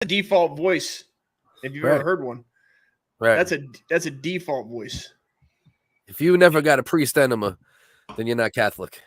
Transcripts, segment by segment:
a default voice. If you've ever heard one, that's a default voice. If you never got a priest enema, then you're not Catholic.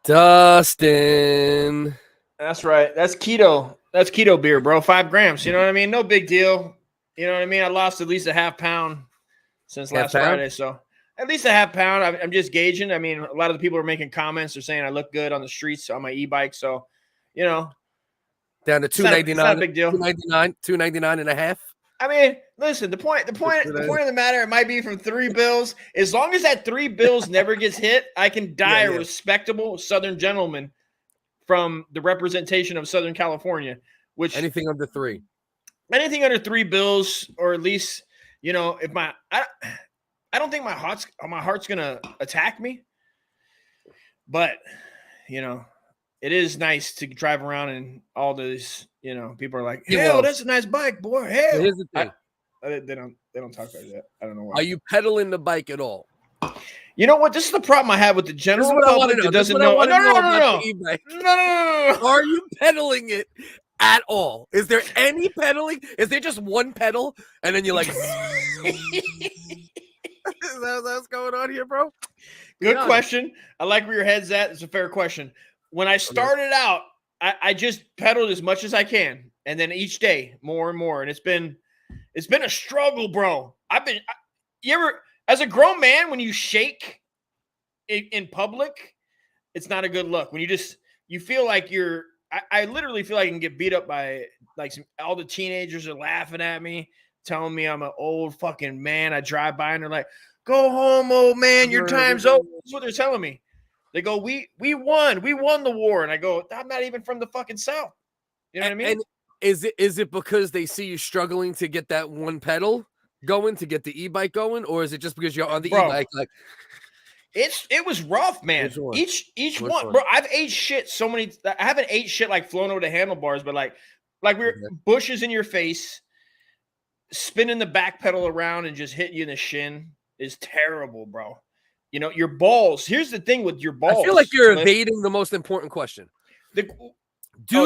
Dustin. That's right. That's keto. That's keto beer, bro. 5 grams. You know what I mean? No big deal. You know what I mean? I lost at least a half pound since last Friday. So at least a half pound. I'm just gauging. I mean, a lot of the people are making comments. They're saying I look good on the streets on my e-bike. So, you know. Down to $2.99. It's not a big deal. $2.99 and a half. I mean, listen, the point of the matter, it might be from 3 bills. As long as that 3 bills never gets hit, I can die a respectable Southern gentleman from the representation of Southern California. Which anything under 3 bills, or at least, you know, if I don't think my heart's gonna attack me, but you know, it is nice to drive around and all those, you know, people are like, hell, that's a nice bike, boy. Hell. Here's the thing. They don't talk like that. I don't know why. Are you pedaling the bike at all? You know what? This is the problem I have with the general public that doesn't know. No. Are you pedaling it at all? Is there any pedaling? Is there just one pedal and then you're like, is that what's going on here, bro? Good question. I like where your head's at. It's a fair question. When I started out, I just pedaled as much as I can, and then each day more and more. And it's been a struggle, bro. You ever, as a grown man, when you shake in public, it's not a good look. When you feel like I literally feel like I can get beat up by like all the teenagers are laughing at me, telling me I'm an old fucking man. I drive by and they're like, "Go home, old man. Your time's over." That's what they're telling me. They go, we won the war. And I go, I'm not even from the fucking South. You know what I mean? And is it because they see you struggling to get that one pedal going, to get the e-bike going? Or is it just because you're on the e-bike? Like, it was rough, man. Each one, bro. I've ate shit so many. I haven't ate shit like flown over the handlebars, but like we're bushes in your face, spinning the back pedal around and just hitting you in the shin is terrible, bro. You know, your balls. Here's the thing with your balls. I feel like you're evading the most important question. Do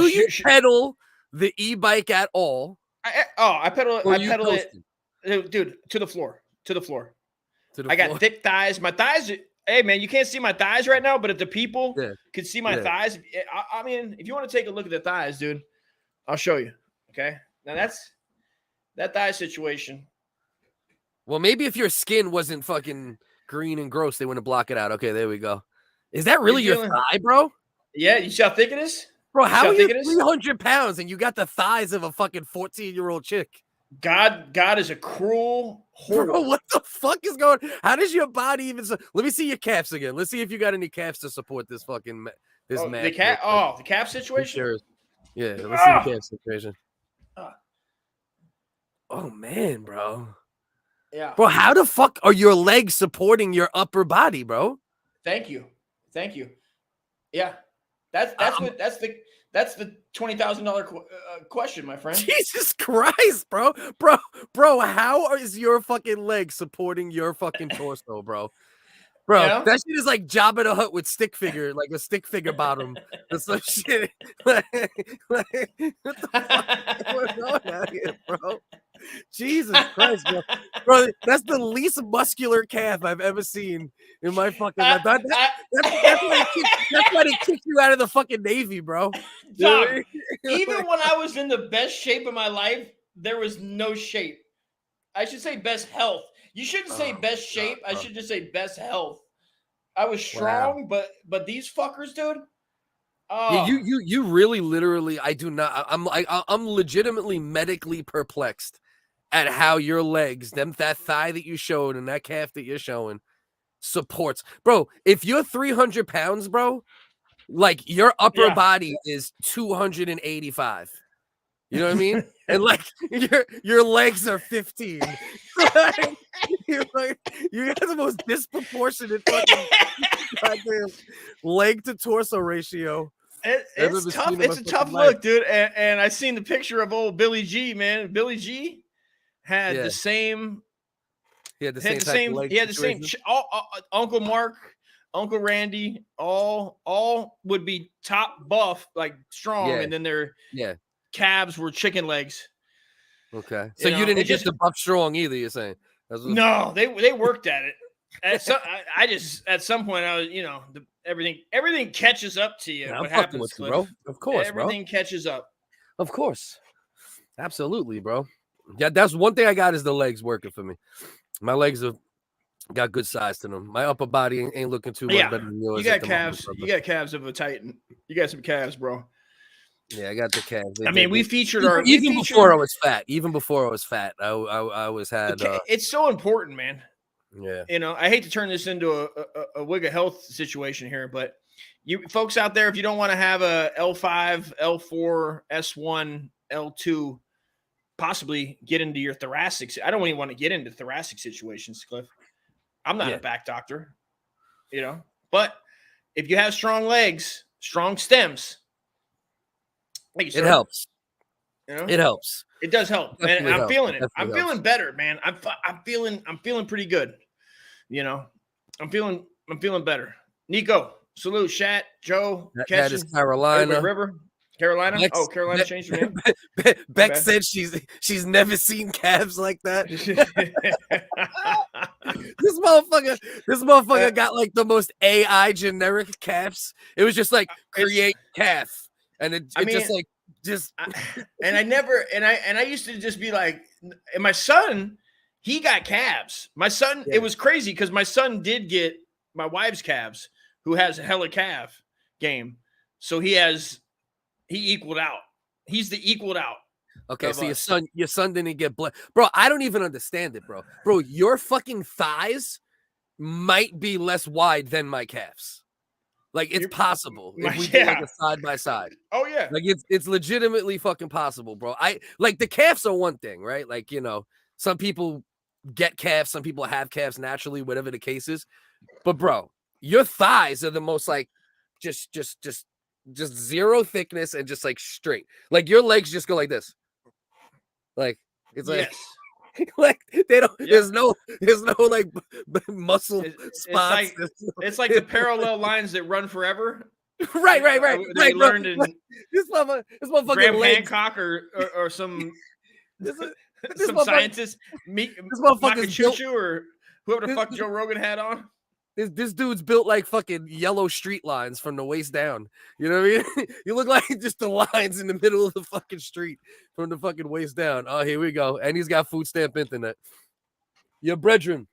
you pedal the e-bike at all? I pedal it, dude, to the floor. I got thick thighs. My thighs. Hey, man, you can't see my thighs right now, but if the people could see my thighs, I mean, if you want to take a look at the thighs, dude, I'll show you. Okay, now that's that thigh situation. Well, maybe if your skin wasn't fucking green and gross, they wouldn't block it out. Okay, there we go. Is that really your thigh, bro? Yeah, you see how thick it is? Bro, how are you 300 pounds and you got the thighs of a fucking 14-year-old chick? God is a cruel horror. Bro, what the fuck is going on? How does your body even... Let me see your calves again. Let's see if you got any calves to support this fucking... man. The calf situation? Sure. Yeah, let's see the calf situation. Oh, man, bro. Yeah. Bro, how the fuck are your legs supporting your upper body, bro? Thank you. Yeah. That's the $20,000 question, my friend. Jesus Christ, bro. How is your fucking leg supporting your fucking torso, bro? Bro, you know? That shit is like Jabba the Hutt with stick figure, like a stick figure bottom. That's some shit. What the fuck is going on out here, bro? Jesus Christ, bro. Bro, that's the least muscular calf I've ever seen in my fucking life. That's why they kicked you out of the fucking Navy, bro. Dog, even when I was in the best shape of my life, there was no shape. I should say best health. You shouldn't say best shape. I should just say best health. I was strong, but these fuckers, dude. Yeah, you really literally. I do not. I'm legitimately medically perplexed at how your legs, that thigh that you showed and that calf that you're showing, supports, bro. If you're 300 pounds, bro, like your upper body is 285. You know what I mean? And like your legs are 15. You got the most disproportionate fucking goddamn leg to torso ratio. It's tough. It's a tough look, dude. And I seen the picture of old Billy G, man. Billy G had the same. He had the same. Uncle Mark, Uncle Randy, all would be top buff, like strong, and then their calves were chicken legs. Okay, so you didn't get the buff strong either. You're saying? No, they worked at it. At some point I was, everything catches up to you. Yeah, what happens, with you, bro? Of course, everything catches up. Of course, absolutely, bro. Yeah, that's one thing I got is the legs working for me. My legs have got good size to them. My upper body ain't looking too much better than yours. You got calves. You got calves of a Titan. You got some calves, bro. Yeah, I got the calves. We featured before I was fat. Even before I was fat, I always had. It's so important, man. Yeah. I hate to turn this into a WHiggaz health situation here, but you folks out there, if you don't want to have a L5, L4, S1, L2, possibly get into your thoracic. I don't even want to get into thoracic situations, Cliff. I'm not a back doctor, but if you have strong legs, strong stems, it helps. It helps. It does help, and I'm feeling it. I'm feeling better, man. I'm feeling pretty good. I'm feeling better. Nico, salute, Shat, Joe, that is Carolina. River, Carolina. Carolina changed her name. Beck said she's never seen calves like that. This motherfucker got like the most AI generic calves. It was just like create calf, and I used to just be like, and my son, he got calves. My son, it was crazy because my son did get my wife's calves, who has a hella calf game. So he equaled out. He's the equaled out. Okay, so your son didn't get blood. Bro, I don't even understand it, bro. Bro, your fucking thighs might be less wide than my calves. Like, it's possible if we do like a side by side. Oh yeah. Like it's legitimately fucking possible, bro. Like the calves are one thing, right? Like, some people get calves, some people have calves naturally, whatever the case is. But bro, your thighs are the most like just zero thickness and just like straight. Like your legs just go like this. Like it's like like they don't there's no like muscle spots. It's like the parallel lines that run forever. Right. They learned in this motherfucker Graham Hancock or some some scientist, this motherfucker or whoever the fuck Joe Rogan had on. This dude's built like fucking yellow street lines from the waist down. You know what I mean? You look like just the lines in the middle of the fucking street from the fucking waist down. Oh, here we go. And he's got food stamp internet. Your brethren.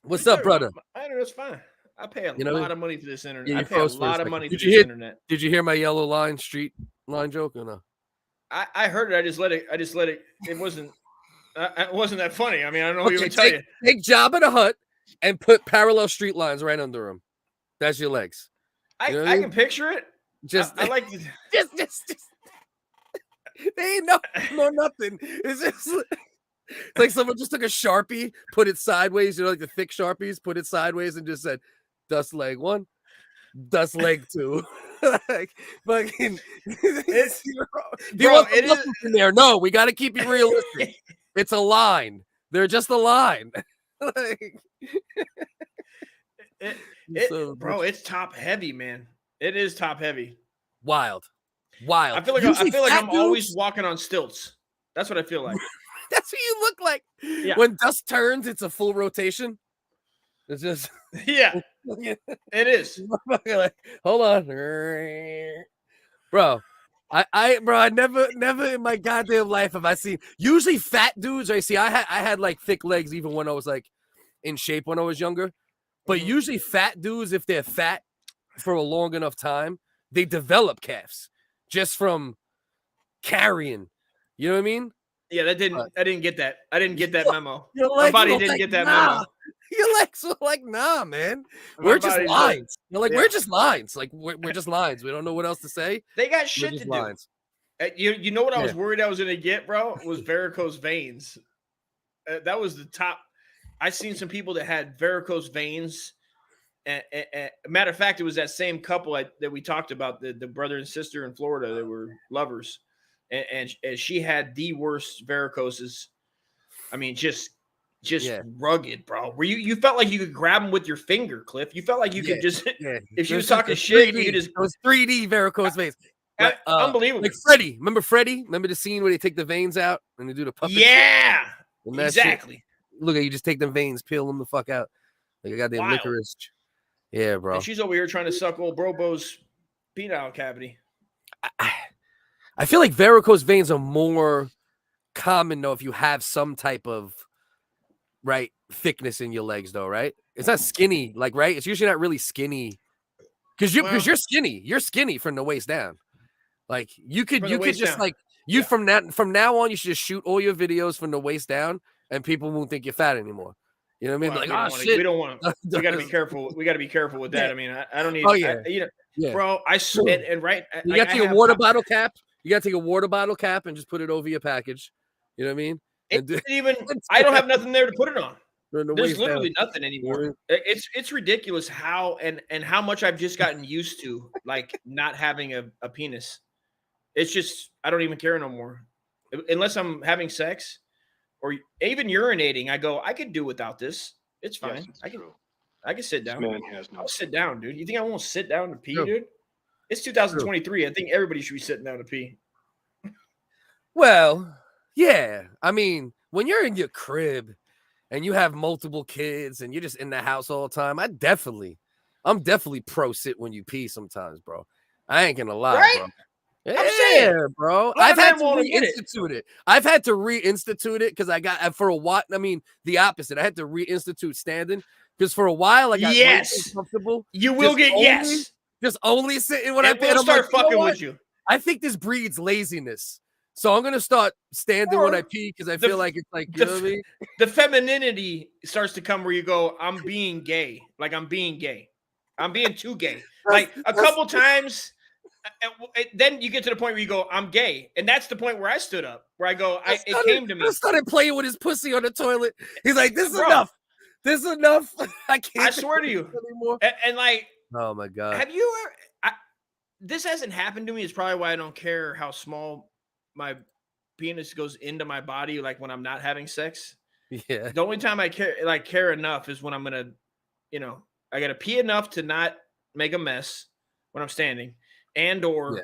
What's up, brother? I know that's fine. I pay a lot of money for this internet. Yeah, I pay a lot of money for this internet. Did you hear my yellow line street line joke or no? I heard it. I just let it. It wasn't that funny. I mean, I don't know what you would tell you. Take Jabba the Hutt and put parallel street lines right under them. That's your legs. I can picture it. I like just they ain't no nothing. It's like someone just took a Sharpie, put it sideways, like the thick Sharpies, put it sideways and just said dust leg 1, dust leg 2. Like fucking it's in there. No, we got to keep it realistic. It's a line. They're just a line. Bro, it's top heavy, man. It is top heavy. Wild. I feel like I'm always walking on stilts. That's what I feel like. That's what you look like. Yeah. When dust turns, it's a full rotation. It's just it is. Like, hold on, bro. Bro, I never in my goddamn life have I seen. Usually fat dudes. I see. I had like thick legs even when I was like in shape when I was younger. But usually fat dudes, if they're fat for a long enough time, they develop calves just from carrying. You know what I mean? Yeah, I didn't get that. I didn't get that memo. Your My legs body were didn't like, get that nah. memo. Your legs were like, nah, man. My We're just body's lines. You're like, yeah. we're just lines. Like, we're just lines. We don't know what else to say. They got We're shit just to lines. do. You know what I Yeah. was worried I was going to get, bro? Was varicose veins. That was the top. I seen some people that had varicose veins. Matter of fact, it was that same couple that we talked about, the brother and sister in Florida. They were lovers, and she had the worst varicoses. I mean, just rugged, bro. Where you felt like you could grab them with your finger, Cliff. You felt like you could just if she was talking shit, you could just those 3D varicose veins. Like, unbelievable. Like Freddy. Remember Freddy? Remember the scene where they take the veins out and they do the puppet? Yeah, exactly. Shit, look at you, just take them veins, peel them the fuck out. Like I got them licorice. Yeah, bro. And she's over here trying to suck old Brobo's penile cavity. I feel like varicose veins are more common though if you have some type of thickness in your legs, though, right? It's not skinny, like, right? It's usually not really skinny because you're skinny. You're skinny from the waist down. Like you could just down. Like you from now on, you should just shoot all your videos from the waist down, and people won't think you're fat anymore. You know what I mean? Well, like, shit. We don't want to. We got to be careful. We got to be careful with that. I mean, I don't need. Oh yeah, bro. And right. You got to take a water bottle cap. You got to take a water bottle cap and just put it over your package. You know what I mean? I don't have nothing there to put it on. There's literally down. Nothing anymore. It's ridiculous how and how much I've just gotten used to like not having a penis. It's just I don't even care no more. Unless I'm having sex or even urinating, I go, I could do without this. It's fine. Yes, I can sit down. I'll sit down, dude. You think I won't sit down to pee, dude? It's 2023. I think everybody should be sitting down to pee. Well, yeah. I mean, when you're in your crib and you have multiple kids and you're just in the house all the time, I'm definitely pro sit when you pee sometimes, bro. I ain't gonna lie, right? Bro. Yeah, bro. I've had to reinstitute it. I've had to reinstitute it because I got for a while. I mean, the opposite. I had to reinstitute standing because for a while I got way too comfortable. You will get just only sitting when I pee. We'll start fucking with you. I think this breeds laziness. So I'm gonna start standing when I pee because I feel like it's like you know what I mean? The femininity starts to come where you go, I'm being gay. Like I'm being gay. I'm being too gay. Like a couple times. Then you get to the point where you go, I'm gay. And that's the point where I stood up, where I go, it came to me. I started playing with his pussy on the toilet. He's like, this is enough. This is enough. I can't. I swear to you. Anymore. And like, oh my God. Have you ever, this hasn't happened to me. It's probably why I don't care how small my penis goes into my body. Like when I'm not having sex. Yeah. The only time I care enough is when I'm going to, I got to pee enough to not make a mess when I'm standing. And or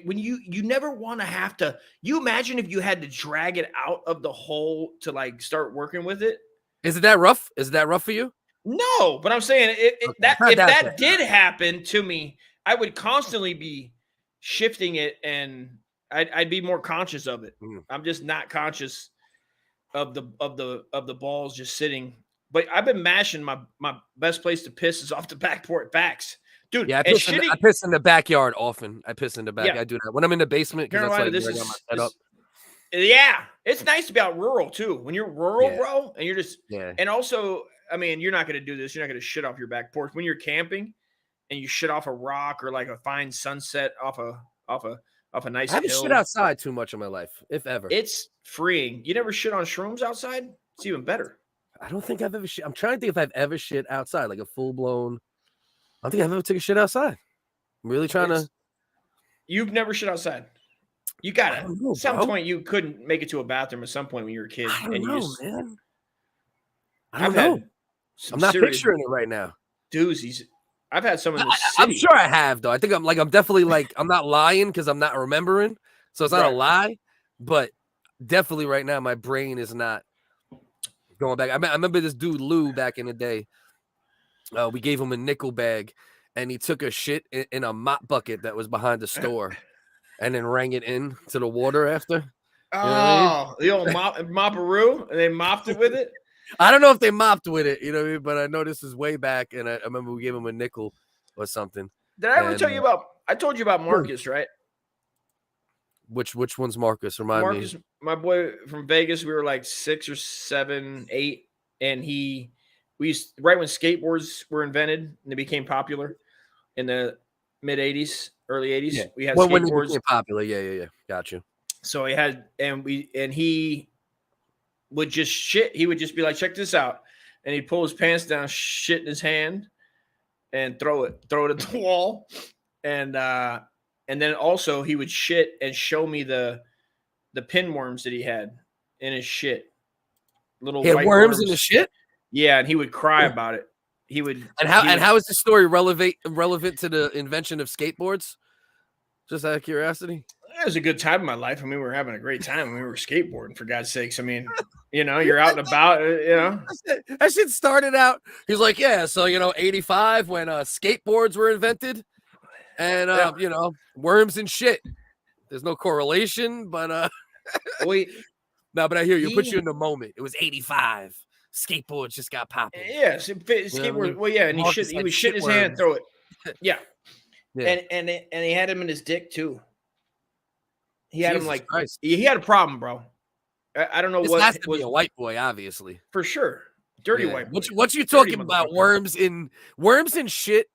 when you never want to have to, you imagine if you had to drag it out of the hole to like start working with it. Is it that rough? Is it that rough for you? No, but I'm saying if that did happen to me, I would constantly be shifting it and I'd be more conscious of it. I'm just not conscious of the balls just sitting. But I've been mashing my best place to piss is off the backs. Dude, yeah, I piss in the backyard often. I piss in the back. Yeah. I do that when I'm in the basement because that's like where I got my setup. Yeah, it's nice to be out rural too. When you're rural, bro, and you're just and also, I mean, you're not going to do this. You're not going to shit off your back porch when you're camping, and you shit off a rock or like a fine sunset off a nice. I haven't shit outside too much in my life, if ever. It's freeing. You never shit on shrooms outside? It's even better. I don't think I've ever shit. I'm trying to think if I've ever shit outside, like a full blown. I don't think I've ever taken a shit outside. I'm really trying to. You've never shit outside. You got it. At some point, you couldn't make it to a bathroom at some point when you were a kid. I don't know, man. I don't know. I'm not picturing it right now. Doozies. I've had some in the city. I'm sure I have, though. I think I'm definitely like, I'm not lying because I'm not remembering. So it's not a lie. But definitely right now, my brain is not going back. I remember this dude, Lou, back in the day. We gave him a nickel bag, and he took a shit in a mop bucket that was behind the store. and then rang it in to the water after. Oh, you know what I mean? the old mop-a-roo, and they mopped it with it. I don't know if they mopped with it, you know what I mean? But I know this is way back, and I remember we gave him a nickel or something. Did I ever tell you about? I told you about Marcus, right? Which one's Marcus? Remind me. My boy from Vegas. We were like 6 or 7, 8, and we used right when skateboards were invented and they became popular in the mid 80s, early 80s. Yeah. We had when they skateboards. became popular. Yeah. Got you. So he had, and he would just shit. He would just be like, check this out. And he'd pull his pants down, shit in his hand, and throw it at the wall. And then also he would shit and show me the pinworms that he had in his shit. Little he had white worms in the shit? Yeah, and he would cry about it. He would. And how is the story relevant to the invention of skateboards? Just out of curiosity. It was a good time in my life. I mean, we were having a great time when we were skateboarding, for God's sakes. I mean, you're out and about, That shit started out. He's like, yeah, so, 85 when skateboards were invented and, worms and shit. There's no correlation, but, wait. No, but I hear you. Put you in the moment. It was 85. Skateboards just got popping. Yeah, skateboard. Well, yeah, and he would shit his hand and throw it. Yeah. And he had him in his dick too. He had him like Christ. He had a problem, bro. I don't know what has to be a white boy, obviously, for sure. Dirty white boy. What you talking about? Worms and shit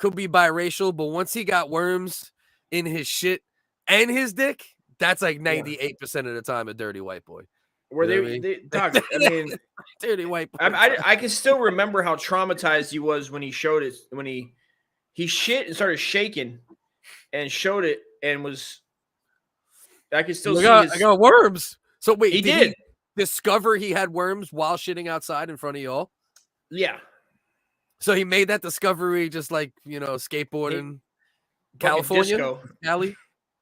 could be biracial, but once he got worms in his shit and his dick, that's like 98% of the time a dirty white boy. Were they dog, I mean, dirty white boy. I can still remember how traumatized he was when he showed it, when he shit and started shaking and showed it and was. I can still see I got worms. So wait, he did he discover he had worms while shitting outside in front of y'all? Yeah. So he made that discovery just like, skateboarding California, Cali?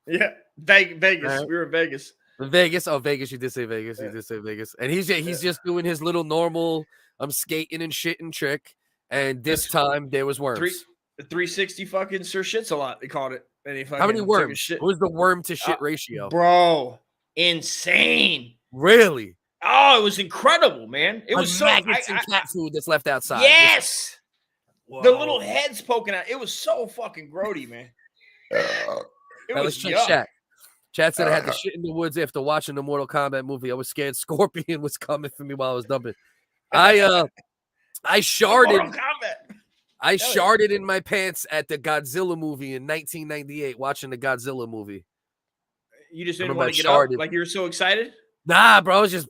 Yeah. Vegas. Right. We were in Vegas. Vegas. Oh, Vegas. You did say Vegas. You did say Vegas. And he's just doing his little normal I'm skating and shitting trick. And this time there was worms. The 360 fucking Sir Shits a lot, they called it. How many worms? What was the worm to shit ratio? Bro, insane. Really? Oh, it was incredible, man. It was so maggots and cat food that's left outside. Yes. The little heads poking out. It was so fucking grody, man. It was Chat. Chat said I had to shit in the woods after watching the Mortal Kombat movie. I was scared Scorpion was coming for me while I was dumping. I sharded. I sharted in my pants at the Godzilla movie in 1998, watching the Godzilla movie. You just didn't want to get up? Like you were so excited? Nah, bro. I was just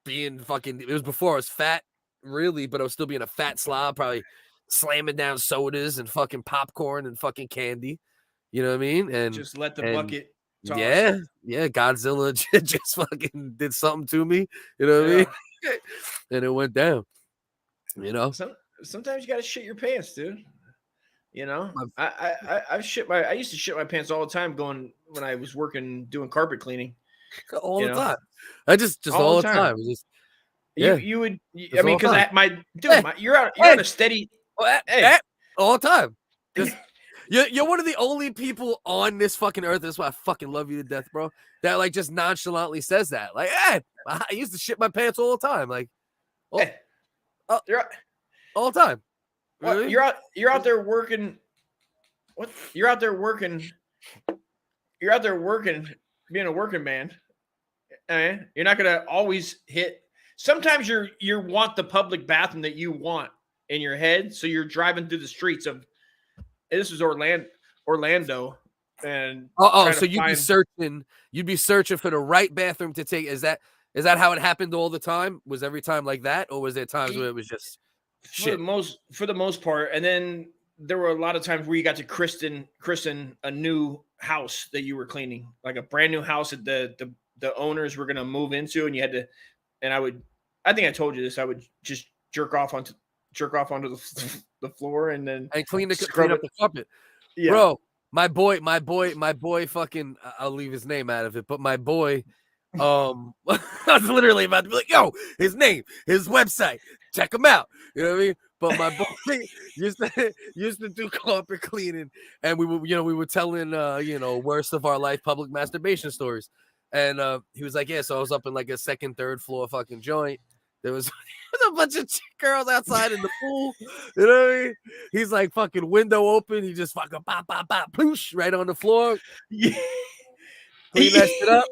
being fucking... It was before I was fat, really, but I was still being a fat slob, probably slamming down sodas and fucking popcorn and fucking candy. You know what I mean? And just let the bucket toss. Yeah, Godzilla just fucking did something to me. You know what I mean? And it went down. Sometimes you gotta shit your pants, dude. I used to shit my pants all the time when I was working doing carpet cleaning. All the time. I just all the time. You would because you're on a steady all the time. You're one of the only people on this fucking earth. That's why I fucking love you to death, bro. That like just nonchalantly says that. Like, I used to shit my pants all the time. Like, all the time. Really? You're out there working. What? You're out there working. Being a working man. You're not gonna always hit. Sometimes you want the public bathroom that you want in your head, so you're driving through the streets of. This is Orlando, and so you'd be searching for the right bathroom to take. Is that how it happened all the time? Was every time like that, or was there times where it was just shit? For the most part, and then there were a lot of times where you got to christen a new house that you were cleaning, like a brand new house that the owners were going to move into, and you had to. And I think I told you this. I would just jerk off onto the floor and then clean up the carpet. Yeah. Bro, my boy fucking I'll leave his name out of it, but my boy I was literally about to be like, yo, his name, his website, check him out. You know what I mean? But my boy used to do carpet cleaning, and we were telling worst of our life public masturbation stories. And he was like, yeah, so I was up in like a second, third floor fucking joint. There was a bunch of girls outside in the pool. You know what I mean? He's like fucking window open. He just fucking pop, ploosh, right on the floor. Yeah. Clean that shit up.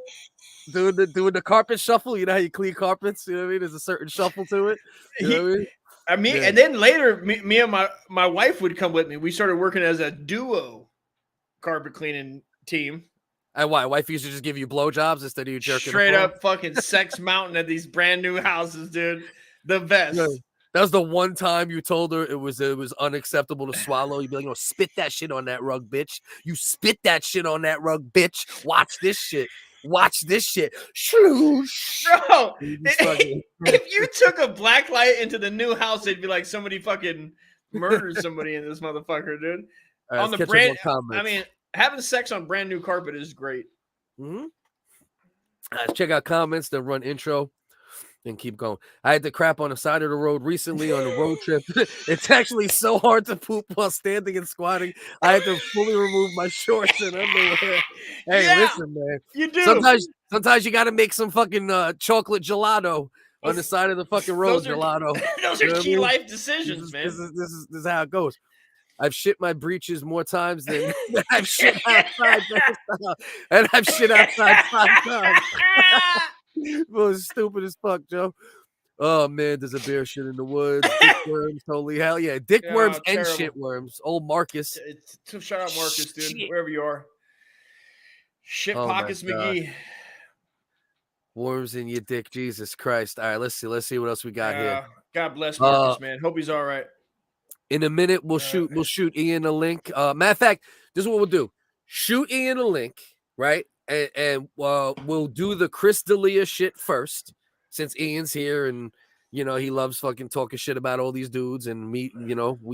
Doing the carpet shuffle. You know how you clean carpets? You know what I mean? There's a certain shuffle to it. You know what I mean? Yeah. And then later, me and my wife would come with me. We started working as a duo carpet cleaning team. And why? Wife used to just give you blowjobs instead of you jerking. Straight up fucking sex mountain at these brand new houses, dude. The best. Yeah. That was the one time you told her it was unacceptable to swallow. You'd be like, spit that shit on that rug, bitch. You spit that shit on that rug, bitch. Watch this shit. Watch this shit. Bro, if you took a black light into the new house, it'd be like somebody fucking murdered somebody in this motherfucker, dude. Right, on the brand, I mean, having sex on brand new carpet is great. Mm-hmm. Check out comments, then run intro, and keep going. I had to crap on the side of the road recently on a road trip. It's actually so hard to poop while standing and squatting. I had to fully remove my shorts and underwear. Hey, yeah, listen, man. You do. Sometimes you got to make some fucking chocolate gelato on the side of the fucking road. Gelato. Those are key life decisions, man. This is how it goes. I've shit my breeches more times than I've shit outside. And I've shit outside 5 times. Well, it's stupid as fuck, Joe. Oh man, there's a bear shit in the woods. Dick worms, holy hell yeah. Dick worms and shit worms. Old Marcus. Shout out Marcus, dude. Shit. Wherever you are. Shit pockets McGee. Worms in your dick, Jesus Christ. All right, let's see what else we got here. God bless Marcus, man. Hope he's all right. In a minute, we'll shoot Ian a link. Matter of fact, this is what we'll do. Shoot Ian a link, right? And we'll do the Chris D'Elia shit first, since Ian's here and he loves fucking talking shit about all these dudes, and we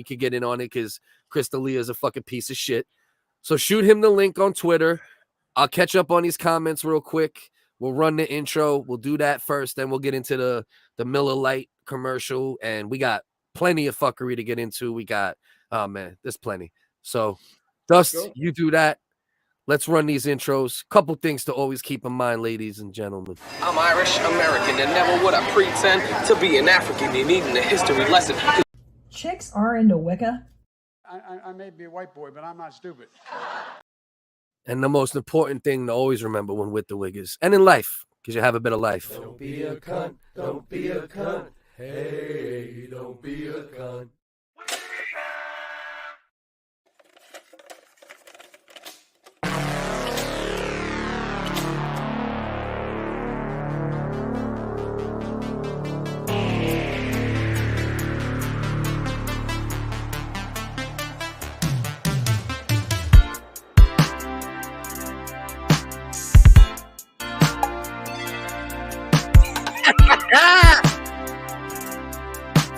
could get in on it because Chris D'Elia is a fucking piece of shit. So shoot him the link on Twitter. I'll catch up on these comments real quick. We'll run the intro. We'll do that first, then we'll get into the Miller Lite commercial, and we got plenty of fuckery to get into. We got, oh man, there's plenty. So, Dust, you do that. Let's run these intros. Couple things to always keep in mind, ladies and gentlemen. I'm Irish American, and never would I pretend to be an African. You needing a history lesson. Chicks are into Wicca. I may be a white boy, but I'm not stupid. And the most important thing to always remember when with the WHiggaz, and in life, because you have a bit of life. Don't be a cunt. Don't be a cunt. Hey, don't be a cunt.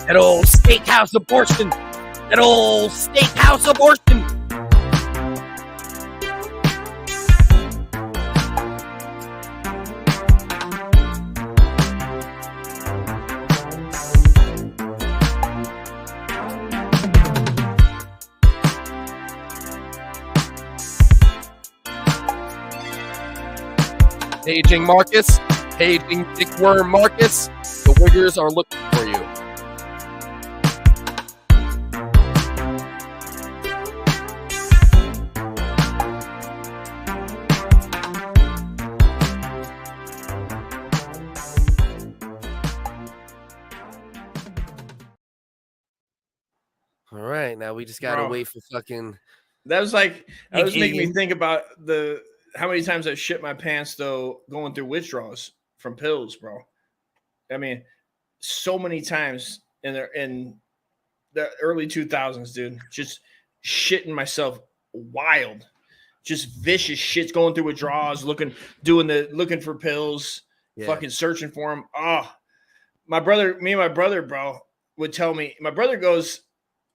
That old steakhouse abortion. That old steakhouse abortion. Paging Marcus. Paging Dickworm Marcus. The WHiggaz are looking for you. All right, now we just gotta wait for fucking. That was like that was making me think about how many times I shit my pants though going through withdrawals from pills, bro. I mean, so many times in the early 2000s, dude. Just shitting myself wild, just vicious shits going through withdrawals, looking for pills, fucking searching for them. Oh, me and my brother, bro, would tell me. My brother goes.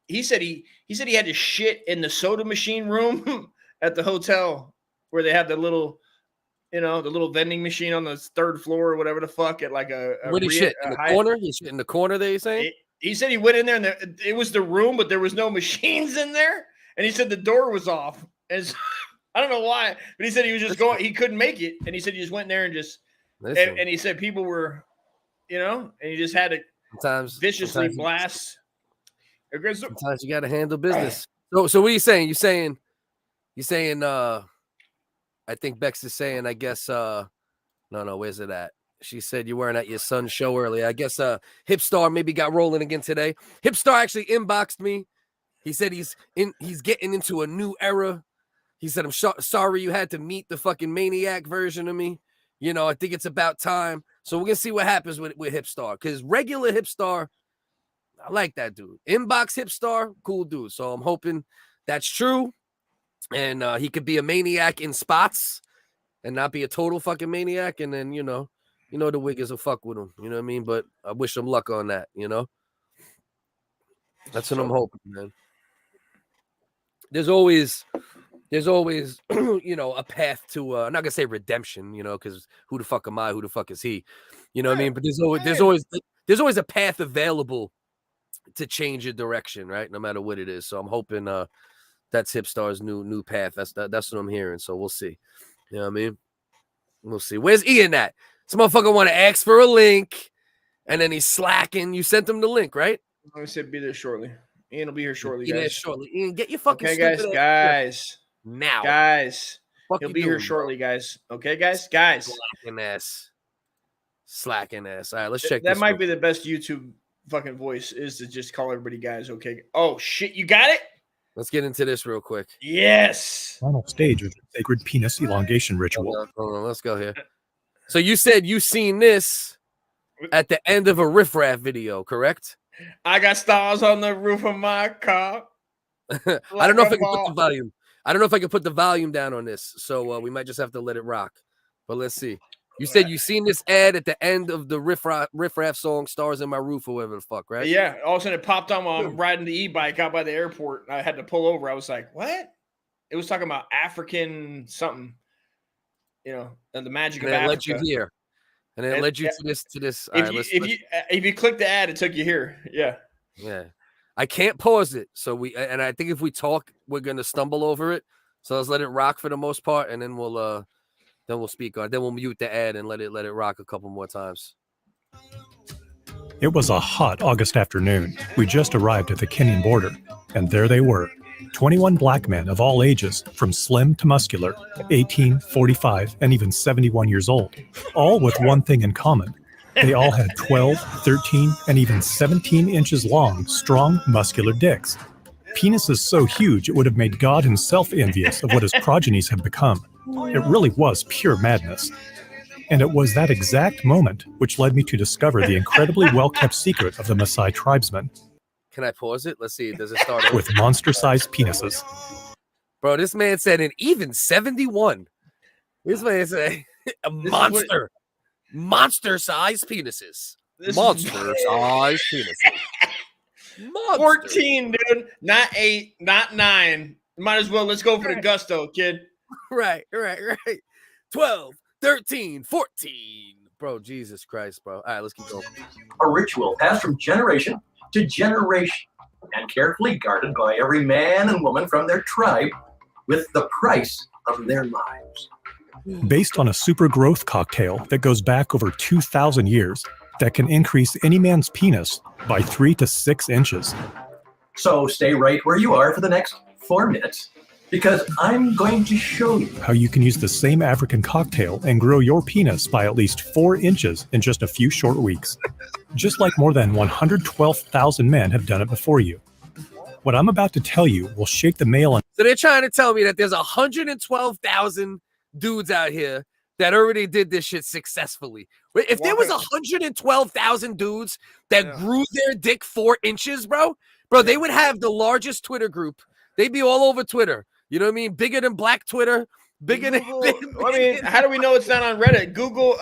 He said he had to shit in the soda machine room at the hotel where they have the little You know, the little vending machine on the 3rd floor or whatever the fuck at like a What he shit in the corner? He shit in the corner there, you saying? He said he went in there and it was the room, but there was no machines in there. And he said the door was off. And so, I don't know why, but he said he was just going, he couldn't make it. And he said he just went in there and just, and he said people were, you know, and he just had to viciously blast. Sometimes you got to handle business. So what are you saying? You saying, I think Bex is saying, I guess, no, where's it at? She said you weren't at your son's show earlier. I guess Hipstar maybe got rolling again today. Hipstar actually inboxed me. He said he's getting into a new era. He said, I'm sorry you had to meet the fucking maniac version of me. You know, I think it's about time. So we're going to see what happens with Hipstar. Because regular Hipstar, I like that dude. Inbox Hipstar, cool dude. So I'm hoping that's true. And he could be a maniac in spots and not be a total fucking maniac. And then, you know, the WHiggaz will fuck with him. You know what I mean? But I wish him luck on that, you know? That's what I'm hoping, man. There's always, you know, a path to, I'm not going to say redemption, you know, because who the fuck am I? Who the fuck is he? You know what I mean? But there's always a path available to change your direction, right? No matter what it is. So I'm hoping that's Hipstar's new path. That's what I'm hearing. So we'll see. You know what I mean? We'll see. Where's Ian at? This motherfucker want to ask for a link, and then he's slacking. You sent him the link, right? I said be there shortly. Ian will be here shortly, guys. Shortly. Ian, get your fucking guys. Now. Guys. He'll be here shortly, guys. Okay, guys? Slacking ass. All right, let's check that might be the best YouTube fucking voice is to just call everybody guys, okay? Oh, shit, you got it? Let's get into this real quick. Yes. Final stage of the sacred penis elongation ritual. Hold on, let's go here. So you said you seen this at the end of a riffraff video, correct? I got stars on the roof of my car. I don't know if I can put the volume. I don't know if I can put the volume down on this, so we might just have to let it rock. But let's see. You said you seen this ad at the end of the riffraff song, "Stars in My Roof" or whatever the fuck, right? Yeah. All of a sudden it popped on while I'm riding the e-bike out by the airport. I had to pull over. I was like, "What?" It was talking about African something, you know, and the magic of Africa. Led you here, and then it led you to this. If you click the ad, it took you here. Yeah. Yeah. I can't pause it, so I think if we talk, we're gonna stumble over it. So let's let it rock for the most part, and then we'll speak on it. Then we'll mute the ad and let it rock a couple more times. It was a hot August afternoon. We just arrived at the Kenyan border, and there they were, 21 black men of all ages, from slim to muscular, 18, 45, and even 71 years old, all with one thing in common. They all had 12, 13, and even 17 inches long, strong, muscular dicks. Penises so huge it would have made God himself envious of what his progenies have become. It really was pure madness. And it was that exact moment which led me to discover the incredibly well-kept secret of the Maasai tribesmen. Can I pause it? Let's see. Does it start? With monster-sized penises. Bro, this man said an even 71. This man said a monster. Monster-sized penises. Monster-sized penises. 14, dude. Not 8, not 9. Might as well. Let's go for the gusto, kid. Right. 12, 13, 14. Bro, Jesus Christ, bro. All right, let's keep going. A ritual passed from generation to generation and carefully guarded by every man and woman from their tribe with the price of their lives. Based on a super growth cocktail that goes back over 2,000 years that can increase any man's penis by 3 to 6 inches. So stay right where you are for the next 4 minutes, because I'm going to show you how you can use the same African cocktail and grow your penis by at least 4 inches in just a few short weeks. Just like more than 112,000 men have done it before you. What I'm about to tell you will shake the male. So they're trying to tell me that there's 112,000 dudes out here that already did this shit successfully. If there was 112,000 dudes that grew their dick 4 inches, bro, they would have the largest Twitter group. They'd be all over Twitter. You know what I mean? Bigger than Black Twitter. Bigger than. I mean, how do we know it's not on Reddit? Google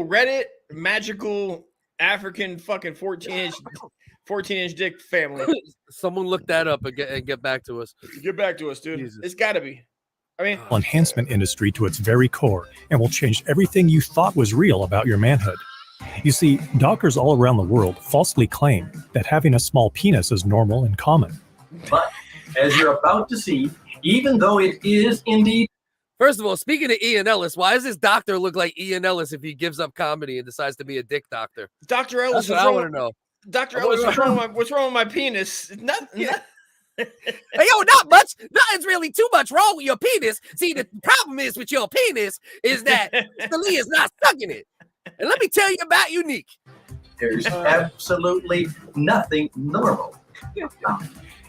Reddit magical African fucking 14-inch dick family. Someone look that up and get back to us. Get back to us, dude. Jesus. It's got to be. I mean, enhancement industry to its very core and will change everything you thought was real about your manhood. You see, doctors all around the world falsely claim that having a small penis is normal and common. But as you're about to see, even though it is indeed. First of all, speaking of Ian Ellis, why does this doctor look like Ian Ellis if he gives up comedy and decides to be a dick doctor? Dr. Ellis, That's what I want to know. Dr. Ellis, what's wrong with my penis? Nothing. Hey, yo, not much. Nothing's really too much wrong with your penis. See, the problem is with your penis is that Mr. Lee is not sucking it. And let me tell you about Unique. There's absolutely nothing normal.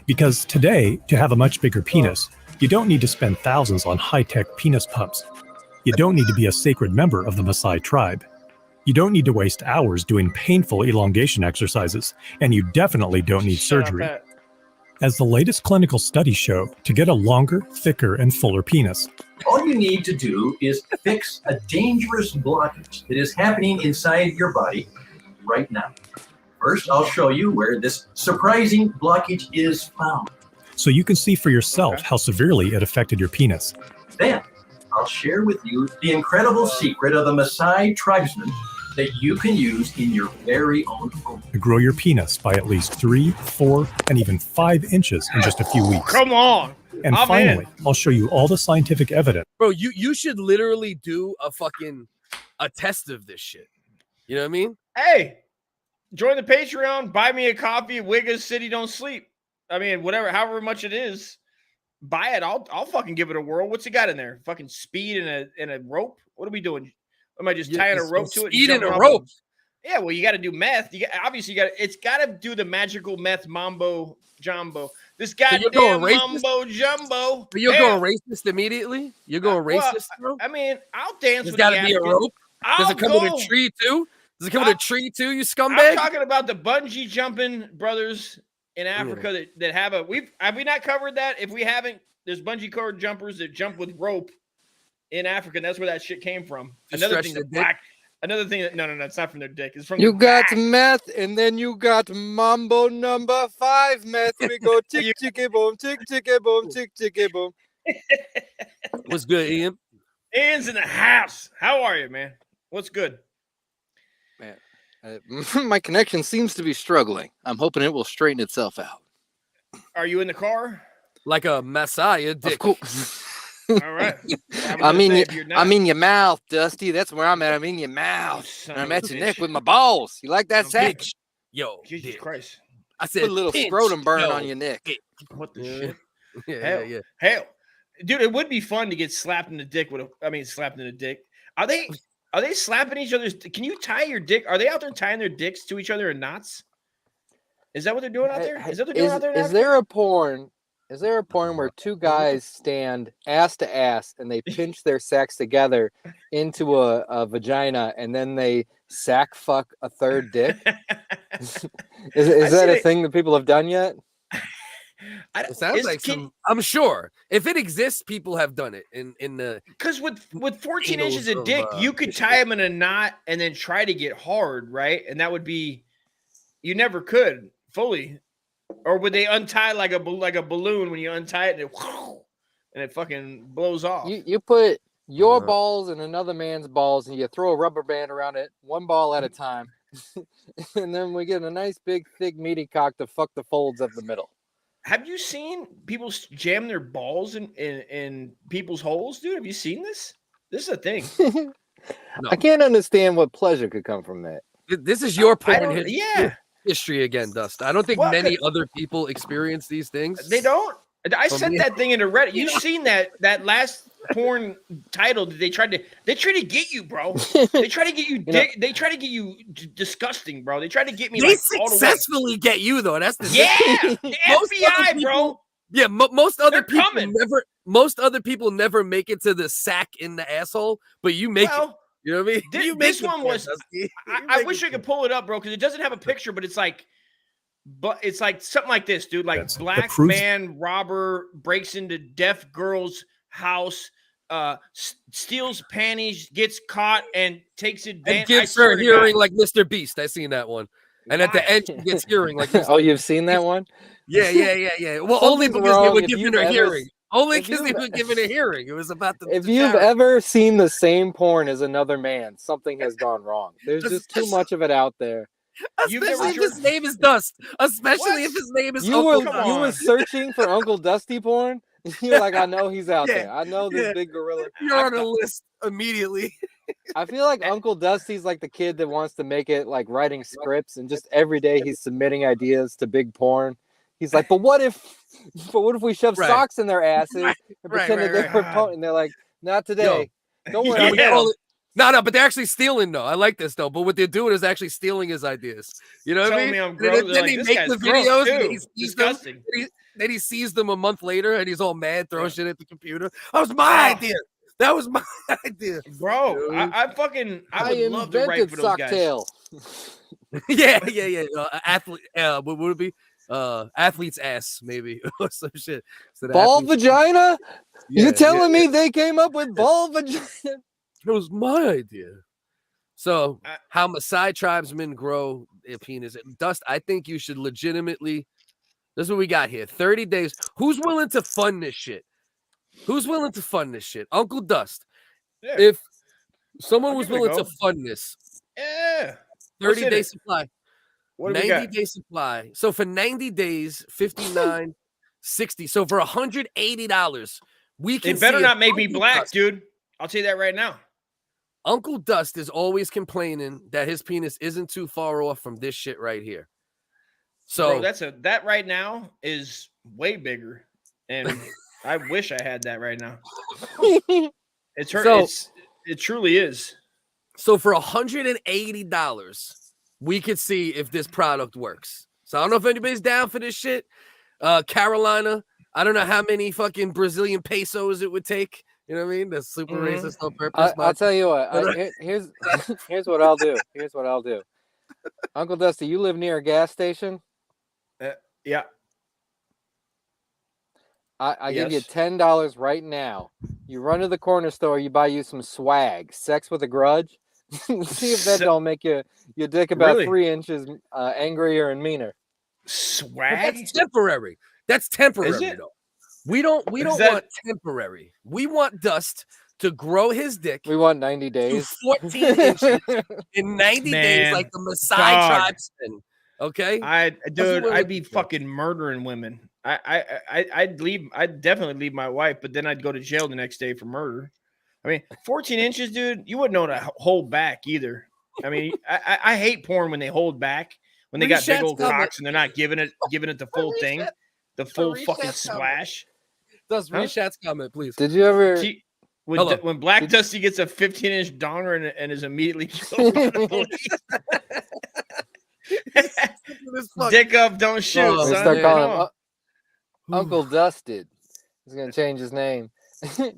Because today, to have a much bigger penis, you don't need to spend thousands on high-tech penis pumps. You don't need to be a sacred member of the Maasai tribe. You don't need to waste hours doing painful elongation exercises, and you definitely don't need surgery. As the latest clinical studies show, to get a longer, thicker, and fuller penis. All you need to do is fix a dangerous blockage that is happening inside your body right now. First, I'll show you where this surprising blockage is found. So you can see for yourself how severely it affected your penis. Then, I'll share with you the incredible secret of the Maasai tribesmen that you can use in your very own home. To grow your penis by at least 3, 4, and even 5 inches in just a few weeks. Come on. And finally, I'll show you all the scientific evidence. Bro, you should literally do a test of this shit. You know what I mean? Hey, join the Patreon, buy me a coffee, WHiggaz City Don't Sleep. I mean, whatever, however much it is, buy it. I'll fucking give it a whirl. What's it got in there? Fucking speed and a rope? What are we doing? Am I just tying a rope to it? Speed and a rope. Yeah, well, you got to do meth. It's got to do the magical meth mambo jumbo. This goddamn mambo jumbo. But you're going racist immediately? You're going racist, bro? I mean, I'll dance with the There's got to be a rope? Does it come with a tree, too? Does it come with a tree, too, you scumbag? I'm talking about the bungee jumping brothers in Africa that have have we not covered that? If we haven't, there's bungee cord jumpers that jump with rope in Africa, and that's where that shit came from. Another thing that no, it's not from their dick. It's from you got meth, and then you got mambo number 5 meth. We go tick ticky boom, tick ticky boom, tick ticky boom. What's good, Ian? Ian's in the house. How are you, man? What's good? Man, my connection seems to be struggling. I'm hoping it will straighten itself out. Are you in the car? Like a Maasai dick. Of course. All right. I'm in your mouth, Dusty. That's where I'm at. I'm in your mouth. And I'm at your neck with my balls. You like that sex? Yo, Jesus Christ. I said put a little scrotum burn on your neck. What the shit? Yeah. Hell. Dude, it would be fun to get slapped in the dick slapped in the dick. Are they slapping each other's? Can you tie your dick? Are they out there tying their dicks to each other in knots? Is that what they're doing out there? Is that what they're doing out there? Is there a porn? Is there a porn where 2 guys stand ass to ass and they pinch their sacks together into a vagina and then they sack fuck a third dick? is that a thing that people have done yet? It sounds like I'm sure. If it exists, people have done it in the because with 14 inches of dick, you could tie them in a knot and then try to get hard, right? And that would be you never could fully. Or would they untie like a balloon when you untie it and it fucking blows off? You put your balls in another man's balls and you throw a rubber band around it, 1 ball at a time. And then we get a nice big thick meaty cock to fuck the folds of the middle. Have you seen people jam their balls in people's holes, dude? Have you seen this? This is a thing. No. I can't understand what pleasure could come from that. This is your porn history again, Dust. I don't think many other people experience these things. They don't. I sent that thing into Reddit. You've seen that last porn title that they tried to get you, bro. They try to get you they try to get you disgusting, bro. They try to get me. They successfully get you though. That's the the FBI, bro. Yeah, most other people never make it to the sack in the asshole, but you make it. You know what I mean? This one was. I wish I could pull it up, bro, because it doesn't have a picture, but it's like something like this, dude. Like black man robber breaks into deaf girl's house, steals panties, gets caught, and takes advantage. And gives her hearing like Mr. Beast. I seen that one. And at the end, she gets hearing like. Oh, you've seen that one? Yeah. Well, only because they were giving her hearing. Only If because he you've- was given a hearing. It was about the. If the you've charity. ever seen the same porn as another man, something has gone wrong. There's just too much of it out there. You've never Especially if his jerked- name is Dust. Especially What? if his name is You Uncle were Dust. you were searching for Uncle Dusty porn. You're like, I know he's out Yeah, there. I know this yeah. big gorilla. You're on a list immediately. I feel like Uncle Dusty's like the kid that wants to make it like writing scripts, and just every day he's submitting ideas to big porn. He's like, but what if we shove Right. socks in their asses and Right, pretend that right, they're right. porn? And they're like, not today. Don't worry, Yeah. I'm gonna get 'em." No, but they're actually stealing though. I like this though. But what they're doing is actually stealing his ideas. You know what I Telling mean? me I'm And gross. then They're like, he this make guy's the gross, videos too. and he sees them. Disgusting. Then he sees them a month later and he's all mad, throwing shit at the computer. That was my idea. That was my idea, Bro. I would love to write invented for those guys. Socktail. yeah. Athlete. What would it be? Athlete's ass, maybe or some shit. So the Ball athlete's- vagina? Yeah, You're telling yeah. me they came up with ball vagina? It was my idea. So, how Maasai tribesmen grow their penis. Dust, I think you should legitimately. This is what we got here 30 days. Who's willing to fund this shit? Who's willing to fund this shit? Uncle Dust. Yeah. If someone I'll was give it a willing to go. fund this, Yeah. What's in 30-day it? supply. What do we 90-day got? supply. So for 90 days, 59, 60. So for $180, we They can better see not if make me Uncle black, Dust- dude. I'll tell you that right now. Uncle Dust is always complaining that his penis isn't too far off from this shit right here. So Bro, that right now is way bigger. And I wish I had that right now. It's hurt. So- It truly is. So for $180, we could see if this product works. So I don't know if anybody's down for this shit. Carolina, I don't know how many fucking Brazilian pesos it would take. You know what I mean? That's super racist on purpose. I'll tell you what. but- Here's what I'll do. Here's what I'll do. Uncle Dusty, you live near a gas station? Yeah. I give you Yes. $10 right now. You run to the corner store, you buy you some swag, sex with a grudge. See if that Se- don't make your dick about Really? 3 inches angrier and meaner. But Swag? that's temporary. That's temporary it? though. We don't that- want temporary. We want Dust to grow his dick We want 90 to days. 14 inches in 90 days, Man, like the Maasai dog. tribesmen. Okay. Dude, we're I'd be looking for. fucking murdering women. I'd definitely leave my wife, but then I'd go to jail the next day for murder. I mean, 14 inches, dude, you wouldn't know to hold back either. I mean, I hate porn when they hold back, when they got big Reshots old coming. cocks and they're not giving it the full thing, the full fucking reshots coming. splash. Dust, Huh? read Shat's comment, please. Did you ever When, when Black Dusty gets a 15-inch donger and is immediately killed by the police. Dick up, don't shoot. Oh, They son. start You calling know? him Uncle Dusted? He's gonna change his name.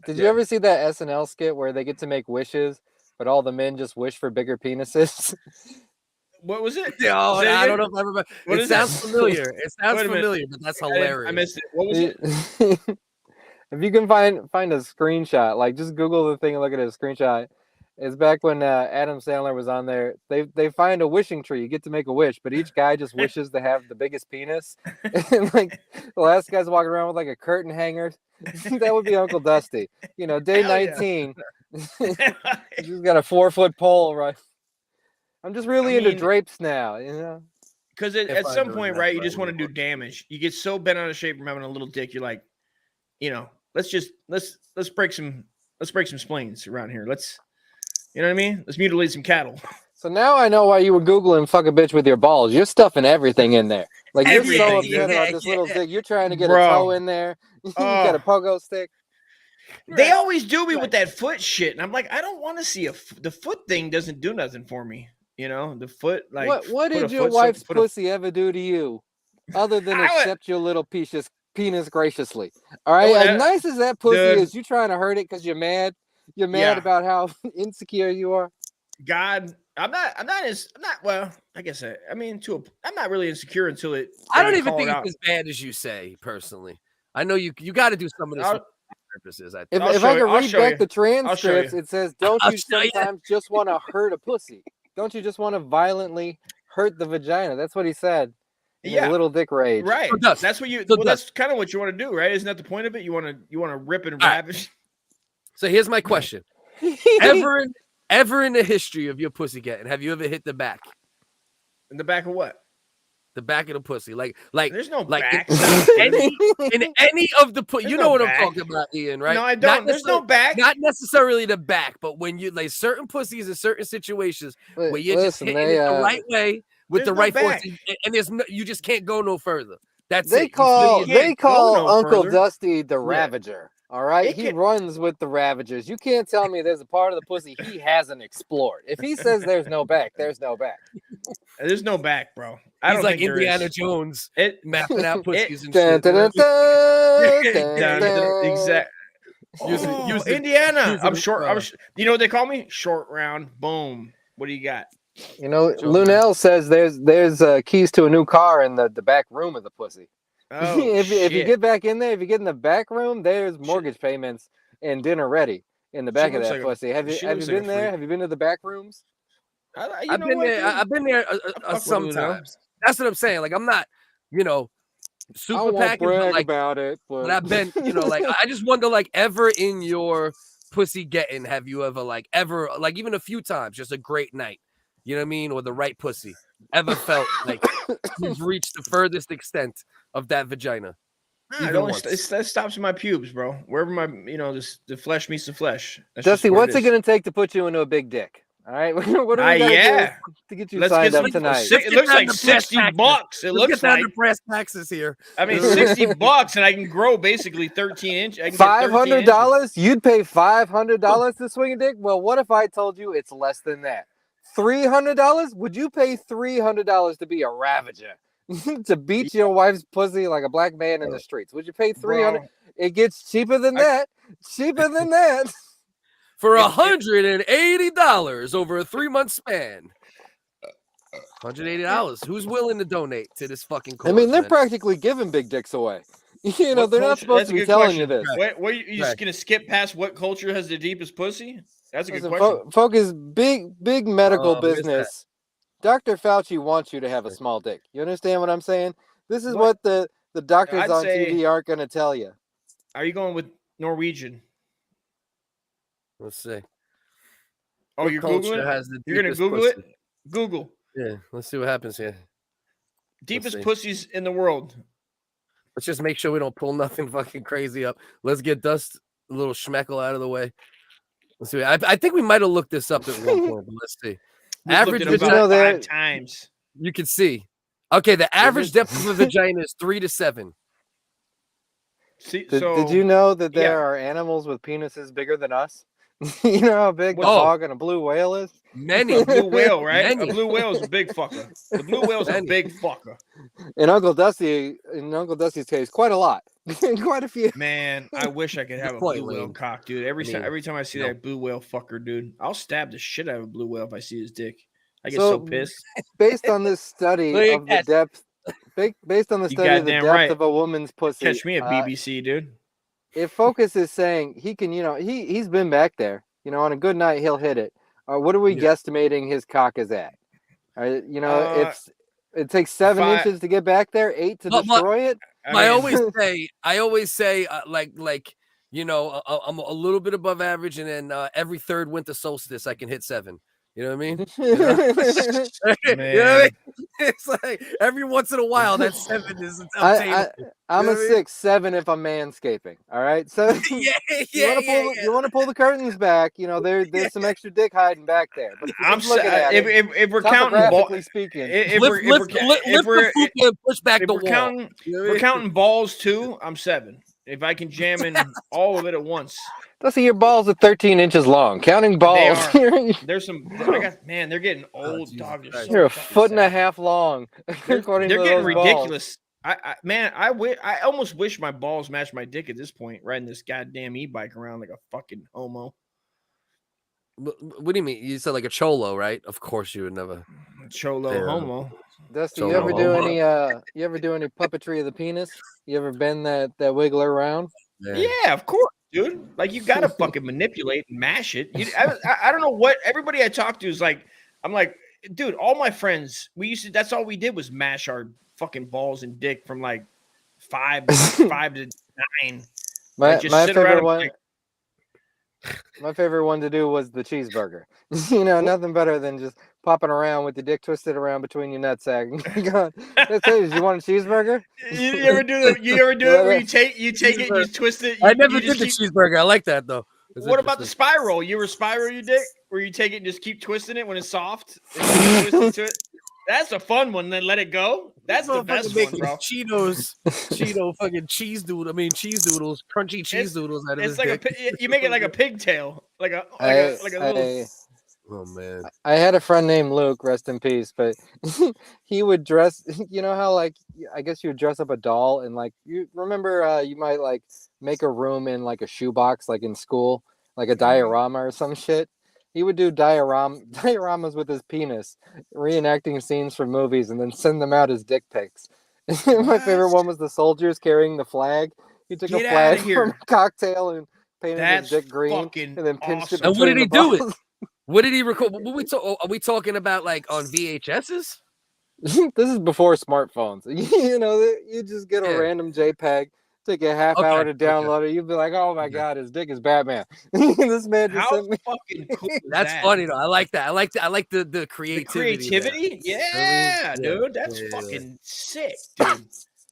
Did you ever see that SNL skit where they get to make wishes, but all the men just wish for bigger penises? What was it? Yo, Say it I don't again? know if I remember. What It is that? sounds familiar. It sounds Wait a minute. familiar, but that's I hilarious. missed it. What was it? If you can find a screenshot, like just Google the thing and look at a screenshot. It's back when Adam Sandler was on there. They find a wishing tree. You get to make a wish, but each guy just wishes to have the biggest penis. And like the last guy's walking around with like a curtain hanger. That would be Uncle Dusty. You know, day Hell yeah. 19. He's got a 4-foot pole, right? I'm just really into mean- drapes now, you know. Because If at I some knew point, that, right, you I just want to would. do damage. You get so bent out of shape from having a little dick, you're like, you know, let's break some spleens around here. You know what I mean? Let's mutilate some cattle. So now I know why you were Googling fuck a bitch with your balls. You're stuffing everything in there. Like you're so Everything, upset yeah, about this little dick. You're trying to get Bro. a toe in there. You got a pogo stick. They always do me with that foot shit, and I'm like, I don't want to see the foot thing. Doesn't do nothing for me. You know, the foot like. What put a did your foot- wife's put a- pussy ever do to you, other than I would- accept your little penis graciously? All right, Oh, as nice as that pussy dude. is, you trying to hurt it because you're mad. You're mad Yeah. about how insecure you are. God, I'm not. Well, I guess I mean, I'm not really insecure until it. I don't they even call think it it's out. as bad as you say, personally. I know you got to do some of this I'll- for purposes. I If, think. if I can read show back you. the show you. transcripts, it says, "Don't I'll you show you. sometimes just want to hurt a pussy? Don't you just want to violently hurt the vagina?" That's what he said. Yeah, little dick rage. right. So Dust, That's what you. so Well, Dust. that's kind of what you want to do, right? Isn't that the point of it? You want to rip and ravage. So here's my question: ever in the history of your pussy getting, have you ever hit the back? In the back of what? The back of the pussy, like There's no like back. in any of the you know no what back. I'm talking about, Ian, right? No, I don't. There's no back. Not necessarily the back, but when you like certain pussies in certain situations where you're just hitting it the right way with the right force, and there's no, you just can't go no further. That's They it. call Uncle further. Dusty the Ravager. All right, he runs with the Ravagers. You can't tell me there's a part of the pussy he hasn't explored. If he says there's no back, there's no back. There's no back, bro. He's like Indiana Jones, mapping out pussies and Dun, shit. dun, dun, dun, Dun, dun. exact. Oh, Oh, Indiana. I'm short. You know what they call me? Short round. Boom. What do you got? You know, Lunel says there's keys to a new car in the back room of the pussy. Oh, if you shit. get back in there, if you get in the back room, there's mortgage payments and dinner ready in the back of looks that like pussy. Have you she looks like been a there? freak. Have you been to the back rooms? I've been there. I've been there sometimes. That's what I'm saying. Like I'm not, super I won't packing, brag but like, about it, but I've been, like I just wonder, like, ever in your pussy getting, have you ever even a few times, just a great night, you know what I mean, or the right pussy, ever felt like you've reached the furthest extent of that vagina? It only that stops in my pubes, bro. Wherever my, the flesh meets the flesh. That's Dusty, just what what's it going to take to put you into a big dick? All right, what do we got to do to get you signed up tonight? It looks like $60. It looks like brass taxes here. I mean, $60, and I can grow basically 13 inches. $500? You'd pay $500 to swing a dick? Well, what if I told you it's less than that? $300? Would you pay $300 to be a ravager? To beat your wife's pussy like a black man in the streets? Would you pay $300? It gets cheaper than that. Cheaper than that. For $180 over a 3-month span. $180. Who's willing to donate to this fucking cause? I mean, they're practically giving big dicks away. They're not supposed to be telling you this. What you just gonna skip past what culture has the deepest pussy? That's a good Listen, question. Focus, big medical business. Dr. Fauci wants you to have a small dick. You understand what I'm saying? This is what the doctors on TV aren't going to tell you. Are you going with Norwegian? Let's see. Oh, What you're culture Googling it? has the You're going to deepest Google pussy? it? Google. Yeah, let's see what happens here. Deepest see. pussies in the world. Let's just make sure we don't pull nothing fucking crazy up. Let's get Dust a little Schmeckle out of the way. Let's see. I think we might have looked this up at one point, but let's see. Average vagina 5 times. You can see. Okay, the average depth of a vagina is 3 to 7. See, did you know that there are animals with penises bigger than us? You know how big a dog and a blue whale is? Many. A blue whale, right? Many. A blue whale is a big fucker. The blue whale is a big fucker. In Uncle Dusty's case, quite a lot. Quite a few. Man, I wish I could have a blue whale cock, dude. Every time I see that blue whale fucker, dude, I'll stab the shit out of a blue whale if I see his dick. I get so pissed. Based on this study of the depth, based on the study of the depth of a woman's pussy, catch me at BBC, dude. If Focus is saying he can, he's been back there, on a good night he'll hit it. What are we guesstimating his cock is at? It takes 7 inches to get back there, 8 to destroy it. I always say, I'm a little bit above average, and then every third winter solstice I can hit 7. You know what I mean? You know what I mean? It's like every once in a while that 7 is obtainable. I'm a 6'7" if I'm manscaping. All right, so you want to pull the curtains back. There's some extra dick hiding back there. But I'm if we're counting speaking, if we're counting balls too. I'm 7. If I can jam in all of it at once. Let's see, your balls are 13 inches long. Counting balls. There's some. They're getting old, dog. They're a foot and a half long. They're getting ridiculous. I almost wish my balls matched my dick at this point, riding this goddamn e-bike around like a fucking homo. What do you mean? You said like a cholo, right? Of course you would never. Cholo homo. Dusty, you ever do any puppetry of the penis? You ever bend that wiggler around? Yeah, of course, dude. Like you gotta fucking manipulate and mash it. I don't know what everybody I talk to is like. I'm like, dude, all my friends, that's all we did was mash our fucking balls and dick from like 5 to 9. My Like, just sit around favorite and one. like, My favorite one to do was the cheeseburger. You know, nothing better than just popping around with the dick twisted around between your nutsack. That's it. You want a cheeseburger? You ever do it? You ever do it where you take it, and you twist it? I never did the cheeseburger. I like that though. What about the spiral? You ever spiral your dick where you take it and just keep twisting it when it's soft? And you twist it to it? That's a fun one. Then let it go. That's the best one, bro. Cheeto fucking cheese doodle. I mean cheese doodles, crunchy cheese doodles. Out of it's his like dick. you make it like a pigtail, like a little. Oh man. I had a friend named Luke, rest in peace, but he would dress, you know how like I guess you would dress up a doll and like you remember you might like make a room in like a shoebox like in school, like a diorama or some shit. He would do dioramas with his penis, reenacting scenes from movies and then send them out as dick pics. My favorite one was the soldiers carrying the flag. He took a flag from a cocktail and painted his dick green and then pinched it. And what did he do it? balls. What did he record? Are we talking about like on VHSs? This is before smartphones. You know, you just get a random JPEG, take a half hour to download it. You'd be like, "Oh my god, his dick is Batman." This man just sent me. Fucking cool is That's that? funny though. I like that. I like the creativity. The creativity? Yeah, dude. That's fucking sick, dude.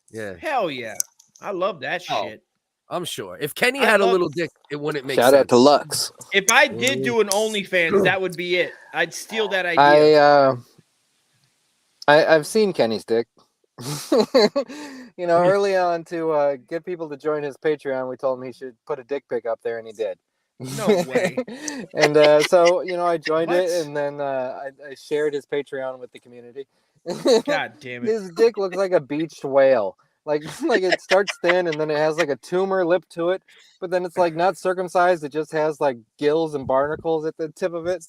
Yeah. Hell yeah. I love that shit. I'm sure. If Kenny had a little dick, it wouldn't make Shout sense. out to Lux. If I did do an OnlyFans, that would be it. I'd steal that idea. I've seen Kenny's dick. You know, early on to get people to join his Patreon, we told him he should put a dick pic up there, and he did. No way. And so, you know, I joined it, and then I shared his Patreon with the community. God damn it. His dick looks like a beached whale. Like it starts thin, and then it has like a tumor lip to it, but then it's like not circumcised. It just has like gills and barnacles at the tip of it.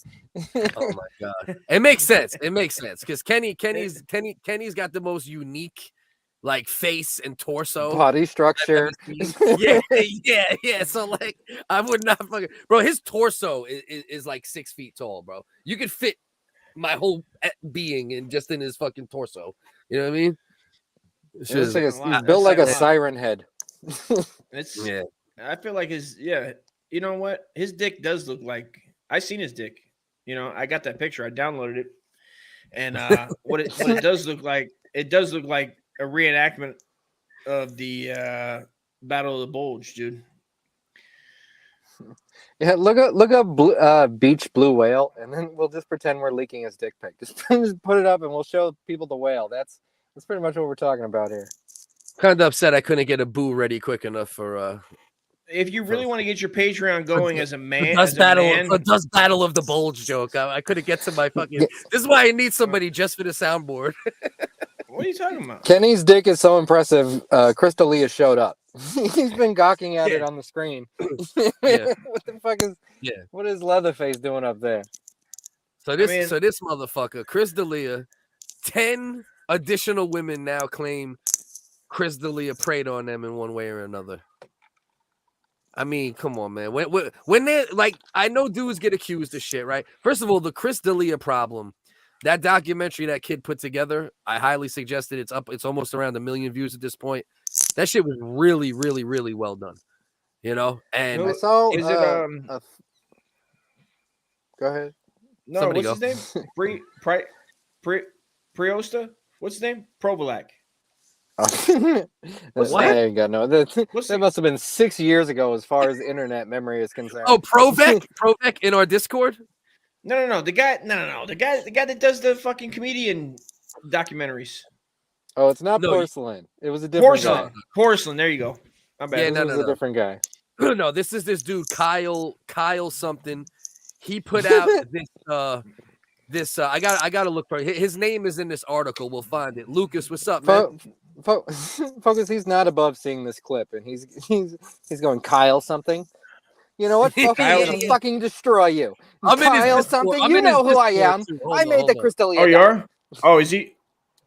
Oh my god! It makes sense. It makes sense because Kenny's got the most unique like face and torso, body structure. Yeah. So like, I would not fucking bro. His torso is like 6 feet tall, bro. You could fit my whole being in his fucking torso. You know what I mean? He's built like a siren head. I feel like you know what? His dick does look like I seen his dick. You know, I got that picture. I downloaded it. And what it does look like, it does look like a reenactment of the Battle of the Bulge, dude. Yeah, look up beach blue whale, and then we'll just pretend we're leaking his dick pic. Just put it up, and we'll show people the whale. That's pretty much what we're talking about here. Kind of upset I couldn't get a boo ready quick enough for. If you really want to get your Patreon going as a man, the Dust Battle of the Bulge joke, I couldn't get to my fucking. This is why I need somebody just for the soundboard. What are you talking about? Kenny's dick is so impressive. Crystalia showed up. He's been gawking at it on the screen. What the fuck is? Yeah. What is Leatherface doing up there? So this motherfucker, Chris D'Elia, 10 additional women now claim Chris D'Elia preyed on them in one way or another. I mean, come on, man. When they're like, I know dudes get accused of shit, right? First of all, the Chris D'Elia problem, that documentary that kid put together, I highly suggest it. It's almost around 1 million views at this point. That shit was really, really, really well done. You know, and I saw. Is it Go ahead. No, Somebody what's his name? Priosta? What's his name? Provolak. I ain't got no. That must have been 6 years ago, as far as internet memory is concerned. Oh, Provec in our Discord. No. The guy that does the fucking comedian documentaries. Oh, it's not Porcelain. It was a different guy. Porcelain. There you go. My bad. Yeah, no, a different guy. No, this is this dude Kyle something. He put out this. I got to look for it. His name is in this article. We'll find it. Lucas, what's up, man? Focus. He's not above seeing this clip, and he's going Kyle something. You know what? Fucking destroy you. Kyle something. You know who I am. I made the Crystalia. Oh, you are? Oh, is he?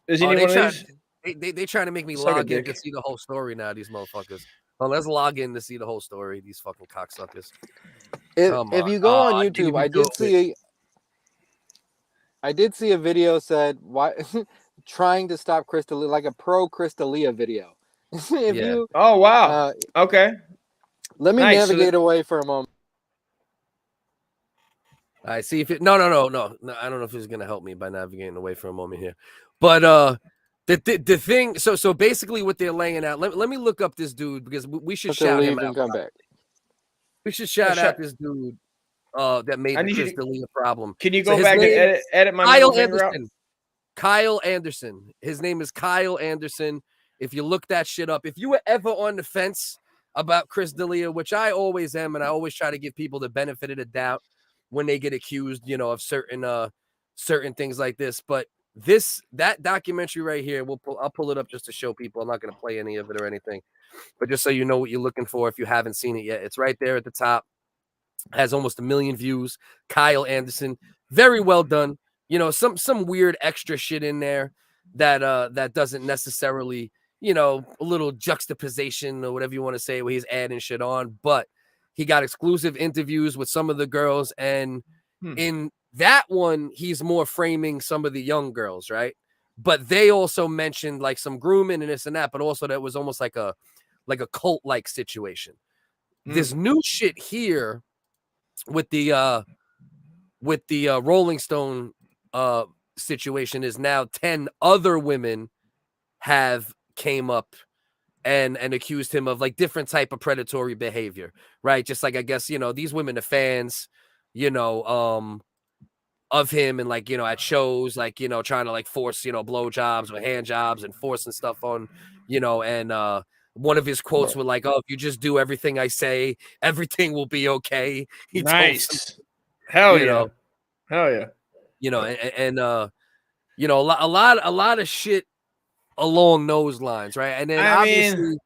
Is he one of these? They trying to make me log in to see the whole story now. These motherfuckers. Well, let's log in to see the whole story. These fucking cocksuckers. If you go on YouTube, I did see. I did see a video said why trying to stop Crystalia, like a pro Crystalia video. If you Oh wow. Okay. Let me Nice. navigate away for a moment. I see if it no. I don't know if it's gonna help me by navigating away for a moment here. But the thing, so basically what they're laying out, let me look up this dude because we should shout him out. Come back. We should shout out this dude that made the Crystalia problem. Can you go back and edit my Kyle finger out? Anderson. Kyle Anderson. His name is Kyle Anderson. If you look that shit up, if you were ever on the fence about Crystalia, which I always am, and I always try to give people the benefit of the doubt when they get accused, of certain things like this. But that documentary right here, I'll pull it up just to show people. I'm not going to play any of it or anything, but just so you know what you're looking for if you haven't seen it yet. It's right there at the top. Has almost 1 million views. Kyle Anderson, very well done. Some weird extra shit in there that doesn't necessarily, a little juxtaposition or whatever you want to say where he's adding shit on, but he got exclusive interviews with some of the girls, and in that one, he's more framing some of the young girls, right? But they also mentioned like some grooming and this and that, but also that was almost like a cult-like situation. This new shit here with the Rolling Stone situation is now 10 other women have came up and accused him of like different type of predatory behavior, right? Just like, I guess, these women are fans, of him, and like, at shows, like, trying to like force, blowjobs or hand jobs and forcing stuff on, and one of his quotes were like, "Oh, if you just do everything I say, everything will be okay." Nice. Hell yeah. Hell yeah. A lot of shit along those lines, right? And then obviously,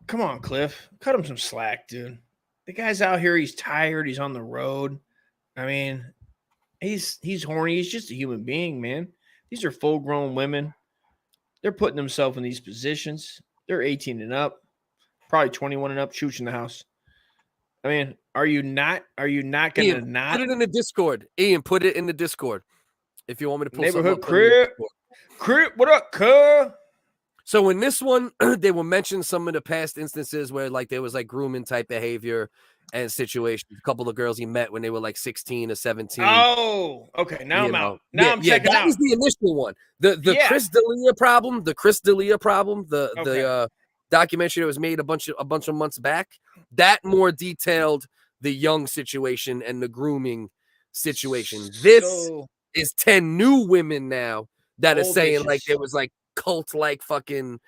come on, Cliff, cut him some slack, dude. The guy's out here. He's tired. He's on the road. I mean, he's horny. He's just a human being, man. These are full-grown women. They're putting themselves in these positions. They're 18 and up, probably 21 and up, shoots in the house. I mean, are you not going to not put it in the Discord? Ian, put it in the Discord if you want me to pull neighborhood crib. What up, cuz? So in this one, they will mention some of the past instances where like there was like grooming type behavior and situations. A couple of girls he met when they were like 16 or 17. Oh, okay. Now I'm out. Now I'm checking out. That was the initial one. The Crystalia problem, the documentary that was made a bunch of months back, that more detailed the young situation and the grooming situation. This is 10 new women now that are saying bitches. Like there was like cult like fucking,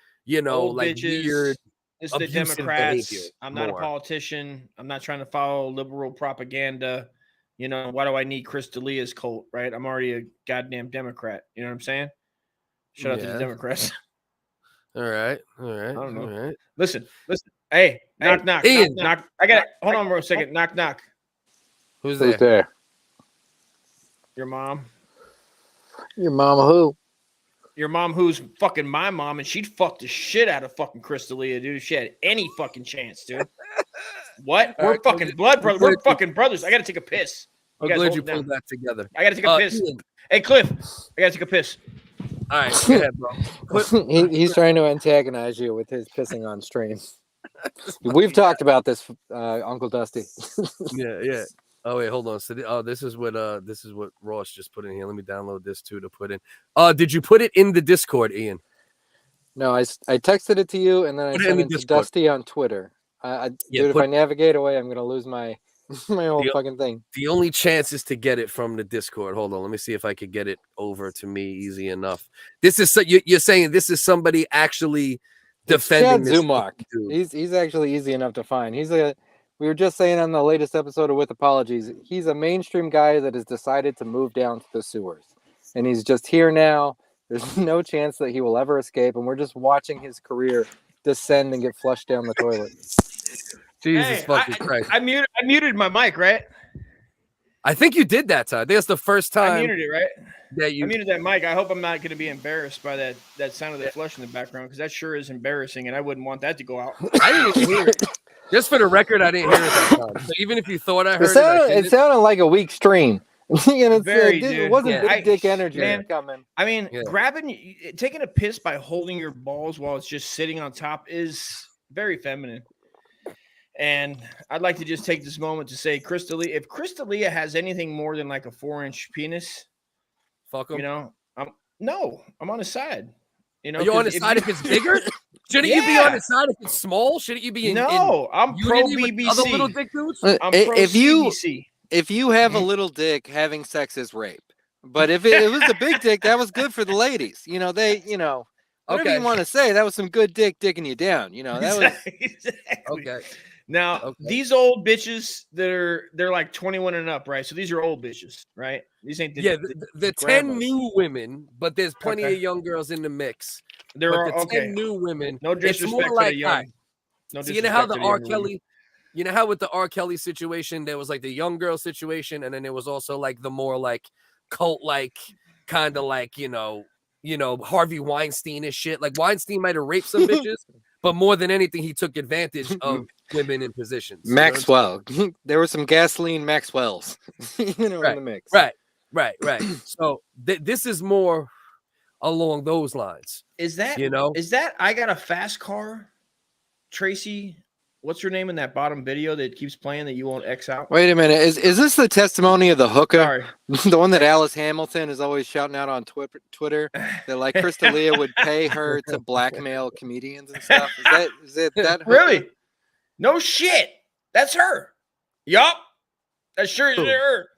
old like bitches. weird. It's the Democrats. I'm not a politician. I'm not trying to follow liberal propaganda. Why do I need Crystalia's cult, right? I'm already a goddamn Democrat. You know what I'm saying? Shout out to the Democrats. All right. I don't know. All right. Listen. Hey, knock. Ian. Knock. I got it. Hold on for a second. Knock. Who's Who's there? there? Your mom. Your mama who? Your mom, who's fucking my mom, and she'd fuck the shit out of fucking Crystalia, dude. If she had any fucking chance, dude. What? We're fucking blood brothers. We're fucking brothers. I gotta take a piss. I'm glad you pulled that together. I gotta take a piss. Ian. Hey, Cliff, I gotta take a piss. All right, go ahead, bro. He's trying to antagonize you with his pissing on stream. We've talked about this, Uncle Dusty. Yeah. Oh wait, hold on. So this is what Ross just put in here. Let me download this too to put in. Did you put it in the Discord, Ian? No, I texted it to you, and then I sent it to Dusty on Twitter. If I navigate away, I'm gonna lose my whole fucking thing. The only chance is to get it from the Discord. Hold on, let me see if I could get it over to me easy enough. This is you're saying this is somebody actually defending this Zumach. He's actually easy enough to find. We were just saying on the latest episode of With Apologies, he's a mainstream guy that has decided to move down to the sewers. And he's just here now. There's no chance that he will ever escape. And we're just watching his career descend and get flushed down the toilet. Jesus fucking Christ. I muted my mic, right? I think you did that time. I think that's the first time. I muted it, right? I muted that mic. I hope I'm not going to be embarrassed by that sound of the flush in the background, because that sure is embarrassing, and I wouldn't want that to go out. I didn't even hear it. Just for the record, I didn't hear it that time. So even if you thought I heard it sounded like a weak stream. Very, it dude. wasn't Yeah. big dick energy Man, coming. I mean, taking a piss by holding your balls while it's just sitting on top is very feminine. And I'd like to just take this moment to say, if Crystalia has anything more than like a 4-inch penis, fuck him. You know, I'm on his side. You know, are you on his side if it's bigger? Shouldn't you be on his side if it's small? Shouldn't you be in? I'm pro BBC. Other little dick dudes? I'm pro CBC. If you have a little dick, having sex is rape. But if it was a big dick, that was good for the ladies. You know, whatever you want to say, that was some good dick dicking you down. You know, that was exactly. Okay. Now these old bitches, they're like 21 and up, right? So these are old bitches, right? These ain't the 10 new women, but there's plenty of young girls in the mix. There are 10 new women. No disrespect it's more like to the young. No so you know how the R. Kelly, you know how with the R. Kelly situation, there was like the young girl situation, and then there was also like the more like cult, like kind of like you know Harvey Weinstein-ish shit. Like Weinstein might have raped some bitches. But more than anything, he took advantage of women in positions. Maxwell. There were some gasoline Maxwells, in the mix. Right. So this is more along those lines. Is that I got a fast car, Tracy? What's her name in that bottom video that keeps playing that you won't X out? Wait a minute. Is this the testimony of the hooker? Sorry. The one that Alice Hamilton is always shouting out on Twitter that like Crystalia would pay her to blackmail comedians and stuff. Is it that hooker? Really? No shit. That's her. Yup. That sure is her.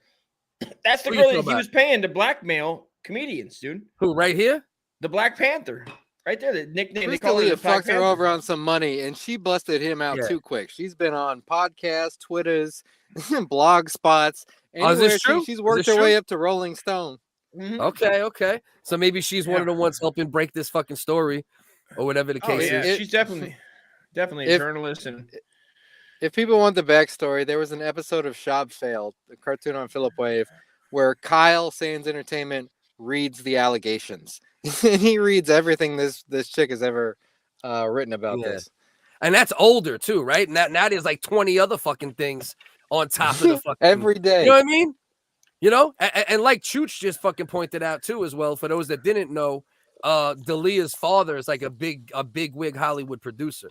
That's the girl that he was paying to blackmail comedians, dude. Who, right here? The Black Panther. Right there, the nickname. Crystalia fucked her over on some money, and she busted him out too quick. She's been on podcasts, Twitters, blog spots. Is this true? She's worked her way up to Rolling Stone. Mm-hmm. Okay. So maybe she's one of the ones helping break this fucking story, or whatever the case is. She's definitely a journalist. And if people want the backstory, there was an episode of Shop Failed, the cartoon on Philip Wave, where Kyle Sands Entertainment reads the allegations. And he reads everything this chick has ever written about this. And that's older too, right? Now there's like 20 other fucking things on top of the fucking every day. You know what I mean? You know, and like Chooch just fucking pointed out too, as well, for those that didn't know, Dalia's father is like a big wig Hollywood producer.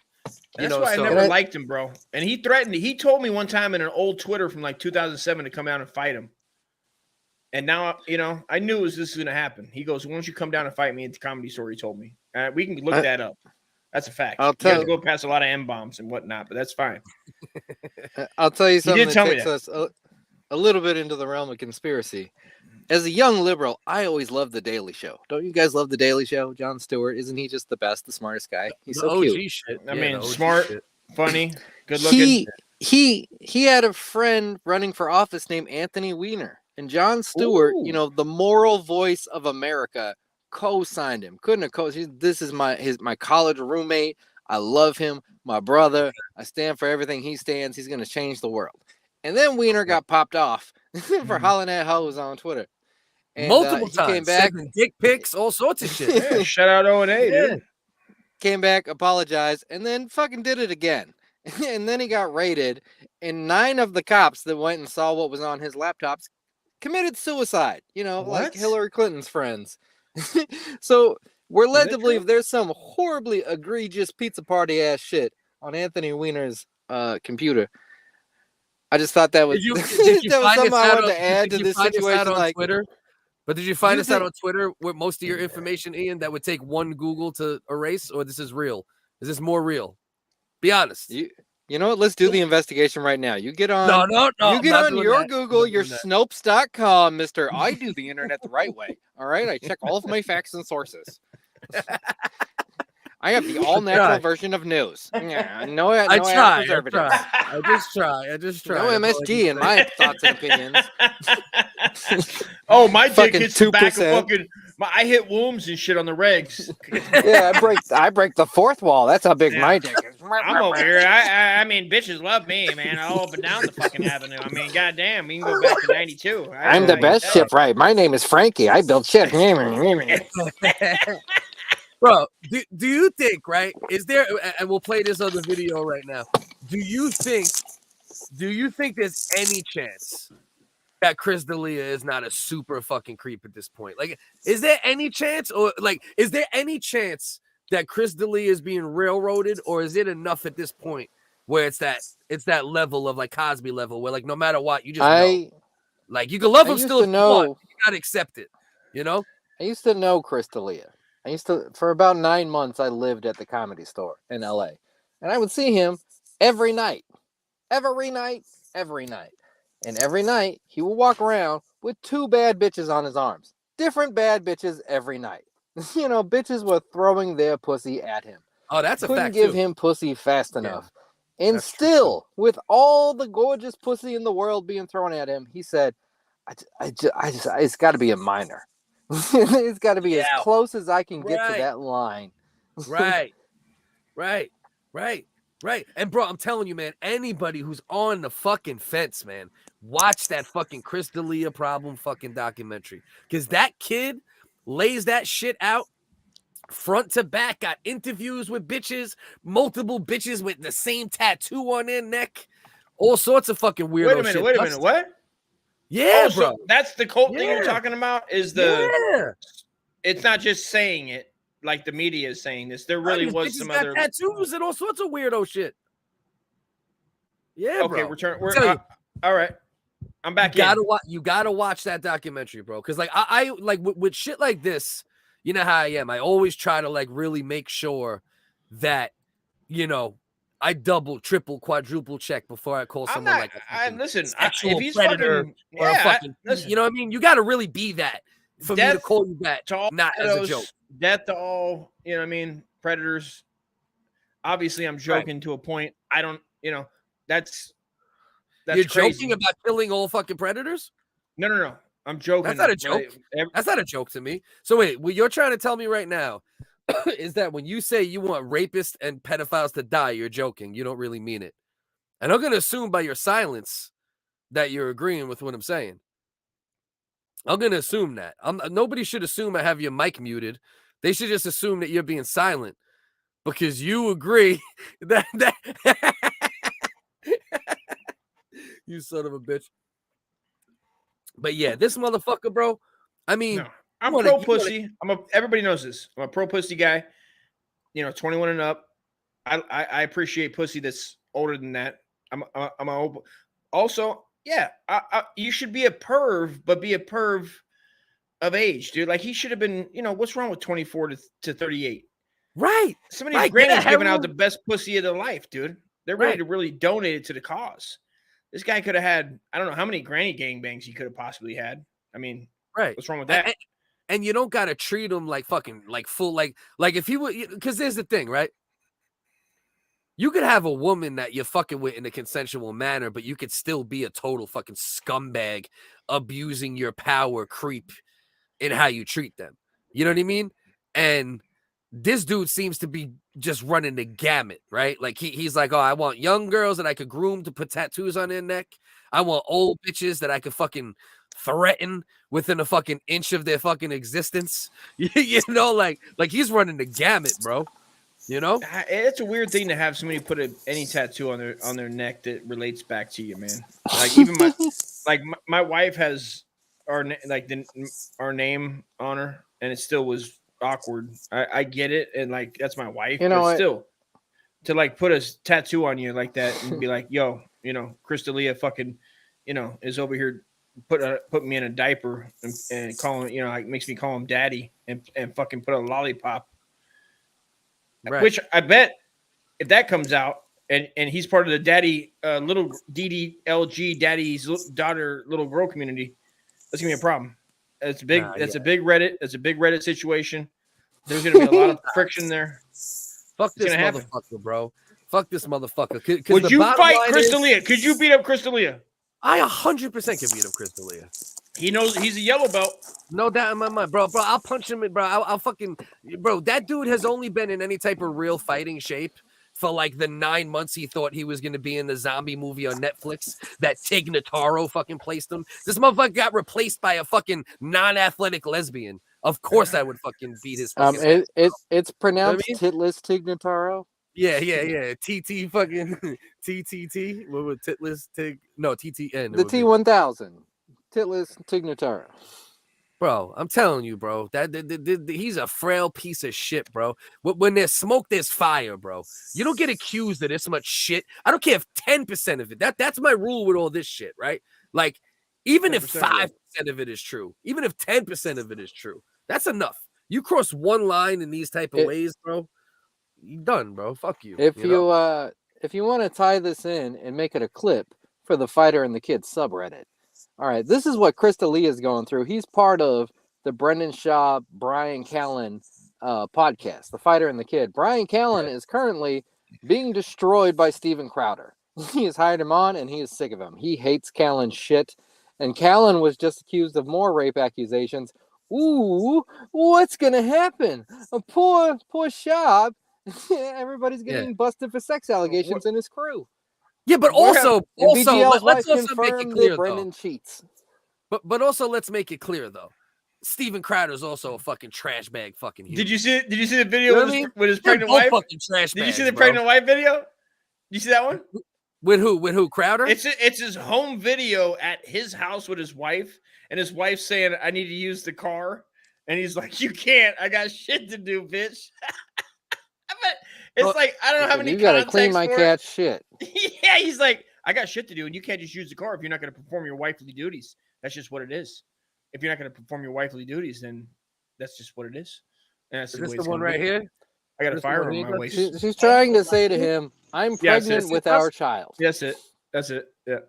That's why I never liked him, bro. And he told me one time in an old Twitter from like 2007 to come down and fight him. And now, I knew this was going to happen. He goes, "Why don't you come down and fight me at the Comedy Store?" He told me. We can look that up. That's a fact. You have to go past a lot of M-bombs and whatnot, but that's fine. I'll tell you something that takes us a little bit into the realm of conspiracy. As a young liberal, I always loved The Daily Show. Don't you guys love The Daily Show? Jon Stewart, isn't he just the best, the smartest guy? He's so cute. Shit. I mean, smart, funny, good looking. He had a friend running for office named Anthony Weiner. And Jon Stewart, the moral voice of America, co-signed him. Couldn't have co-signed. This is my college roommate. I love him. My brother. I stand for everything he stands. He's going to change the world. And then Weiner got popped off for hollering at hoes on Twitter. And, multiple times. Came back, dick pics, all sorts of shit. Yeah, shout out O&A, dude. Came back, apologized, and then fucking did it again. And then he got raided. And 9 of the cops that went and saw what was on his laptops committed suicide, like Hillary Clinton's friends. So we're led to believe there's some horribly egregious pizza party ass shit on Anthony Weiner's computer. I just thought that was, did you that was something I wanted to add to this situation. On Twitter? But did you find this out on Twitter with most of your information, Ian, that would take one Google to erase, or this is real? Is this more real? Be honest. You know what? Let's do the investigation right now. You get on. No. You get on your Google, your Snopes.com, Mr. I do the internet the right way. All right. I check all of my facts and sources. I have the all natural version of news. Yeah, I try. I just try. No MSG in my thoughts and opinions. Oh, my dick hits the back of fucking. I hit wombs and shit on the regs. Yeah, I break the fourth wall. That's how big my dick is. I'm over here. I mean, bitches love me, man. All up and down the fucking avenue. I mean, goddamn, we can go back to 92. I'm the best shipwright. My name is Frankie. I build ships. Bro, do you think, right? Is there, and we'll play this other video right now. Do you think there's any chance that Chris D'Elia is not a super fucking creep at this point. Like, is there any chance, that Chris D'Elia is being railroaded, or is it enough at this point where it's that level of like Cosby level where like no matter what you just know, like you can love him still if you want, you gotta accept it, you know? I used to know Chris D'Elia. For about 9 months, I lived at the Comedy Store in LA, and I would see him every night. And every night, he would walk around with 2 bad bitches on his arms. Different bad bitches every night. You know, bitches were throwing their pussy at him. Oh, that's a fact. Couldn't give him pussy fast enough. And still, with all the gorgeous pussy in the world being thrown at him, he said, it's got to be a minor. It's got to be as close as I can get to that line. Right. And bro, I'm telling you, man, anybody who's on the fucking fence, man, watch that fucking Chris D'Elia problem fucking documentary. Because that kid lays that shit out front to back, got interviews with bitches, multiple bitches with the same tattoo on their neck, all sorts of fucking weirdo shit. Wait a minute, what? Yeah, bro. So that's the cult thing you're talking about? Is it's not just saying it like the media is saying this. There really was some other tattoos and all sorts of weirdo shit. Yeah, okay, bro. we're all right. I'm back. You gotta watch that documentary, bro. Because like I like with shit like this, you know how I am. I always try to like really make sure that, you know, I double, triple, quadruple check before I call someone like a sexual predator or a fucking, you know what I mean? You got to really be that for me to call you that, not as a joke. Death to all, you know what I mean, predators. Obviously, I'm joking to a point. I don't, you know, that's You're crazy. Joking about killing all fucking predators? No. I'm joking. That's not a joke. That's not a joke to me. So wait, what you're trying to tell me right now is that when you say you want rapists and pedophiles to die, you're joking. You don't really mean it. And I'm going to assume by your silence that you're agreeing with what I'm saying. I'm going to assume that. Nobody should assume I have your mic muted. They should just assume that you're being silent because you agree that you son of a bitch. But yeah, this motherfucker, bro. I mean, I'm pro pussy. Everybody knows this. I'm a pro pussy guy. You know, 21 and up. I appreciate pussy that's older than that. Also, yeah, you should be a perv, but be a perv of age, dude. Like he should have been. You know, what's wrong with 24 to 38? Right. Some of these grannies giving out the best pussy of their life, dude. They're ready to really donate it to the cause. This guy could have had, I don't know how many granny gangbangs he could have possibly had. I mean, what's wrong with that? And you don't gotta treat him like fucking like full like if he would, because there's the thing, right? You could have a woman that you're fucking with in a consensual manner, but you could still be a total fucking scumbag abusing your power creep in how you treat them. You know what I mean? And this dude seems to be just running the gamut, right? Like he's like, oh, I want young girls that I could groom to put tattoos on their neck. I want old bitches that I could fucking threaten within a fucking inch of their fucking existence. You know, like he's running the gamut, bro. You know, it's a weird thing to have somebody put any tattoo on their neck that relates back to you, man. Like even my wife has our name on her, and it still was awkward. I get it, and like that's my wife, you know, but still to like put a tattoo on you like that and be like, yo, you know, Chris D'Elia fucking, you know, is over here put me in a diaper and calling, you know, like makes me call him daddy and fucking put a lollipop. Right. Which I bet if that comes out and he's part of the daddy little DDLG daddy's daughter little girl community, that's gonna be a problem. That's big. That's a big Reddit. That's a big Reddit situation. There's gonna be a lot of friction there. Fuck this motherfucker, bro. Fuck this motherfucker. Would you fight Chris D'Elia? Could you beat up Chris D'Elia? I 100% can beat up Chris D'Elia. He knows he's a yellow belt. No doubt in my mind, bro. Bro, I'll punch him, bro. I'll fucking, bro. That dude has only been in any type of real fighting shape for like the 9 months he thought he was going to be in the zombie movie on Netflix that Tig Notaro fucking placed him. This motherfucker got replaced by a fucking non-athletic lesbian. Of course I would fucking beat his fucking it's pronounced Titless Tig Notaro. Yeah. TT fucking TTT. What was Titless Tig? No, TTN. The T1000. titless Tignatara. Bro, I'm telling you, bro, that he's a frail piece of shit, bro. When there's smoke, there's fire, bro. You don't get accused of this much shit. I don't care if 10% of it. That's my rule with all this shit, right? Like, even if 5% of it is true, even if 10% of it is true, that's enough. You cross one line in these type of ways, bro, you done, bro. Fuck you. If you want to tie this in and make it a clip for the Fighter and the Kid subreddit. All right, this is what Chris D'Elia is going through. He's part of the Brendan Shaw, Brian Callen podcast, The Fighter and the Kid. Brian Callen is currently being destroyed by Steven Crowder. He has hired him on, and he is sick of him. He hates Callen's shit, and Callen was just accused of more rape accusations. Ooh, what's going to happen? A poor Shab. Everybody's getting busted for sex allegations in his crew. Yeah, but also let's also make it clear, Brendan cheats. But also let's make it clear though. Steven Crowder is also a fucking trash bag fucking human. Did you see the video with his pregnant wife? Fucking trash Did you see the pregnant wife video? Did you see that one? With who? Crowder? It's his home video at his house with his wife, and his wife saying, "I need to use the car," and he's like, "You can't. I got shit to do, bitch." It's like, I don't know how many. You gotta clean my cat's shit. Yeah, he's like, I got shit to do, and you can't just use the car if you're not going to perform your wifely duties. That's just what it is. If you're not going to perform your wifely duties, then that's just what it is. And that's is this the one right here? I got a fire on my waist. She's trying to say to him, "I'm pregnant with our child." That's it. Yeah.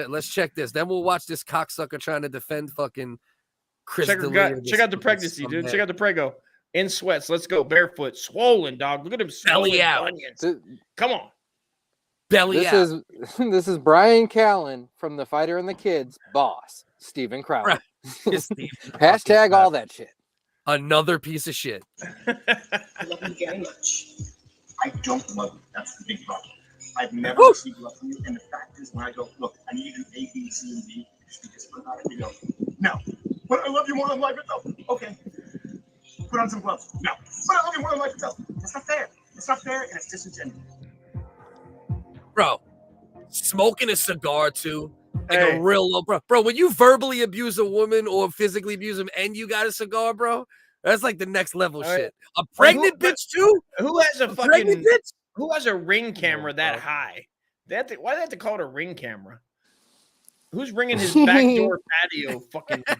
Let's check this. Then we'll watch this cocksucker trying to defend fucking Chris. Check out the pregnancy, dude. Check out the prego. In sweats, let's go. Barefoot, swollen, dog. Look at him, belly out. Onions. Come on, belly out. This is Brian Callen from The Fighter and the Kid's boss, Steven Crowder. Hashtag all that shit. Another piece of shit. I love you very much. I don't love you. That's the big problem. I've never received love from you, and the fact is, when I go, look, I need an A, B, C, and D. You just put out you go. No, but I love you more than life itself. Okay. Put on some gloves. No. But I love you more than life itself. That's not fair. It's not fair, and it's disingenuous. Bro, smoking a cigar too. Like a real low, bro. When you verbally abuse a woman or physically abuse them and you got a cigar, bro, that's like the next level shit. A pregnant bitch too? Who has a fucking bitch? Who has a ring camera that high? Why do they have to call it a ring camera? Who's ringing his backdoor patio? Fucking get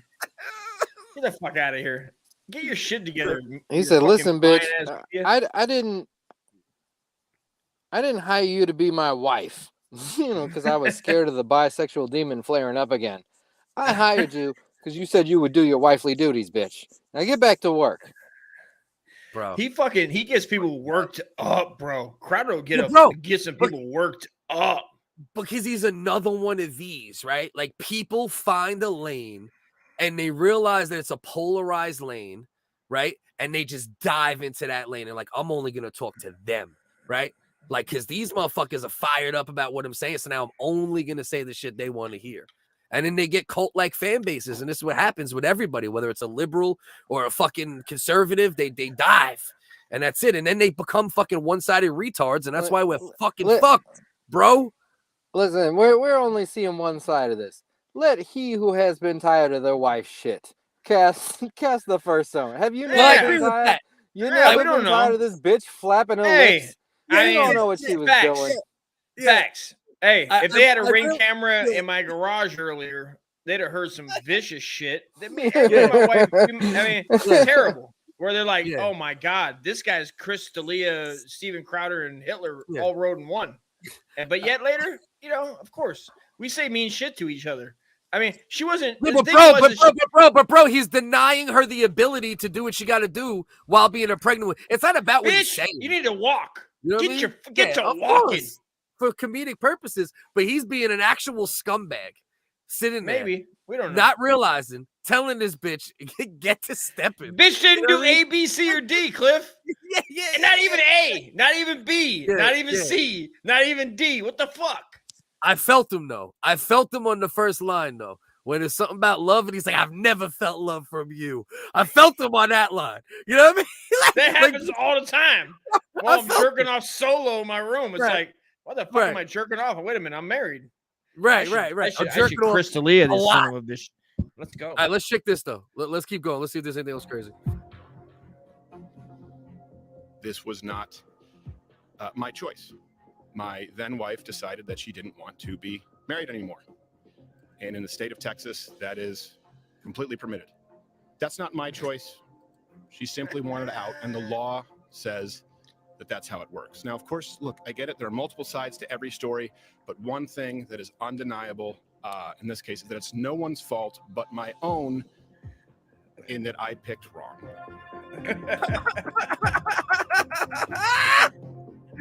the fuck out of here. Get your shit together. He said, "Listen, bitch, I didn't hire you to be my wife, because I was scared of the bisexual demon flaring up again. I hired you because you said you would do your wifely duties, bitch. Now get back to work." Bro, he gets people worked up, bro. Crowder will get some people worked up because he's another one of these, right? Like, people find a lane. And they realize that it's a polarized lane, right? And they just dive into that lane and like, I'm only going to talk to them, right? Like, because these motherfuckers are fired up about what I'm saying. So now I'm only going to say the shit they want to hear. And then they get cult-like fan bases. And this is what happens with everybody, whether it's a liberal or a fucking conservative, they dive. And that's it. And then they become fucking one-sided retards. And that's why we're fucking fucked, bro. Listen, we're only seeing one side of this. Let he who has been tired of their wife's shit cast the first stone. Have you never been tired? You never been tired of this bitch flapping her lips? You don't know what she was doing. Facts. Hey, if they had a ring camera in my garage earlier, they'd have heard some vicious shit. My wife, it's terrible. Where they're like, oh my God, this guy's Chris D'Elia, Steven Crowder, and Hitler all rode in one. But yet later, of course, we say mean shit to each other. I mean, she wasn't. But bro, he's denying her the ability to do what she got to do while being a pregnant woman. It's not about what he's saying. You need to walk. You know get to walking for comedic purposes. But he's being an actual scumbag, sitting there. Maybe we don't know. Not realizing, telling this bitch get to stepping. Bitch didn't do A, B, C, or D, Cliff. And not even A, not even B, not even C, not even D. What the fuck? I felt him though. I felt him on the first line though. When there's something about love and he's like, I've never felt love from you. I felt him on that line. You know what I mean? That happens all the time. While I'm jerking off solo in my room. It's like, why the fuck am I jerking off? Wait a minute, I'm married. Right. I should Chris D'Elia this son of a bitch. Let's go. All right, let's check this though. Let's keep going. Let's see if there's anything else crazy. This was not my choice. My then wife decided that she didn't want to be married anymore. And in the state of Texas, that is completely permitted. That's not my choice. She simply wanted out, and the law says that that's how it works. Now, of course, look, I get it. There are multiple sides to every story, but one thing that is undeniable in this case is that it's no one's fault but my own in that I picked wrong.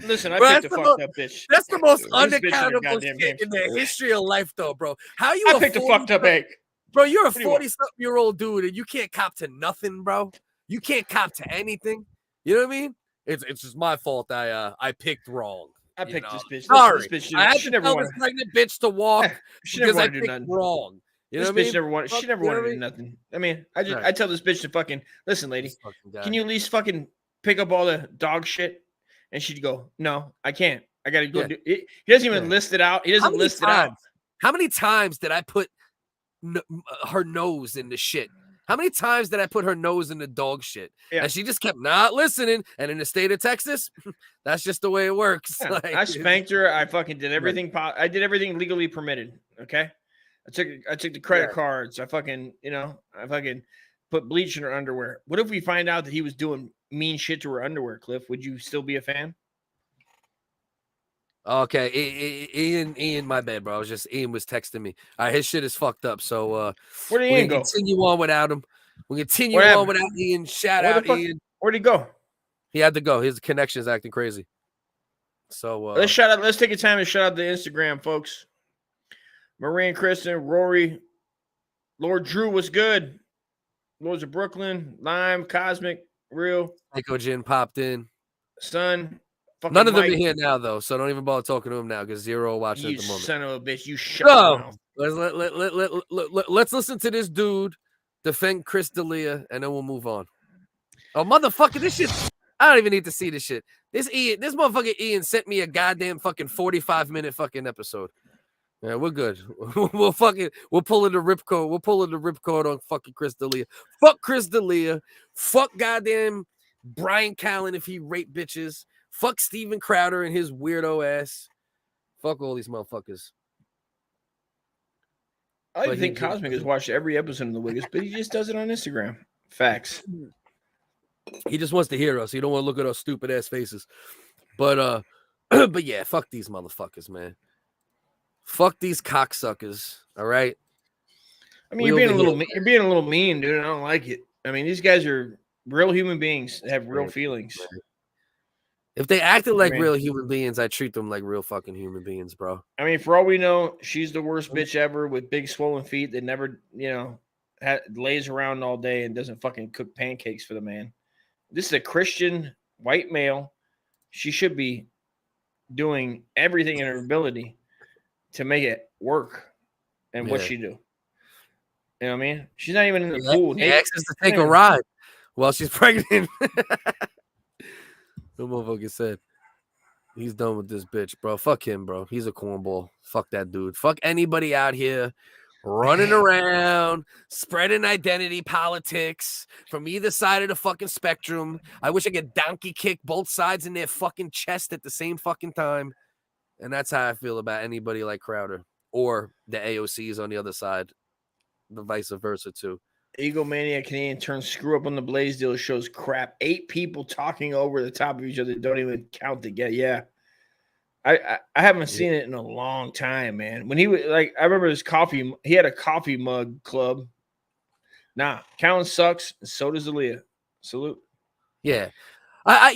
Listen, I Bro, picked a fucked up bitch. That's the most This bitch in her unaccountable goddamn shit in games. the history of life, though, bro. How you? I picked a fucked up egg. Bro, you're a What do you want? 40-something-year-old dude, and you can't cop to nothing, bro. You can't cop to anything. You know what I mean? It's just my fault. I picked wrong. I picked this bitch. Sorry, This bitch I had she to never tell wanted. this pregnant bitch to walk She never because I wanted to do picked nothing. wrong. You This know what I bitch mean? never wanted. She never You know wanted what to I do mean? nothing. I mean, Right. I tell this bitch to fucking listen, lady. This fucking guy. Can you at least fucking pick up all the dog shit? And she'd go, no, I can't. I gotta go Yeah. do it. He doesn't even Yeah. list it out. He How doesn't many list it out. times? How many times did I put her nose in the shit? How many times did I put her nose in the dog shit? Yeah. And she just kept not listening. And in the state of Texas, that's just the way it works. Yeah, Like, I spanked her. I fucking did everything. I did everything legally permitted. Okay. I took the credit cards. I fucking put bleach in her underwear. What if we find out that he was doing mean shit to her underwear, Cliff? Would you still be a fan? Okay, Ian, my bad, bro. Ian was texting me. All right, his shit is fucked up. So Where did we Ian go? continue on without him. We continue What on happened? without Ian. Shout Where the out fuck- Ian. Where'd he go? He had to go. His connection is acting crazy. So Let's shout out. Let's take a time and shout out the Instagram folks. Marie and Kristen, Rory, Lord Drew was good. Lords of Brooklyn, Lime, Cosmic, Real, Nico Jin popped in. Son. None of them Mike. are here now, though, so don't even bother talking to him now because Zero are watching You at the moment. son of a bitch! You shut your So mouth. let's listen to this dude defend Chris D'Elia, and then we'll move on. Oh motherfucker, this shit! I don't even need to see this shit. This motherfucker Ian sent me a goddamn fucking 45-minute fucking episode. Yeah, we're good. We'll pull in the ripcord. We'll pull in the ripcord on fucking Chris D'Elia. Fuck Chris D'Elia. Fuck goddamn Brian Callen if he raped bitches. Fuck Steven Crowder and his weirdo ass. Fuck all these motherfuckers. I But think he- Cosmic has watched every episode of the WHiggaz, but he just does it on Instagram. Facts. He just wants to hear us. He don't want to look at our stupid ass faces. But but yeah, fuck these motherfuckers, man. Fuck these cocksuckers. All right. I mean, you're being a little mean, dude. I don't like it. I mean, these guys are real human beings that have real feelings. If they acted like Man. real human beings, I treat them like real fucking human beings, bro. I mean, for all we know, she's the worst bitch ever with big swollen feet that never, lays around all day and doesn't fucking cook pancakes for the man. This is a Christian white male. She should be doing everything in her ability to make it work. And what Yeah. she do? You know what I mean? She's not even in the He pool. he asked us to take a ride while she's pregnant. The motherfucker said he's done with this bitch, bro. Fuck him, bro. He's a cornball. Fuck that dude. Fuck anybody out here running around, spreading identity politics from either side of the fucking spectrum. I wish I could donkey kick both sides in their fucking chest at the same fucking time. And that's how I feel about anybody like Crowder or the AOCs on the other side. The vice versa, too. Egomaniac Canadian turns screw up on the Blaze deal shows crap. 8 people talking over the top of each other don't even count together. Yeah. I haven't seen it in a long time, man. When he was like, I remember his coffee, he had a coffee mug club. Nah, Callen sucks, and so does Aaliyah. Salute. Yeah.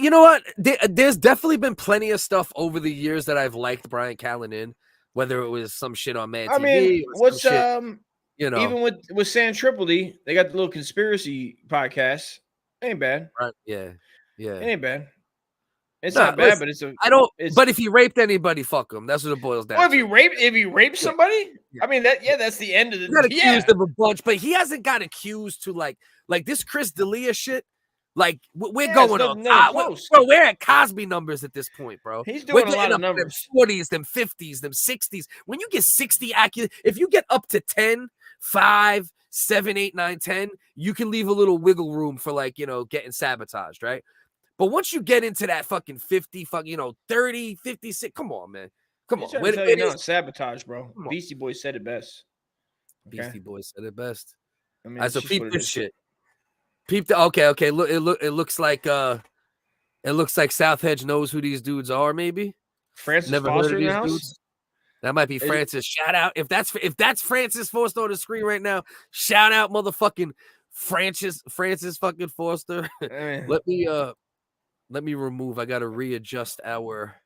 You know what? There's definitely been plenty of stuff over the years that I've liked Brian Callen in, whether it was some shit on Man TV. I mean, or some what's shit, you know, even with San Tripoli, they got the little conspiracy podcast. Ain't bad. right? Yeah, yeah. It ain't bad. It's Nah, not bad, listen, but it's a. I don't. It's, But if he raped anybody, fuck him. That's what it boils down. well, to. if he raped somebody, I mean that's the end of the. He got Yeah, accused of a bunch, but he hasn't got accused to like this Chris D'Elia shit. Like we're Yeah, going it's on, nothing close. bro. We're at Cosby numbers at this point, bro. He's We're doing a lot getting of up to numbers. them 40s, them 50s, them 60s. When you get 60 accurate, if you get up to 10 5, 7, 8, 9, 10, you can leave a little wiggle room for like, getting sabotaged, right? But once you get into that fucking 50, 30, 56, come on, man. Come on. I'm telling you now, it's sabotage, bro. Beastie Boys said it best. Okay? Beastie Boys said it best. I mean, so peep this shit. Peep the okay. Look, it looks like South Hedge knows who these dudes are, maybe. Francis Never Foster heard of in the these house? dudes. That might be Francis. Shout out. If that's Francis Foster on the screen right now, shout out motherfucking Francis fucking Foster. Let me remove. I gotta readjust where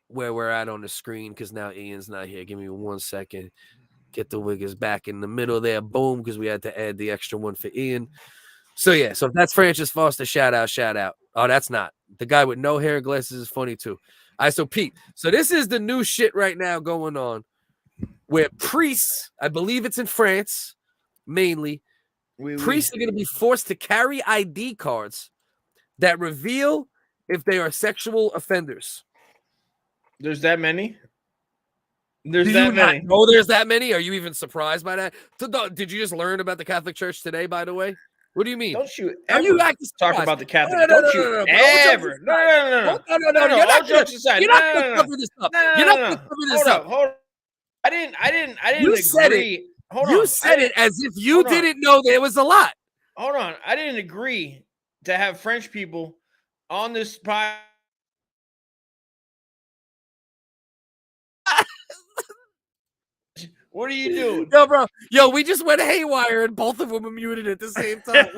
we're at on the screen because now Ian's not here. Give me 1 second. Get the WHiggaz back in the middle there. Boom, because we had to add the extra one for Ian. So yeah, so if that's Francis Foster, shout out. Oh, that's not. The guy with no hair and glasses is funny too. All right, so Pete. So this is the new shit right now going on where priests, I believe it's in France, mainly, priests are going to be forced to carry ID cards that reveal if they are sexual offenders. There's that many? There's that many? Are you even surprised by that? Did you just learn about the Catholic Church today, by the way? What do you mean? Don't you Are ever you talk about the Catholic? Don't you ever? No. You're All jokes aside. You're not going to cover this up. You're not going to cover this up. Hold up. I didn't You said agree. It. You said it as if you didn't know there was a lot. Hold on. I didn't agree to have French people on this podcast. What are you doing? Yo, bro. Yo, we just went haywire and both of them were muted at the same time.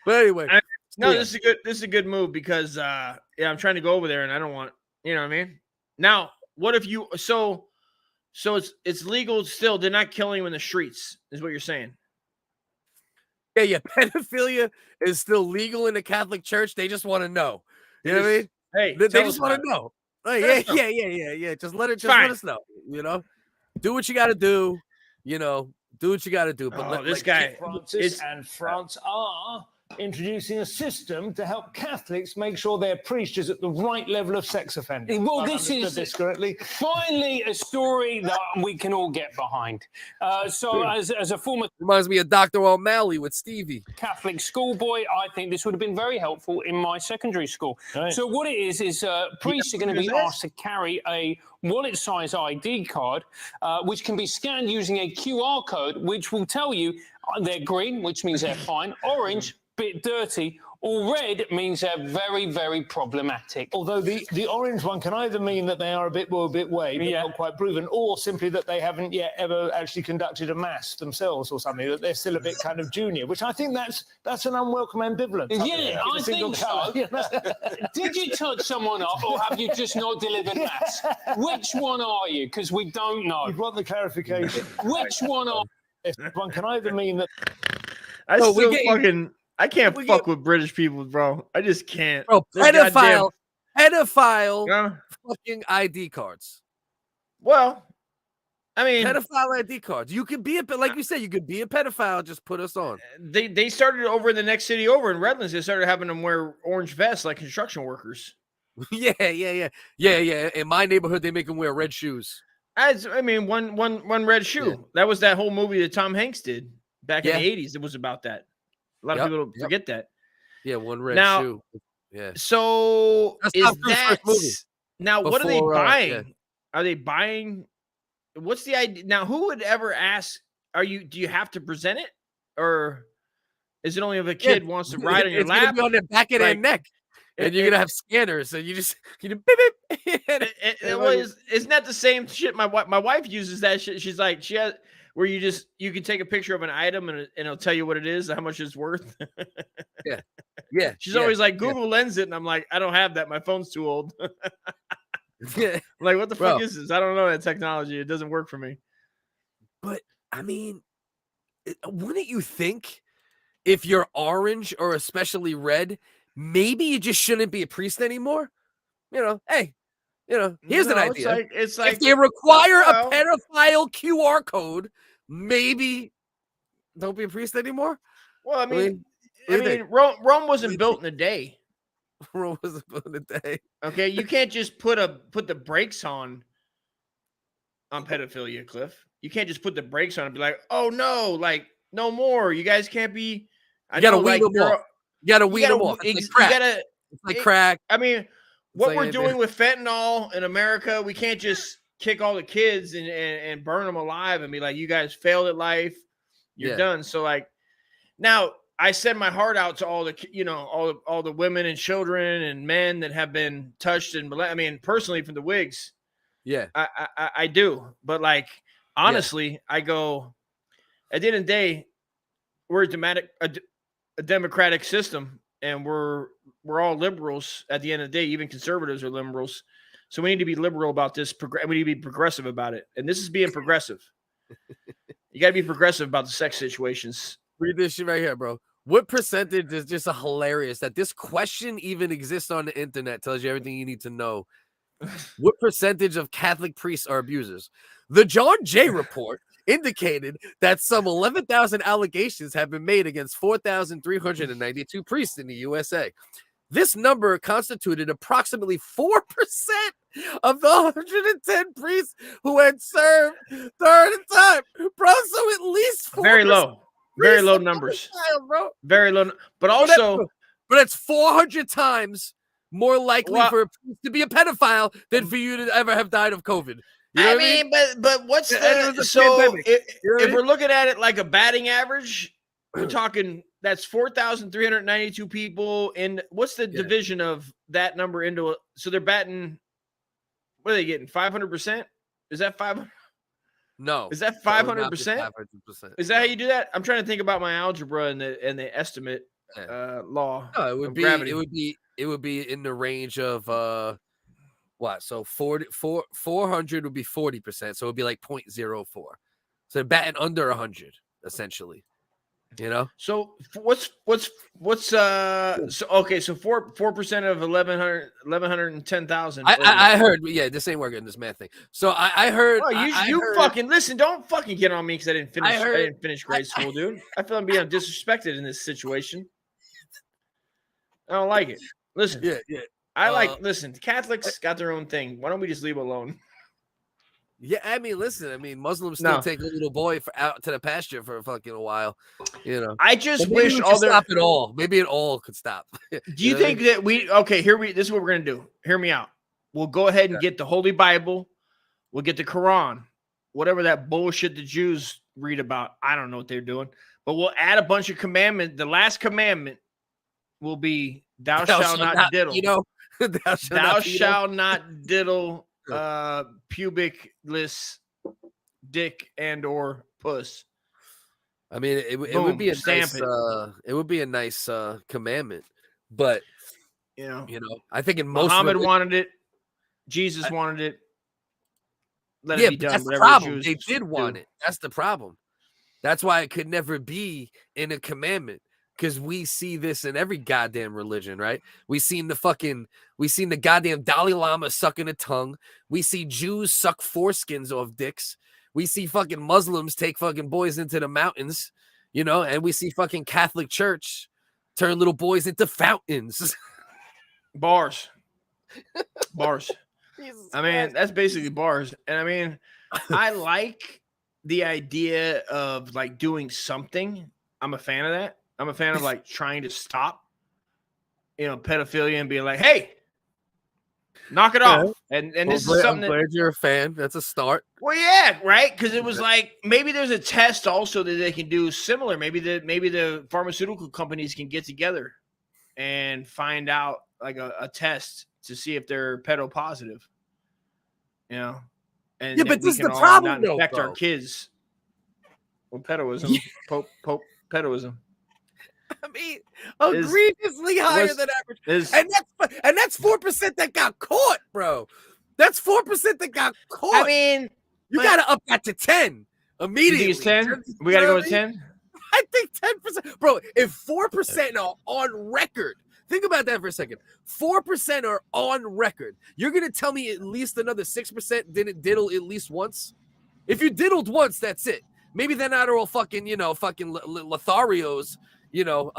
But anyway. This is a good move because I'm trying to go over there and I don't want, you know what I mean? Now, what if you so it's legal still, they're not killing you in the streets, is what you're saying. Yeah. Pedophilia is still legal in the Catholic Church. They just want to know. You know what I mean? Hey, they just want to know. Yeah. Just let us know. Do what you got to do. Do what you got to do. But this guy, Francis and France are introducing a system to help Catholics make sure their priest is at the right level of sex offending. Well, this is correctly. Finally a story that we can all get behind. As a former reminds me of Dr. O'Malley with Stevie. Catholic schoolboy, I think this would have been very helpful in my secondary school. Right. So what it is priests are going to be asked to carry a wallet-size ID card, which can be scanned using a QR code, which will tell you they're green, which means they're fine, orange, bit dirty, or red means they're very, very problematic. Although the orange one can either mean that they are a bit way, but not quite proven, or simply that they haven't yet ever actually conducted a mass themselves or something, that they're still a bit kind of junior, which I think that's an unwelcome ambivalence. Yeah, I think so. Did you touch someone up or have you just not delivered mass? Which one are you? Because we don't know. You'd want the clarification. Which one are you? One can either mean that... I can't fuck with British people, bro. I just can't. Bro, pedophile fucking ID cards. Well, I mean, pedophile ID cards. You could be like you said, you could be a pedophile. Just put us on. They started over in the next city over in Redlands. They started having them wear orange vests like construction workers. Yeah. In my neighborhood, they make them wear red shoes. I mean, one red shoe. Yeah. That was that whole movie that Tom Hanks did back in the 80s. It was about that. A lot of people don't forget that. Yeah, one red shoe. Yeah. So now what are they buying? Are they buying? What's the idea? Now, who would ever ask? Do you have to present it, or is it only if a kid wants to ride on your lap? It's gonna be on the back of their neck, and you're gonna have scanners, and you just beep, beep. Isn't that the same shit? My wife uses that shit. She's like, she has. Where you can take a picture of an item and it'll tell you what it is, how much it's worth. Yeah. She's always like, Google Lens it, and I'm like, I don't have that. My phone's too old. I'm like, what the fuck is this? I don't know that technology. It doesn't work for me. But I mean, wouldn't you think if you're orange or especially red, maybe you just shouldn't be a priest anymore? Hey. Here's an idea. It's like if they require a pedophile QR code, maybe don't be a priest anymore. Well, I mean, Rome wasn't built in a day. Rome wasn't built in a day. Okay, you can't just put the brakes on on pedophilia, Cliff. You can't just put the brakes on and be like, oh no, like no more. You guys can't be. You gotta wean them off. You gotta wean them off. It's like crack. It's like crack. I mean, what we're doing with fentanyl in America, we can't just kick all the kids and burn them alive and be like, you guys failed at life. You're done. So like now I send my heart out to all the, you know, all the women and children and men that have been touched. And I mean, personally from the WHiggaz. Yeah, I do. But like, honestly, I go at the end of the day, we're a democratic system and we're all liberals at the end of the day. Even conservatives are liberals. So we need to be liberal about this. We need to be progressive about it. And this is being progressive. You got to be progressive about the sex situations. Read this shit right here, bro. What percentage is just hilarious that this question even exists on the internet? Tells you everything you need to know. What percentage of Catholic priests are abusers? The John Jay report indicated that some 11,000 allegations have been made against 4,392 priests in the USA. This number constituted approximately 4% of the 110 priests who had served during the time, bro. So at least 4%. Very low numbers, bro. Very low, but also, but it's 400 times more likely for a priest to be a pedophile than for you to ever have died of COVID. You know I mean, but what's the so if we're looking at it like a batting average, we're talking that's 4,392 people. And what's the division of that number into? So they're batting. What are they getting? 500%? Is that 500? No. Is that 500%? 500%. Is that how you do that? I'm trying to think about my algebra and the estimate law. No, it would be gravity. it would be in the range of what? So 400 would be 40%. So it would be like 0.04. So batting under 100 essentially. You know. So what's so okay? So 4% of 1,110,000. I heard. Yeah, this ain't working. This math thing. So I heard. Oh, you heard, fucking listen. Don't fucking get on me because I didn't finish grade school, dude. I feel I'm being disrespected in this situation. I don't like it. Listen. Yeah. Listen. Catholics got their own thing. Why don't we just leave it alone? Yeah, I mean, listen. I mean, Muslims still take a little boy out to the pasture for a fucking while. You know, I just wish all stop it all. Maybe it all could stop. Do you think that this is what we're gonna do? Hear me out. We'll go ahead and get the Holy Bible. We'll get the Quran, whatever that bullshit the Jews read about. I don't know what they're doing, but we'll add a bunch of commandments. The last commandment will be thou shalt not diddle. You know, thou shalt not diddle pubic-less dick and or puss. I mean, it would be a nice it would be a nice commandment, but you know, I think in most Muhammad wanted it, Jesus wanted it. Let it be done. That's the problem. They did want it. That's the problem. That's why it could never be in a commandment. Because we see this in every goddamn religion, right? We seen the goddamn Dalai Lama sucking a tongue. We see Jews suck foreskins off dicks. We see fucking Muslims take fucking boys into the mountains, you know, and we see fucking Catholic Church turn little boys into fountains. Bars. I mean, that's basically bars. And I mean, I like the idea of like doing something. I'm a fan of that. I'm a fan of like trying to stop, pedophilia and being like, hey, knock it off. And this is something I'm glad you're a fan. That's a start. Well, yeah, right. Because it was like maybe there's a test also that they can do similar. Maybe the pharmaceutical companies can get together and find out like a test to see if they're pedo positive. And yeah, but this is the problem, though. Affect our kids. Well, pedoism, pedoism. I mean, egregiously higher than average, and that's 4% that got caught, bro. That's 4% that got caught. I mean, you gotta up that to 10 immediately. You think it's 10? We gotta go to 10. I think 10%, bro. If 4% are on record, think about that for a second. 4% are on record. You're gonna tell me at least another 6% didn't diddle at least once? If you diddled once, that's it. Maybe they're not all fucking, fucking Lotharios. In all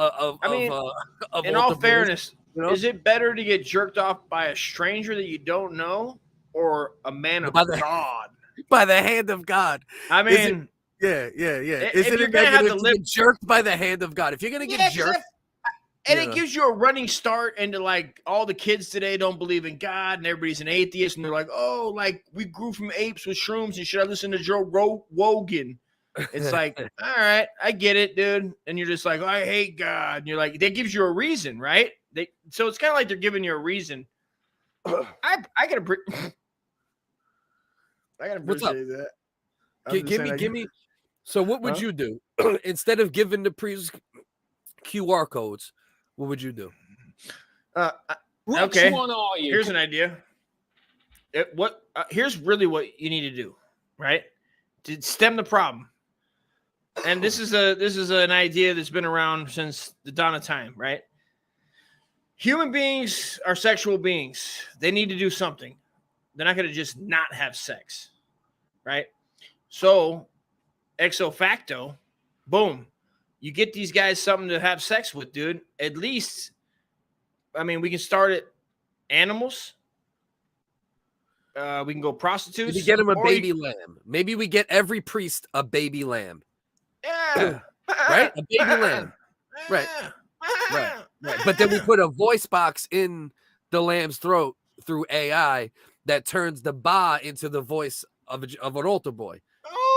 fairness, is it better to get jerked off by a stranger that you don't know or a man of God? by the hand of God. I mean, yeah. Is if it you're gonna have negative to to live get jerked by the hand of God? If you're gonna get jerked, and it gives you a running start into like all the kids today don't believe in God and everybody's an atheist and they're like, oh, like we grew from apes with shrooms and should I listen to Joe Rogan? It's like, all right, I get it, dude. And you're just like, oh, I hate God. And you're like, that gives you a reason, right? So it's kind of like they're giving you a reason. I gotta appreciate that. Give me. So what would you do instead of giving the priest QR codes? What would you do? Okay. Which one are you? Here's an idea. Here's really what you need to do, right? To stem the problem. And this is an idea that's been around since the dawn of time, right? Human beings are sexual beings. They need to do something. They're not going to just not have sex, right? So, exo facto, boom, you get these guys something to have sex with, dude. At least, I mean, we can start at animals. We can go prostitutes. Maybe get them a baby lamb. Maybe we get every priest a baby lamb. Yeah. Right? A baby lamb. Right. But then we put a voice box in the lamb's throat through AI that turns the ba into the voice of an altar boy.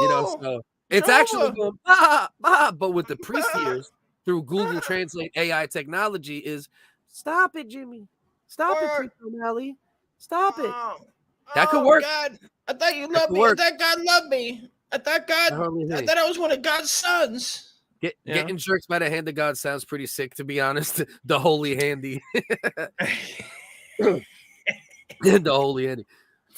You know, so it's actually going ba, ba, but with the priest ears through Google Translate AI technology is stop it, Jimmy. Stop it, Priest O'Malley. Stop it. That could work. God, I thought you loved me. I thought God loved me. I thought I was one of God's sons. Getting jerked by the hand of God sounds pretty sick, to be honest. The holy handy. The holy handy.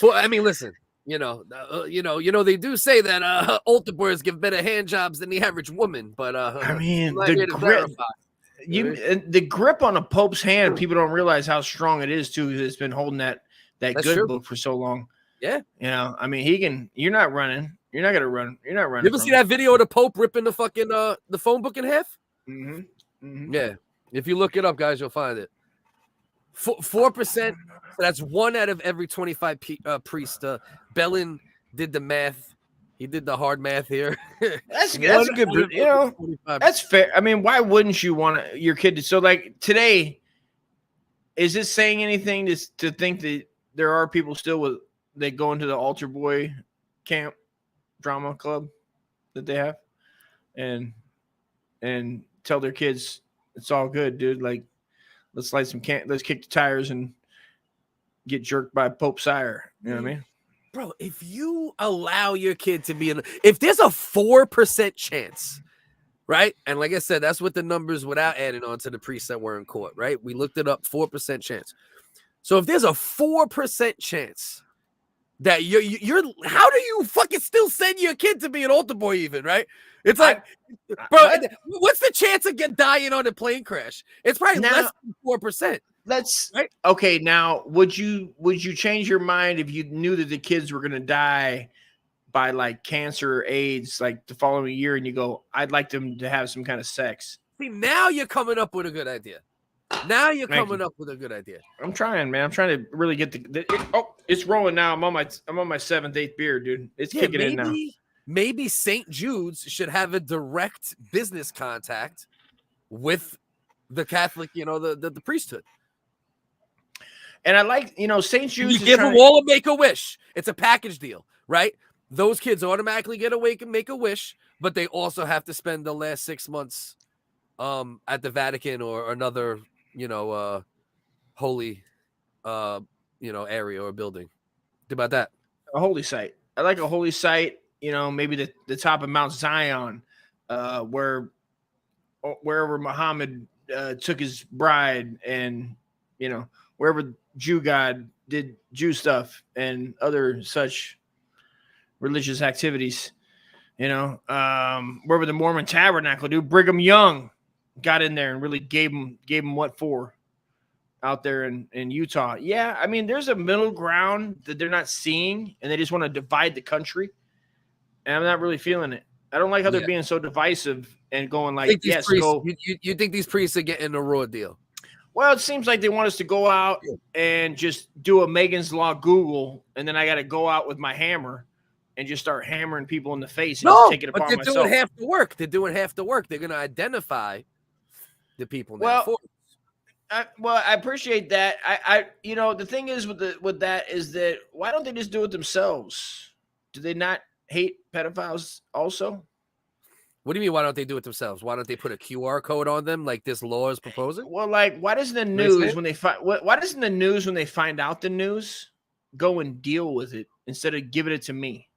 I mean, listen, they do say that altar boys give better hand jobs than the average woman, but I mean, the grip on a pope's hand, people don't realize how strong it is too. It's been holding that good book for so long. Yeah, I mean, you're not running. You're not gonna run. You're not running. You ever see that video of the Pope ripping the fucking the phone book in half? Mm-hmm. Mm-hmm. Yeah, if you look it up, guys, you'll find it. 4%. So that's 1 out of every 25 priests. Bellin did the math. He did the hard math here. That's a good. That's fair. I mean, why wouldn't you want your kid to? So, like today, is this saying anything to think that there are people still they go into the altar boy camp drama club that they have and tell their kids it's all good, dude, like let's kick the tires and get jerked by Pope Sire, you know what I mean? Bro, if you allow your kid to be if there's a 4% chance, right? And like I said, that's what the numbers without adding on to the priests that were in court, right? We looked it up, 4% chance. So if there's a 4% chance that you're how do you fucking still send your kid to be an altar boy even, right? It's like, what's the chance of dying on a plane crash? It's probably less than 4%. Right? Okay, now would you change your mind if you knew that the kids were gonna die by like cancer or AIDS like the following year and you go, I'd like them to have some kind of sex? See, now you're coming up with a good idea. I'm trying, man. I'm trying to really get it's rolling now. I'm on my 7th, 8th beer, dude. It's kicking in now. Maybe St. Jude's should have a direct business contact with the Catholic, the priesthood. And I like, St. Jude's. You give them all a Make-A-Wish. It's a package deal, right? Those kids automatically get a Make-A-Wish, but they also have to spend the last 6 months at the Vatican or another holy area or building. What about that? A holy site. I like a holy site, maybe the top of Mount Zion, wherever Muhammad took his bride and, wherever Jew God did Jew stuff and other such religious activities, wherever the Mormon Tabernacle, dude, Brigham Young got in there and really gave him what for out there in Utah. Yeah, I mean, there's a middle ground that they're not seeing, and they just want to divide the country. And I'm not really feeling it. I don't like how they're being so divisive and going like, yes, go. You think these priests are getting a raw deal? Well, it seems like they want us to go out and just do a Megan's Law Google, and then I got to go out with my hammer and just start hammering people in the face and No, just take it but upon they're myself. doing half the work. They're doing half the work. They're going to identify the people now. Well, I appreciate that. The thing is with that is that why don't they just do it themselves? Do they not hate pedophiles also? What do you mean? Why don't they do it themselves? Why don't they put a QR code on them like this law is proposing? Well, like, why doesn't the news when they find why doesn't the news when they find out the news go and deal with it instead of giving it to me?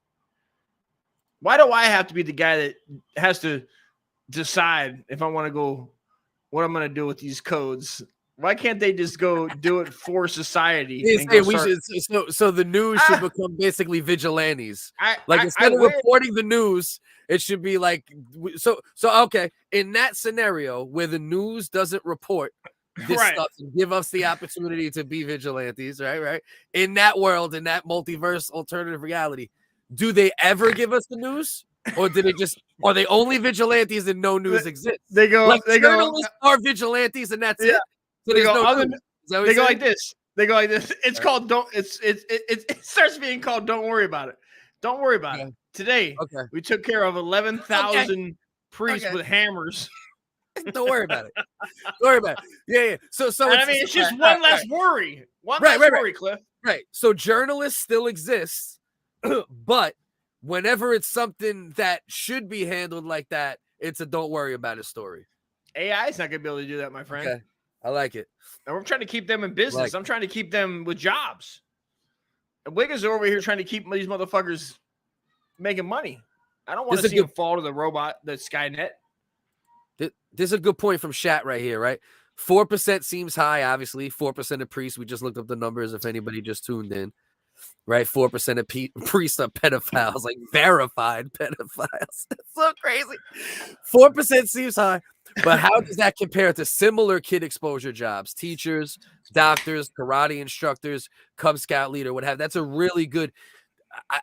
Why do I have to be the guy that has to decide if I want to go, what I'm going to do with these codes? Why can't they just go do it for society? So the news should become basically vigilantes. Instead of reporting the news, it should be like okay. In that scenario where the news doesn't report this stuff and give us the opportunity to be vigilantes, right? In that world, in that multiverse alternative reality, do they ever give us the news? Or did it just are they only vigilantes and no news exists? They go journalists are vigilantes and that's it. So they go like this. They go like this. It's called it starts being called don't worry about it. Don't worry about it. Today we took care of 11,000 priests with hammers. Don't worry about it. Don't worry about it. Yeah. So it's just one less worry. One less worry, Cliff. Right. So journalists still exist, but whenever it's something that should be handled like that, it's a don't worry about it story. AI is not going to be able to do that, my friend. Okay. I like it. And we're trying to keep them in business. I'm trying to keep them with jobs. And WHiggaz are over here trying to keep these motherfuckers making money. I don't want to see them fall to the robot, the Skynet. There's a good point from Shat right here, right? 4% seems high, obviously. 4% of priests. We just looked up the numbers if anybody just tuned in. Right? 4% of priests are pedophiles, like verified pedophiles. That's so crazy. 4% seems high. But how does that compare to similar kid exposure jobs? Teachers, doctors, karate instructors, Cub Scout leader, what have. That's a really good.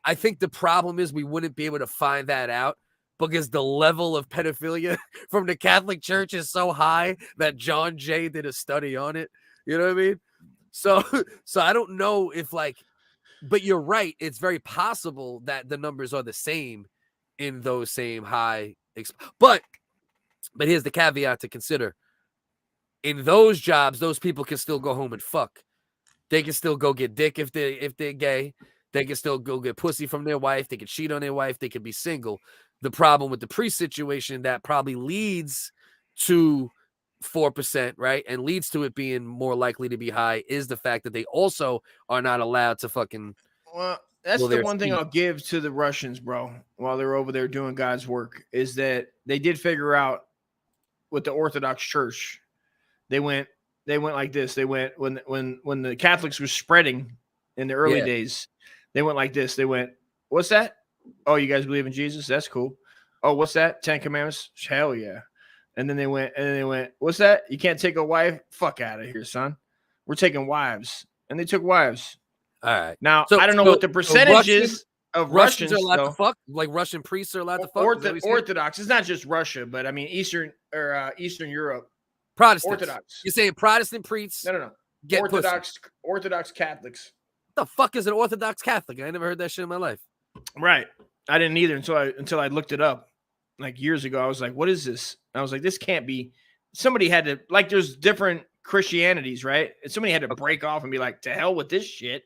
I think the problem is we wouldn't be able to find that out because the level of pedophilia from the Catholic Church is so high that John Jay did a study on it. You know what I mean? So I don't know if but you're right. It's very possible that the numbers are the same in those same high. But here's the caveat to consider. In those jobs, those people can still go home and fuck. They can still go get dick if they're gay. They can still go get pussy from their wife. They can cheat on their wife. They can be single. The problem with the priest situation that probably leads to 4%, right? And leads to it being more likely to be high is the fact that they also are not allowed to fucking. Well, that's the one thing I'll give to the Russians, bro, while they're over there doing God's work, is that they did figure out with the Orthodox Church, they went like this. They went when the Catholics were spreading in the early days, they went like this. They went, what's that? Oh, you guys believe in Jesus? That's cool. Oh, what's that? 10 Commandments? Hell yeah. And then they went, what's that? You can't take a wife? Fuck out of here, son. We're taking wives. And they took wives. All right. Now, I don't know what the percentage is of Russians are allowed to fuck. Like Russian priests are allowed to fuck. Orthodox. It's not just Russia, but I mean Eastern Europe. Protestants. Orthodox. You're saying Protestant priests? No. Get Orthodox Catholics. What the fuck is an Orthodox Catholic? I never heard that shit in my life. Right. I didn't either until I looked it up like years ago. I was like, what is this? And I was like, this can't be. Somebody had to, like, there's different Christianities, right? And somebody had to break off and be like, to hell with this shit.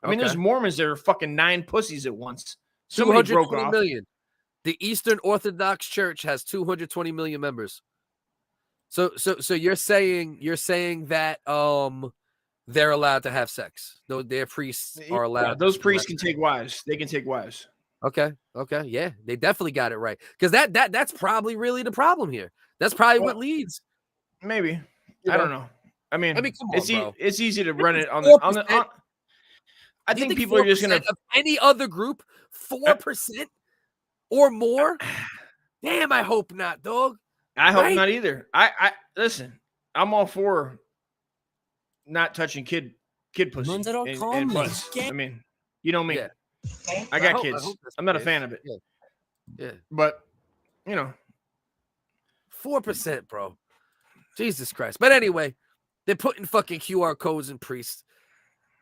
I mean, there's Mormons that are fucking 9 pussies at once. Somebody broke off. Million. The Eastern Orthodox Church has 220 million members. So you're saying that they're allowed to have sex. Though their priests are allowed. Yeah, those priests can take wives. They can take wives. Okay. Yeah, they definitely got it right. Because that's probably really the problem here. That's probably what leads. Maybe. I don't know. I mean come on, bro. It's easy to run it on the I think people are just gonna of any other group 4% or more. Damn, I hope not, dog. I hope not either. I listen. I'm all for not touching kid pussy and butts. I mean, you know me. Yeah. I got kids. I'm not a fan of it. Yeah. But 4%, bro. Jesus Christ. But anyway, they're putting fucking QR codes in priests.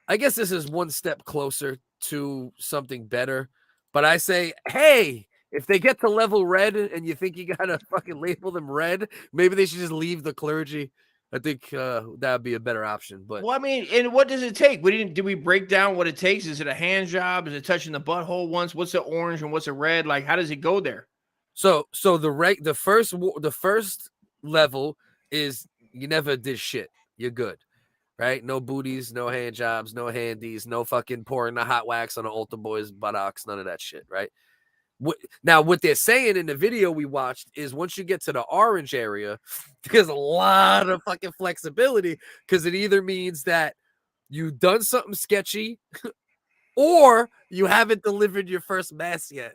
I guess this is one step closer to something better. But I say, hey, if they get to level red and you think you gotta fucking label them red, maybe they should just leave the clergy. I think that would be a better option. But well, I mean, and what does it take? Did we break down what it takes? Is it a hand job? Is it touching the butthole once? What's the orange and what's a red? Like, how does it go there? So the first level is you never did shit. You're good, right? No booties, no hand jobs, no handies, no fucking pouring the hot wax on an altar boy's buttocks, none of that shit, right? Now, what they're saying in the video we watched is once you get to the orange area, there's a lot of fucking flexibility because it either means that you've done something sketchy or you haven't delivered your first mass yet.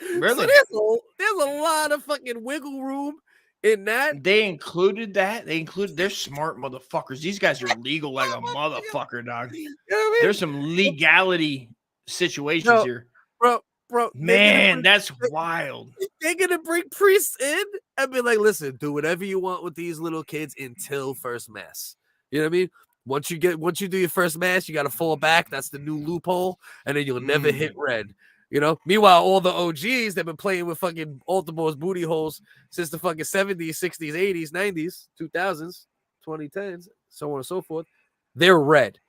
Really? So there's a lot of fucking wiggle room in that. They included that. They're smart motherfuckers. These guys are legal like a motherfucker, dog. You know what I mean? There's some legality situations here. Bro, Man, that's wild. They're gonna bring priests in and be like, listen, do whatever you want with these little kids until first mass. You know what I mean? Once you do your first mass, you gotta fall back. That's the new loophole, and then you'll never hit red. You know, meanwhile, all the OGs that been playing with fucking altar boys booty holes since the fucking 70s, 60s, 80s, 90s, 2000s, 2010s, so on and so forth, they're red.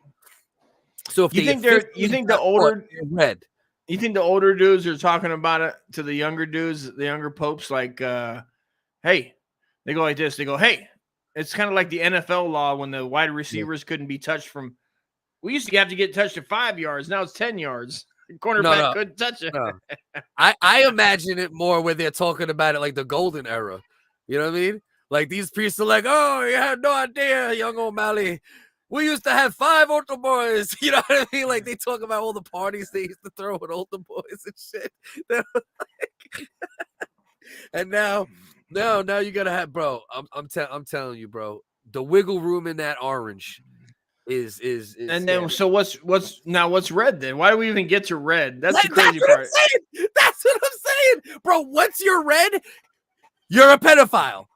So if you think the older red. You think the older dudes are talking about it to the younger dudes, the younger popes, like, hey, they go like this. They go, hey, it's kind of like the NFL law when the wide receivers couldn't be touched from. We used to have to get touched at 5 yards. Now it's 10 yards. The cornerback couldn't touch it. No. I imagine it more where they're talking about it like the golden era. You know what I mean? Like these priests are like, oh, you have no idea, young O'Malley. We used to have 5 altar boys. You know what I mean? Like they talk about all the parties they used to throw with altar boys and shit. And now you gotta have, bro. I'm telling you, bro. The wiggle room in that orange is and then so what's red then? Why do we even get to red? That's the crazy what part. I'm saying. That's what I'm saying, bro. Once you're red, you're a pedophile.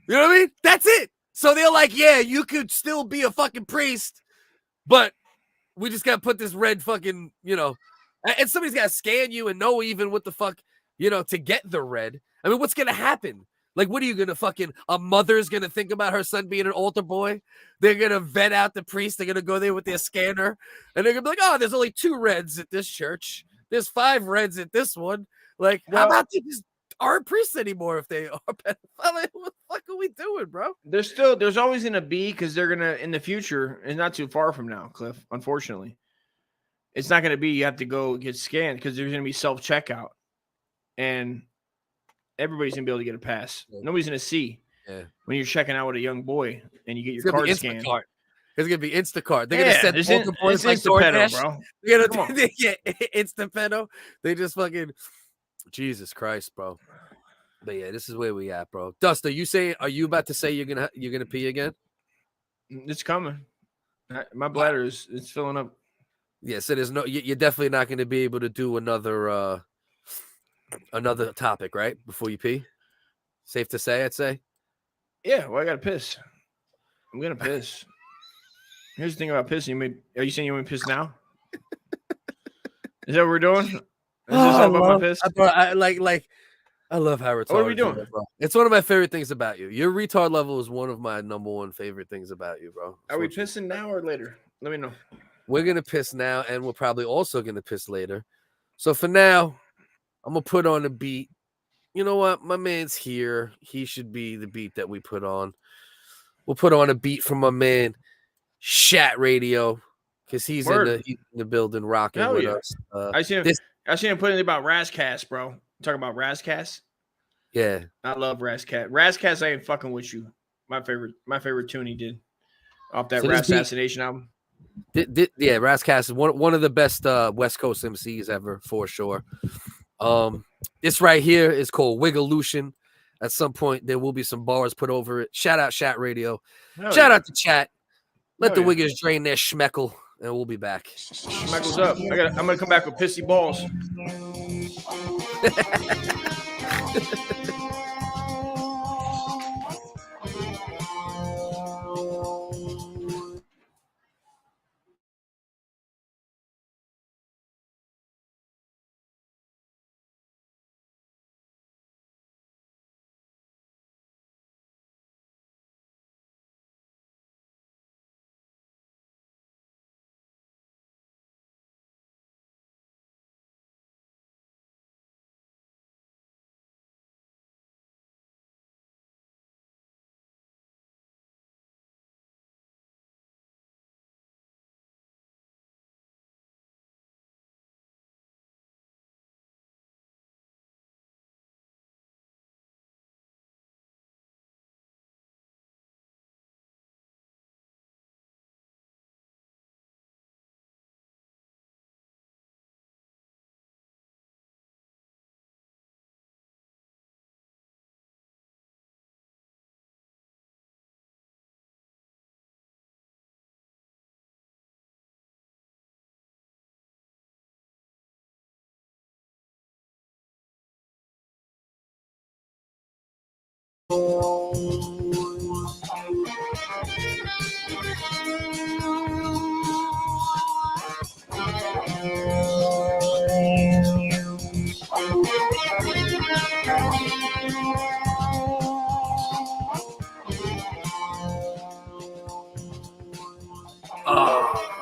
You know what I mean? That's it. So they're like, yeah, you could still be a fucking priest, but we just got to put this red fucking, you know, and somebody's got to scan you and know even what the fuck, you know, to get the red. I mean, what's going to happen? Like, what are you going to fucking, a mother's going to think about her son being an altar boy? They're going to vet out the priest. They're going to go there with their scanner and they're going to be like, oh, there's only 2 reds at this church. There's 5 reds at this one. Like, how about they just aren't priests anymore if they are pedophiles? Like, what the fuck are we doing, bro? There's always gonna be, because they're gonna in the future, and not too far from now, Cliff. Unfortunately, it's not gonna be you have to go get scanned because there's gonna be self-checkout, and everybody's gonna be able to get a pass. Nobody's gonna see when you're checking out with a young boy and you get your card scanned. It's gonna be Instacart. They're gonna send altar boys like Pedo, DoorDash. bro. They're gonna Insta Pedo. They just fucking Jesus Christ, bro. But yeah, this is where we at, bro. Dust, are you about to say you're gonna pee again? It's coming. My bladder is filling up. Yeah, so there's no. You're definitely not gonna be able to do another topic, right? Before you pee. Safe to say, I'd say. Yeah, well, I gotta piss. I'm gonna piss. Here's the thing about pissing. Are you saying you want to piss now? Is that what we're doing? Is this about my piss? I love how retarded. What are we doing? Bro. It's one of my favorite things about you. Your retard level is one of my number 1 favorite things about you, bro. Are we pissing now or later? Let me know. We're gonna piss now, and we're probably also gonna piss later. So for now, I'm gonna put on a beat. You know what? My man's here. He should be the beat that we put on. We'll put on a beat from my man, Shat Radio, because he's in the building rocking with us. I seen him putting about Razzcast, bro. Talking about Razzcast. Yeah, I love Razzcast. Razzcast, I ain't fucking with you. My favorite tune he did off that Razzassination album. Yeah, Razzcast is one of the best West Coast MCs ever, for sure. This right here is called Wiggolution. At some point, there will be some bars put over it. Shout out Chat Radio. Shout out to Chat. Let the Wiggers drain their Schmeckle, and we'll be back. Schmeckle's up. I'm gonna come back with pissy balls. Oh,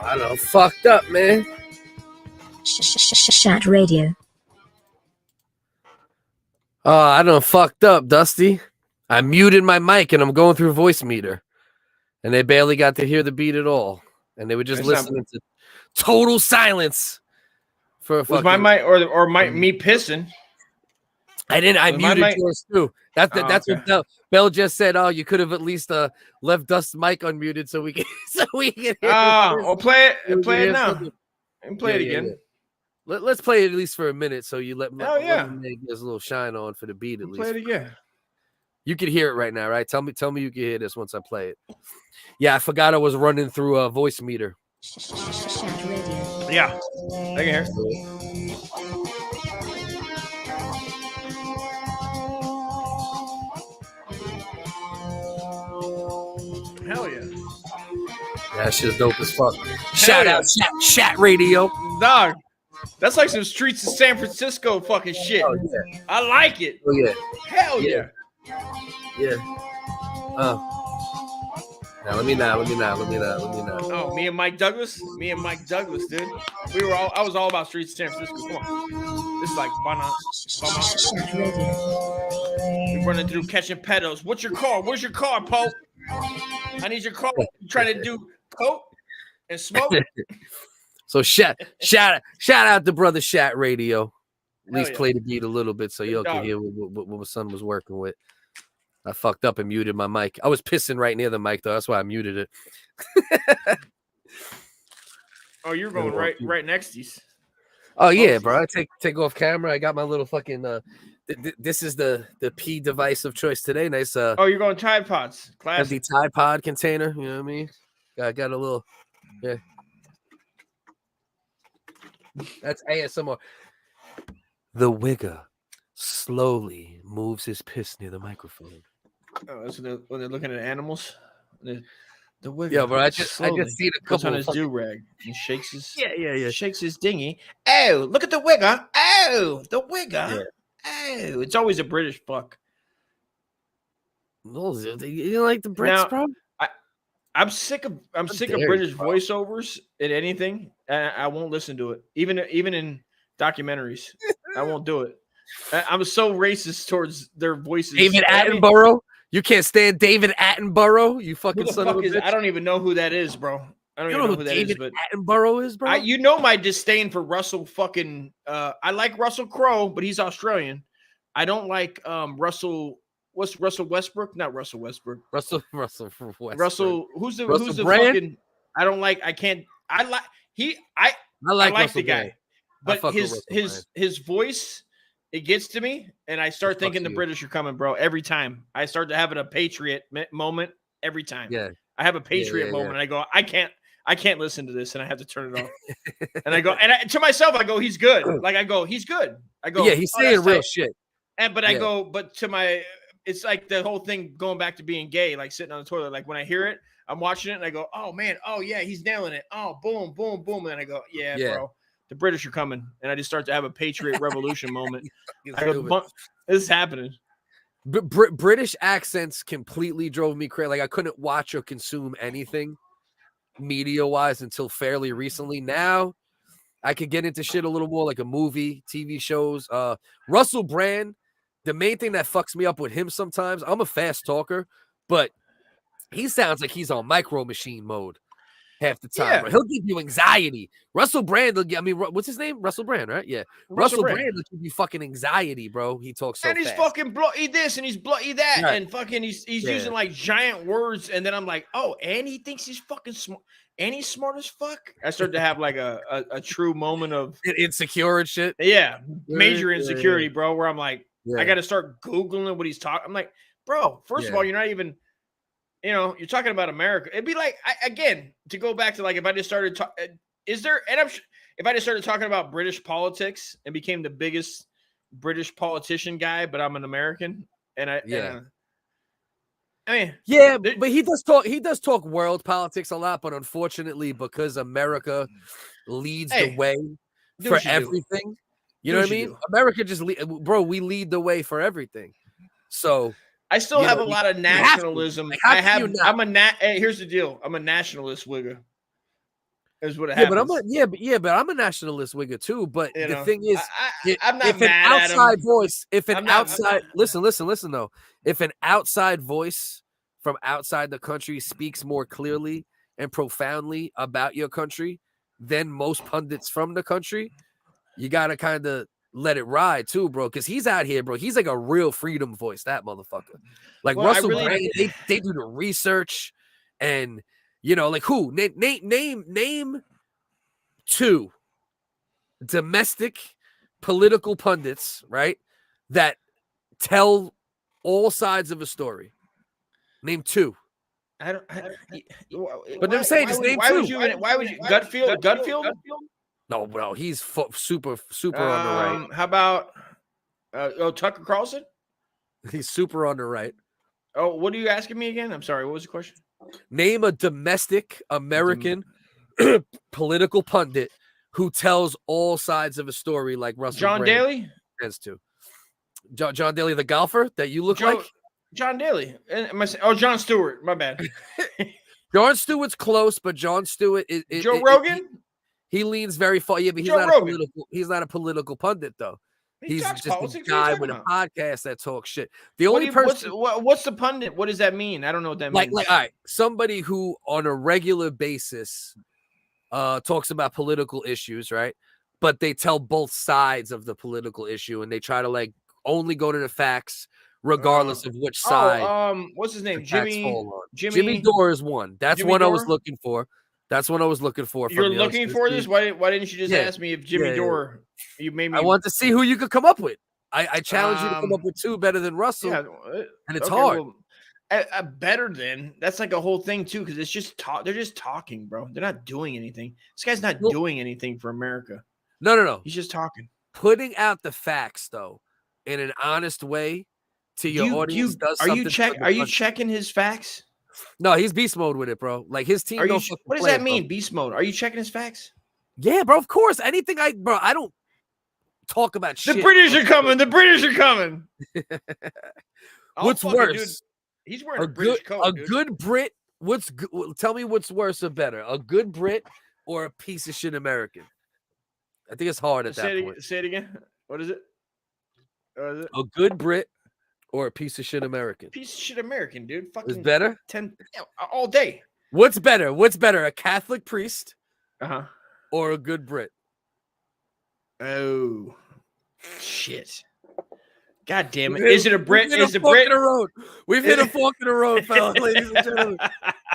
I done fucked up, man. Chat radio. Oh, I done fucked up, Dusty. I muted my mic and I'm going through voice meter. And they barely got to hear the beat at all. And they were just listening to total silence for a was my mic or me pissing? I didn't. I muted yours too. That's okay. what Bell just said. Oh, you could have at least left Dust's mic unmuted so we can hear. Or play it now. And play it again. Yeah. Let's play it at least for a minute so you let oh yeah get a little shine on for the beat at least. Play it again. You can hear it right now, right? Tell me you can hear this once I play it. Yeah, I forgot I was running through a voice meter. Yeah, I can hear it. Hell yeah. That shit's dope as fuck. Shout out Chat Radio. Dog. That's like some Streets of San Francisco fucking shit. Oh, yeah. I like it. Oh yeah. Hell yeah. Yeah. Now let me not. Oh, me and Mike Douglas, dude. I was all about Streets of San Francisco. Come on. This is like we're running through catching pedos. What's your car? Where's your car, Pope? I need your car. You trying to do coke and smoke? So shout out to brother Chat Radio. At least play the beat a little bit so y'all can hear what my son was working with. I fucked up and muted my mic. I was pissing right near the mic though. That's why I muted it. Oh, you're going right next to you. Oh yeah, bro. I take off camera. I got my little fucking this is the P device of choice today. Nice oh, you're going Tide Pods. Classic. The Tide Pod container, you know what I mean? Got a little That's ASMR. The WHiggaz slowly moves his piss near the microphone. Oh, that's when they're looking at animals. The WHiggaz. Yeah, bro. I just seen a couple on his do rag. He shakes his yeah. Shakes his dinghy. Oh, look at the WHiggaz. Oh, the WHiggaz. Yeah. Oh, it's always a British fuck. You like the Brits, bro? I'm sick of British voiceovers in anything. I won't listen to it. Even in documentaries, I won't do it. I'm so racist towards their voices. David Attenborough. You can't stand David Attenborough. You fucking son of a bitch. I don't even know who that is, bro. I don't even know who that David is. But Attenborough is, bro. You know my disdain for Russell fucking. I like Russell Crowe, but he's Australian. I don't like Russell. What's Russell Westbrook? Not Russell Westbrook. Russell Westbrook. Who's the brand? Fucking? I don't like. I can't. I like the guy, but his voice. It gets to me, and I start thinking the British are coming, bro. Every time I start to having a patriot moment, every time. Yeah, I have a patriot moment, and I go, I can't listen to this, and I have to turn it off. And I go, to myself, I go, he's good. Like I go, he's good. I go, yeah, he's saying real shit. I go, but to my, it's like the whole thing going back to being gay, like sitting on the toilet. Like when I hear it, I'm watching it, and I go, oh man, oh yeah, he's nailing it. Oh boom, boom, boom, and then I go, yeah. Bro. The British are coming, and I just start to have a Patriot Revolution moment. I go, this is happening. British accents completely drove me crazy. Like I couldn't watch or consume anything media-wise until fairly recently. Now I could get into shit a little more, like a movie, TV shows. Russell Brand, the main thing that fucks me up with him sometimes, I'm a fast talker, but he sounds like he's on Micro Machine mode. Half the time, bro. He'll give you anxiety. Russell Brand, what's his name? Russell Brand, right? Yeah. Russell Brand will give you fucking anxiety, bro. He talks so fast. And he's fucking bloody this and he's bloody that. Right. And fucking he's using like giant words. And then I'm like, oh, and he thinks he's fucking smart. And he's smart as fuck. I start to have like a true moment of insecure and shit. Yeah. Major insecurity, bro. Where I'm like, I got to start Googling what he's talking. I'm like, bro, first of all, you're not even. You know, you're talking about America. It'd be like, again, to go back to like, if I just started, if I just started talking about British politics and became the biggest British politician guy, but I'm an American, and I mean, yeah, but he does talk. He does talk world politics a lot, but unfortunately, because America leads the way for everything, you know what I mean? America just, bro, we lead the way for everything. So I still have a lot of nationalism. Hey, here's the deal. I'm a nationalist wigger. Is what it yeah, happens. but I'm a nationalist wigger too. But You the know, thing is, I'm not if an mad at him. outside voice, listen though, if an outside voice from outside the country speaks more clearly and profoundly about your country than most pundits from the country, you gotta kind of let it ride too, bro. Because he's out here, bro. He's like a real freedom voice, that motherfucker. Like Russell Brand, they do the research, and like who? Name 2 domestic political pundits, right? That tell all sides of a story. Name 2. But I'm saying just name 2. Why would you Gutfield? No, bro, he's super on the right. How about Tucker Carlson? He's super on the right. Oh, what are you asking me again? I'm sorry. What was the question? Name a domestic American political pundit who tells all sides of a story like Russell John Brand Daly has to. John Daly, the golfer that you look like? John Daly. Jon Stewart. My bad. Jon Stewart's close, but Jon Stewart is Joe Rogan. He leans very far. Yeah, but he's not a political pundit though. He's just a guy with a podcast that talks shit. The only person. What's the pundit? What does that mean? I don't know what that means. Like, all right, somebody who on a regular basis talks about political issues, right? But they tell both sides of the political issue, and they try to only go to the facts, regardless of which side. What's his name? Jimmy Dore is one. That's one I was looking for. That's what I was looking for. You're looking for this? Why didn't you just ask me if Jimmy Dore? You made me. I want to see who you could come up with. I challenge you to come up with 2 better than Russell, and it's hard. Well, better than that's like a whole thing too, because it's just they're just talking, bro. They're not doing anything. This guy's not doing anything for America. No. He's just talking. Putting out the facts though, in an honest way to your audience does something. Are you checking his facts? No, he's beast mode with it, bro. Like his team. What does that mean, beast mode? Are you checking his facts? Yeah, bro. Of course. Anything I don't talk about shit. The British are coming. The British are coming. What's worse? Dude, he's wearing a British coat. A good Brit. Tell me what's worse or better? A good Brit or a piece of shit American? I think it's hard at that point. Say it again. What is it? A good Brit or a piece of shit American? Piece of shit American, dude. Fucking is better? 10 all day. What's better? A Catholic priest? Uh-huh. Or a good Brit? Oh shit. God damn it. Is it a Brit? Is it a Brit? We've hit a fork in the road, fellas, ladies and gentlemen.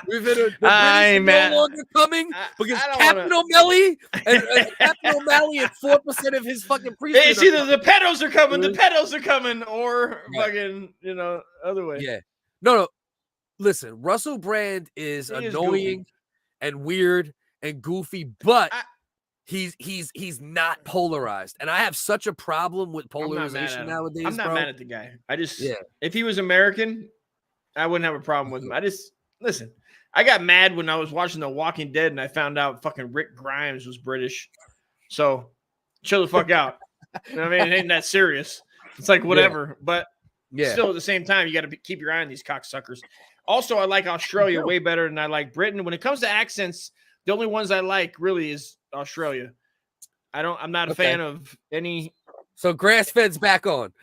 We've hit the British no longer coming because Captain O'Malley and Captain O'Malley and 4% of his fucking priesthood. It's either the pedos are coming, or fucking, other way. Yeah. No. Listen, Russell Brand is annoying and weird and goofy, but he's not polarized. And I have such a problem with polarization nowadays. I'm not mad at the guy. If he was American, I wouldn't have a problem with him. Listen. I got mad when I was watching The Walking Dead and I found out fucking Rick Grimes was British. So chill the fuck out. You know what I mean? It ain't that serious. It's like whatever. But still at the same time, you got to keep your eye on these cocksuckers. Also, I like Australia way better than I like Britain. When it comes to accents, the only ones I like really is Australia. I'm not a fan of any. So grass-fed's back on.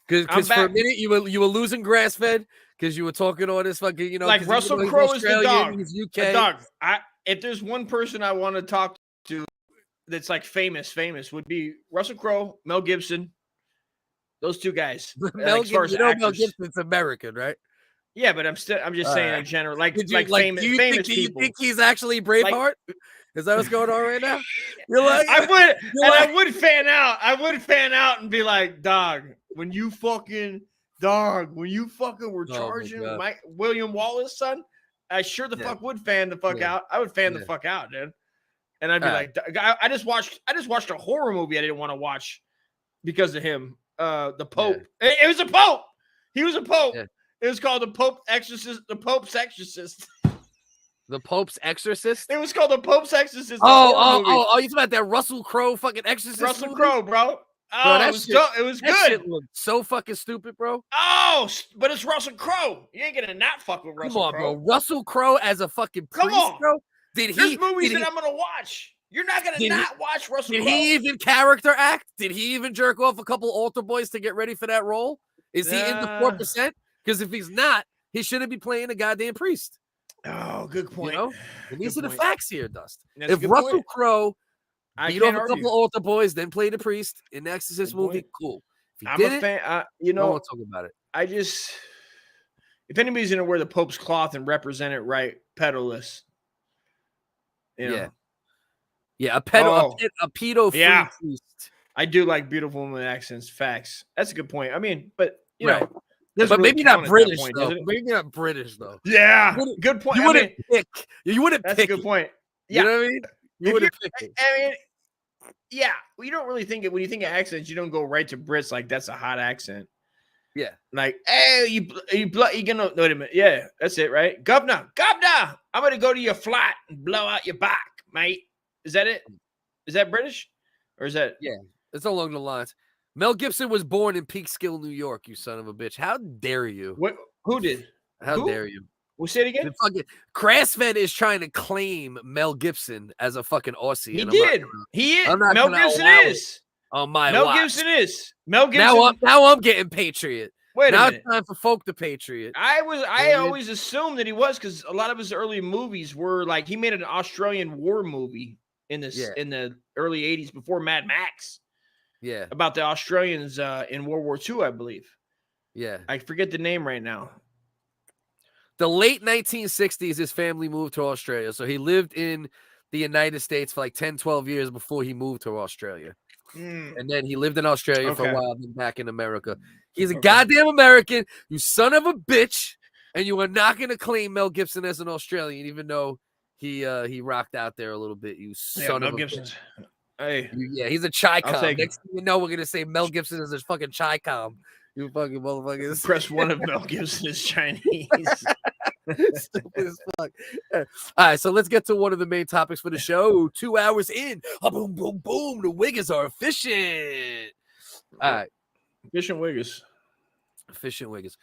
Because for a minute you were losing grass-fed. Because you were talking all this fucking, like Russell Crowe is the dog. He's UK. The dog. If there's one person I want to talk to that's like famous would be Russell Crowe, Mel Gibson, those 2 guys. Mel Gibson's American, right? Yeah, but I'm just saying in general, famous people. Do you think he's actually Braveheart? Is that what's going on right now? You're like, I would fan out. I would fan out and be like, dog, when you fucking were charging William Wallace, son, I sure the fuck would fan the fuck out. I would fan the fuck out, dude. And I'd be like, I just watched a horror movie I didn't want to watch because of him. The Pope. It was a Pope. He was a Pope. It was called the Pope Exorcist. The Pope's Exorcist. The Pope's Exorcist. It was called the Pope's Exorcist. Oh, you talking about that Russell Crowe fucking Exorcist? Russell movie? Crowe, bro. Oh, Bro, it was dope. It was that good. shit looked so fucking stupid, bro. Oh, but it's Russell Crowe. You ain't gonna not fuck with Russell Crowe. Bro. Russell Crowe as a fucking priest, bro. There's movies that I'm gonna watch. You're not gonna not watch Russell Crowe. Did he even character act? Did he even jerk off a couple altar boys to get ready for that role? Is he in the 4%? Because if he's not, he shouldn't be playing a goddamn priest. Oh, good point. You know? And these are the facts here, Dust. That's if Russell Crowe beat off a argue. couple altar boys, then played a priest in the Exorcist movie, cool. If he I'm didn't, a fan. no one talk about it. If anybody's gonna wear the Pope's cloth and represent it right, pedalist. Yeah, a pedo free priest. I do like beautiful women accents. Facts. That's a good point. I mean, but you know, but maybe not British though. Maybe not British though. Yeah, good point. You wouldn't pick. You wouldn't That's pick. a good point. You know what I mean? You wouldn't pick it. I mean, yeah. Well, you don't really think it when you think of accents. You don't go right to Brits like that's a hot accent. Yeah. Like, hey, you gonna wait a minute. Yeah, that's it, right? Governor, I'm gonna go to your flat and blow out your back, mate. Is that it? Is that British? Or is that It's along the lines. Mel Gibson was born in Peekskill, New York, you son of a bitch. How dare you? Who did? How dare you? We'll say it again. Crassfed is trying to claim Mel Gibson as a fucking Aussie. He did. He is. Mel Gibson is. On my Mel watch. Gibson is. Mel Gibson. Now I'm getting Patriot. Wait a now minute. It's time for folk the Patriot. I always assumed that he was because a lot of his early movies were like he made an Australian war movie in the early 80s before Mad Max. Yeah. About the Australians in World War II, I believe. Yeah. I forget the name right now. The late 1960s, his family moved to Australia. So he lived in the United States for like 10, 12 years before he moved to Australia. And then he lived in Australia for a while, then back in America. He's a goddamn American, you son of a bitch. And you are not going to claim Mel Gibson as an Australian, even though he rocked out there a little bit, you son of a bitch. Hey. Yeah, he's a chai-com. take Next thing you know, we're going to say Mel Gibson is a fucking chai-com. You fucking motherfuckers. Press one of Mel Gibson is Chinese. Stupid as fuck. All right, so let's get to one of the main topics for the show. 2 hours in. Boom, boom, boom. The WHiggaz are efficient. All right. Efficient WHiggaz. Efficient WHiggaz.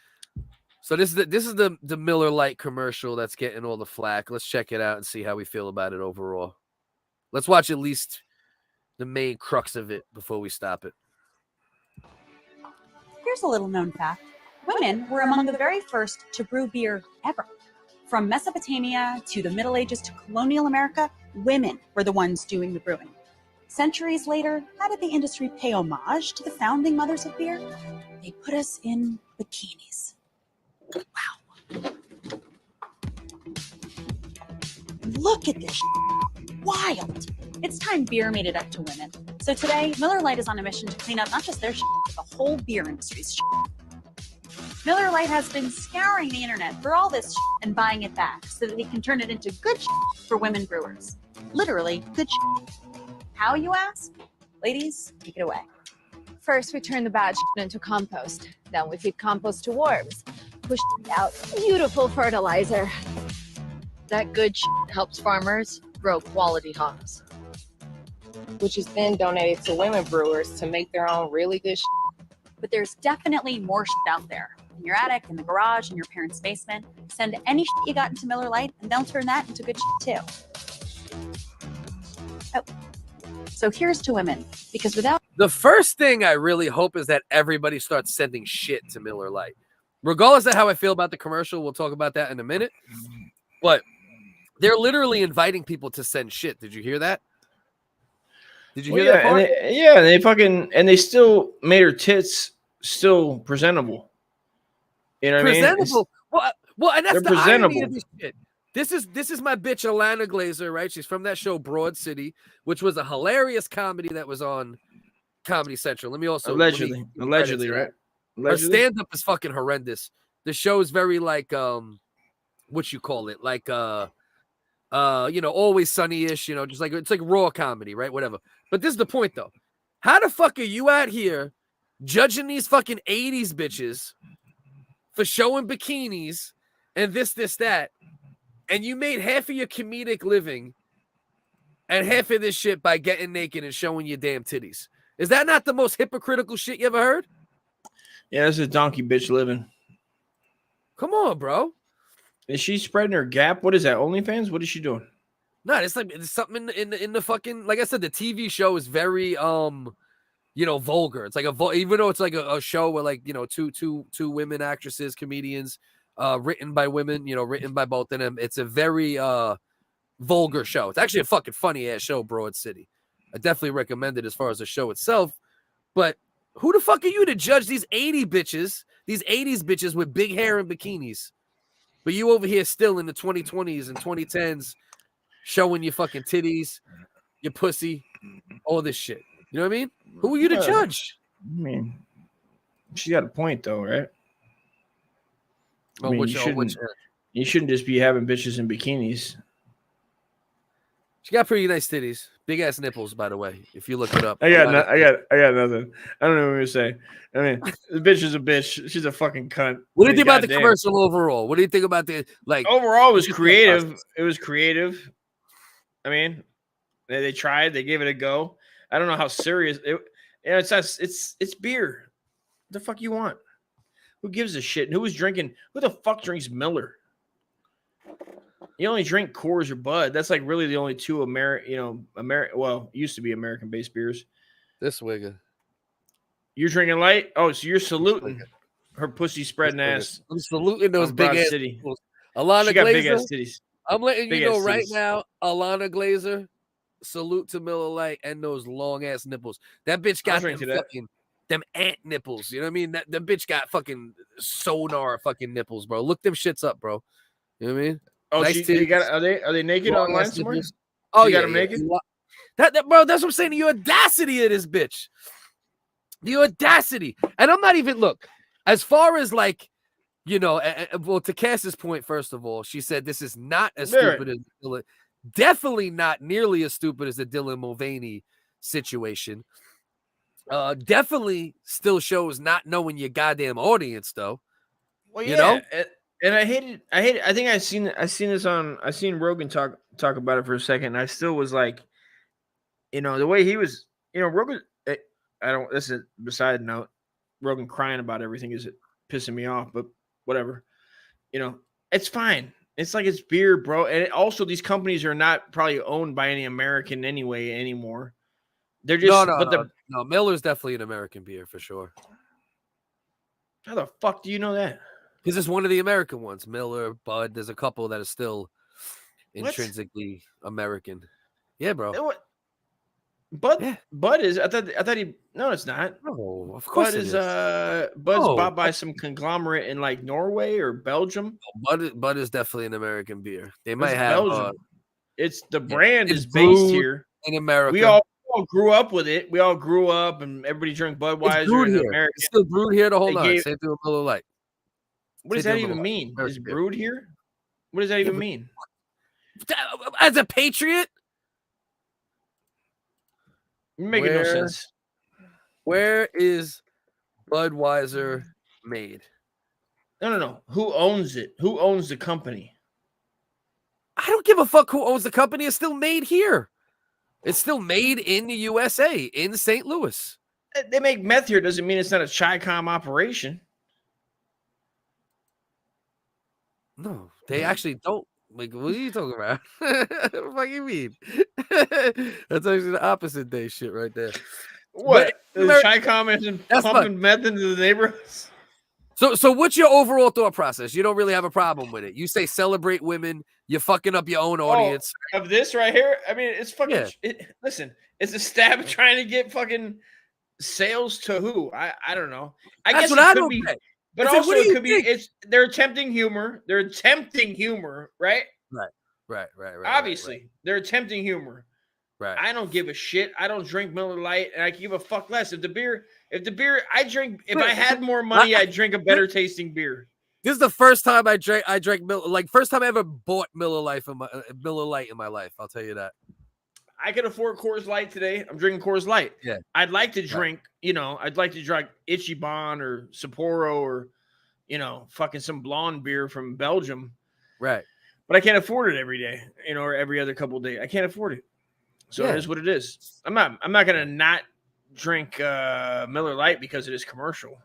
So this is the Miller Lite commercial that's getting all the flack. Let's check it out and see how we feel about it overall. Let's watch at least the main crux of it before we stop it. Here's a little known fact. Women were among the very first to brew beer ever. From Mesopotamia to the Middle Ages to colonial America, women were the ones doing the brewing. Centuries later, how did the industry pay homage to the founding mothers of beer? They put us in bikinis. Wow. Look at this shit. Wild. It's time beer made it up to women. So today, Miller Lite is on a mission to clean up not just their shit, but the whole beer industry's shit. Miller Lite has been scouring the internet for all this shit and buying it back so that they can turn it into good shit for women brewers. Literally, good shit. How, you ask? Ladies, take it away. First, we turn the bad shit into compost. Then we feed compost to worms. Push out beautiful fertilizer. That good shit helps farmers grow quality hops, which is then donated to women brewers to make their own really good shit. But there's definitely more shit out there. In your attic, in the garage, in your parents' basement. Send any shit you got into Miller Lite, and they'll turn that into good shit too. Oh. So here's to women, because without... The first thing I really hope is that everybody starts sending shit to Miller Lite. Regardless of how I feel about the commercial, we'll talk about that in a minute. But they're literally inviting people to send shit. Did you hear that? Did you hear that part? And they still made her tits still presentable. You know what I mean? Presentable. Well, and that's they're the presentable. irony of this shit. This is my bitch Alana Glazer, right? She's from that show Broad City, which was a hilarious comedy that was on Comedy Central. Let me allegedly, right? Her stand-up is fucking horrendous. The show is very like what you call it, like Always Sunny-ish, just like it's like raw comedy, right? Whatever. But this is the point though. How the fuck are you out here judging these fucking 80s bitches for showing bikinis and this, that, and you made half of your comedic living and half of this shit by getting naked and showing your damn titties. Is that not the most hypocritical shit you ever heard? Yeah, that's a donkey bitch living. Come on, bro. Is she spreading her gap? What is that? OnlyFans? What is she doing? No, it's like it's something in the fucking, like I said, the TV show is very vulgar. It's like even though it's like a show where like, two women actresses, comedians, written by women, written by both of them. It's a very vulgar show. It's actually a fucking funny ass show, Broad City. I definitely recommend it as far as the show itself. But who the fuck are you to judge these 80s bitches with big hair and bikinis? But you over here still in the 2020s and 2010s showing your fucking titties, your pussy, all this shit. You know what I mean? Who are you to judge? I mean, she got a point though, right? I mean, you shouldn't just be having bitches in bikinis. She got pretty nice titties, big ass nipples, by the way. If you look it up, I got nothing. I don't know what you're saying. I mean, the bitch is a bitch. She's a fucking cunt. What do you think about the commercial overall? What do you think about the overall? It was creative. It was creative. I mean, they tried. They gave it a go. I don't know how serious it. It's beer. What the fuck you want? Who gives a shit? And who was drinking? Who the fuck drinks Miller? You only drink Coors or Bud. That's like really the only two well, used to be American-based beers. This wigger. You're drinking Lite? Oh, so you're saluting her pussy spreading ass. I'm saluting those big ass city. Alana she got Glazer. Big ass titties. I'm letting Big you know ass right titties. now, Alana Glazer, salute to Miller Lite and those long ass nipples. That bitch got them ant nipples. You know what I mean? That bitch got fucking sonar fucking nipples, bro. Look them shits up, bro. You know what I mean? Oh, nice are they naked long online ass somewhere? nipples. Oh, you yeah, got them naked? Bro, that's what I'm saying. The audacity of this bitch. The audacity. And I'm not even, look, as far as like, well, to Cass's point, first of all, she said this is not as stupid as Dylan, definitely not nearly as stupid as the Dylan Mulvaney situation. Definitely still shows not knowing your goddamn audience, though. Well, yeah. And I hate it. I think I seen Rogan talk about it for a second. And I still was like, the way he was, Rogan. This is a side note. Rogan crying about everything is pissing me off, but whatever. It's fine. It's like it's beer, bro. And also, these companies are not probably owned by any American anyway anymore. They're just no. Miller's definitely an American beer for sure. How the fuck do you know that? Because it's one of the American ones. Miller, Bud. There's a couple that are still intrinsically American. Yeah, bro. Bud is. I thought he. No, it's not. No, of course Bud is. Bud's bought by some conglomerate in like Norway or Belgium. Bud is definitely an American beer. They might have. Belgium. It's the brand is based here in America. We all grew up with it. We all grew up, and everybody drank Budweiser in America. It's still brewed here the whole night. Same thing with Miller Lite. What does that even mean? Is brewed here? What does that even mean? As a patriot? You're making no sense. Where is Budweiser made? No. Who owns it? Who owns the company? I don't give a fuck who owns the company. It's still made here. It's still made in the USA, in St. Louis. They make meth here. Doesn't mean it's not a Chi-Com operation. No, they actually don't. Like, what are you talking about? What the fuck you mean? That's actually the opposite day shit right there. What? Is Chi-Com pumping meth into the neighborhoods? So what's your overall thought process? You don't really have a problem with it. You say celebrate women. You're fucking up your own audience. Of this right here? I mean, it's fucking... listen, it's a stab trying to get fucking sales to who? I don't know. I guess it could be... But also, it could be they're attempting humor. They're attempting humor, right? Right. Obviously, they're attempting humor. Right. I don't give a shit. I don't drink Miller Lite, and I give a fuck less. If the beer I drink, if I had more money, I'd drink a better tasting beer. This is the first time I drank Miller, like first time I ever bought Miller Lite in my life. I'll tell you that. I could afford Coors Light today. I'm drinking Coors Light. Yeah. I'd like to drink, I'd like to drink Ichiban or Sapporo or, fucking some blonde beer from Belgium. Right. But I can't afford it every day, or every other couple of days. I can't afford it. So it is what it is. I'm not going to not drink Miller Lite because it is commercial.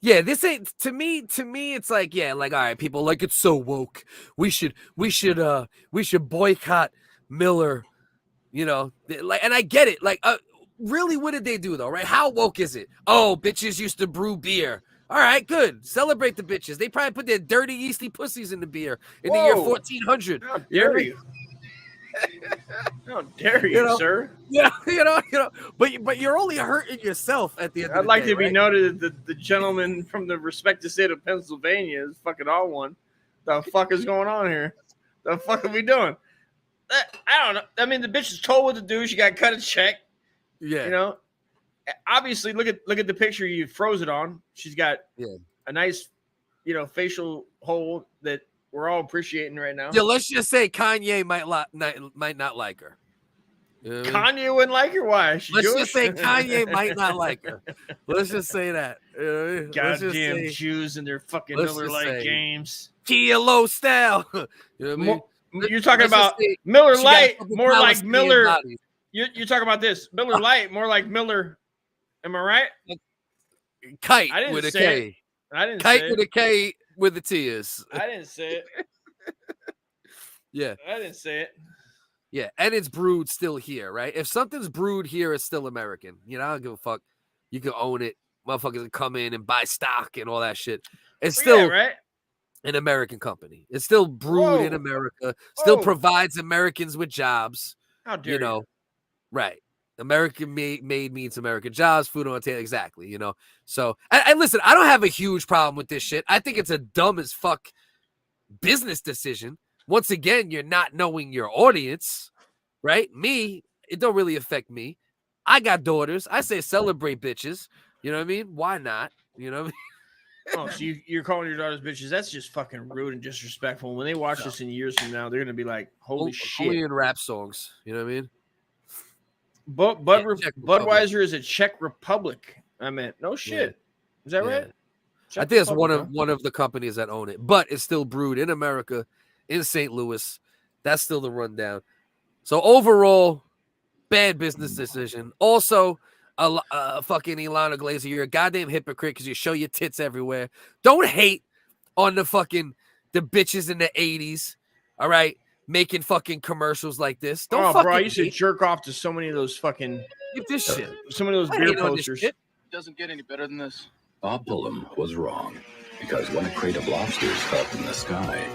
Yeah, this ain't to me. It's like, all right, people, like, it's so woke. We should boycott Miller. And I get it. Like, really, what did they do though? Right? How woke is it? Oh, bitches used to brew beer. All right, good. Celebrate the bitches. They probably put their dirty, yeasty pussies in the beer in the year 1400. How dare you? How dare you, sir? Yeah, but you're only hurting yourself at the end of the day. I'd like to be noted that the gentleman from the respected state of Pennsylvania is fucking all one. The fuck is going on here? The fuck are we doing? I don't know. I mean, the bitch is told what to do. She got cut a check. Yeah. Obviously, look at the picture you froze it on. She's got a nice, facial hole that we're all appreciating right now. Yeah, let's just say Kanye might not like her. Kanye wouldn't like her. Why? Let's just say Kanye might not like her. Let's just say that. Goddamn Jews and their fucking Miller Lite games. Kia low style. You know what I mean? You're talking about Miller Lite, more like Miller. You're talking about this Miller Lite, more like Miller. Am I right? Kite with a K. I didn't Kite say with a K with the T's. I didn't say it. Yeah. I didn't say it. Yeah, and it's brewed still here, right? If something's brewed here, it's still American. I don't give a fuck. You can own it. Motherfuckers can come in and buy stock and all that shit. It's still an American company. It's still brewed in America. Still provides Americans with jobs. How dare you? Right. American made means American jobs, food on the table. Exactly. So, and listen, I don't have a huge problem with this shit. I think it's a dumb as fuck business decision. Once again, you're not knowing your audience, right? Me, it don't really affect me. I got daughters. I say celebrate bitches. You know what I mean? Why not? You know what I mean? Oh, so you're calling your daughters bitches? That's just fucking rude and disrespectful. When they watch this in years from now, they're gonna be like, "Holy shit!" Only in rap songs. You know what I mean? Budweiser is a Czech Republic. I meant no shit. Is that right? I think it's one of the companies that own it, but it's still brewed in America, in St. Louis. That's still the rundown. So overall, bad business decision. Also, fucking Ilana Glazer, you're a goddamn hypocrite because you show your tits everywhere. Don't hate on the bitches in the 80s. All right. Making fucking commercials like this. Don't fucking bro, I used to jerk off to so many of those fucking this shit. So many of those beer posters. It doesn't get any better than this. Bob Pullum was wrong, because when a crate of lobsters fell from the sky,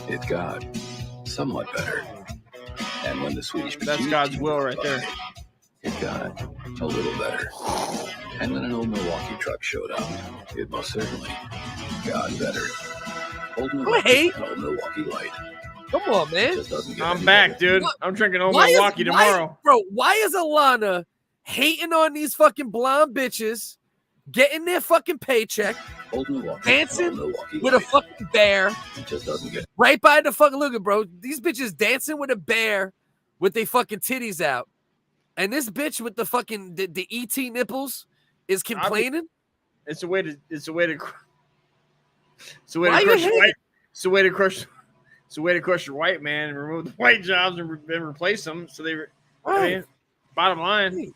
it got somewhat better. And when the Swedish That's God's will right there. It got a little better. And when an old Milwaukee truck showed up, it most certainly got better. Old Milwaukee Lite. Come on, man. I'm back, dude. I'm drinking old Milwaukee tomorrow. Why is Alana hating on these fucking blonde bitches, getting their fucking paycheck, dancing with a fucking bear, right by the fucking, look at, bro, these bitches dancing with a bear with their fucking titties out, and this bitch with the fucking the ET nipples is complaining? It's a way to crush your white man and remove the white jobs and replace them. So I mean, bottom line,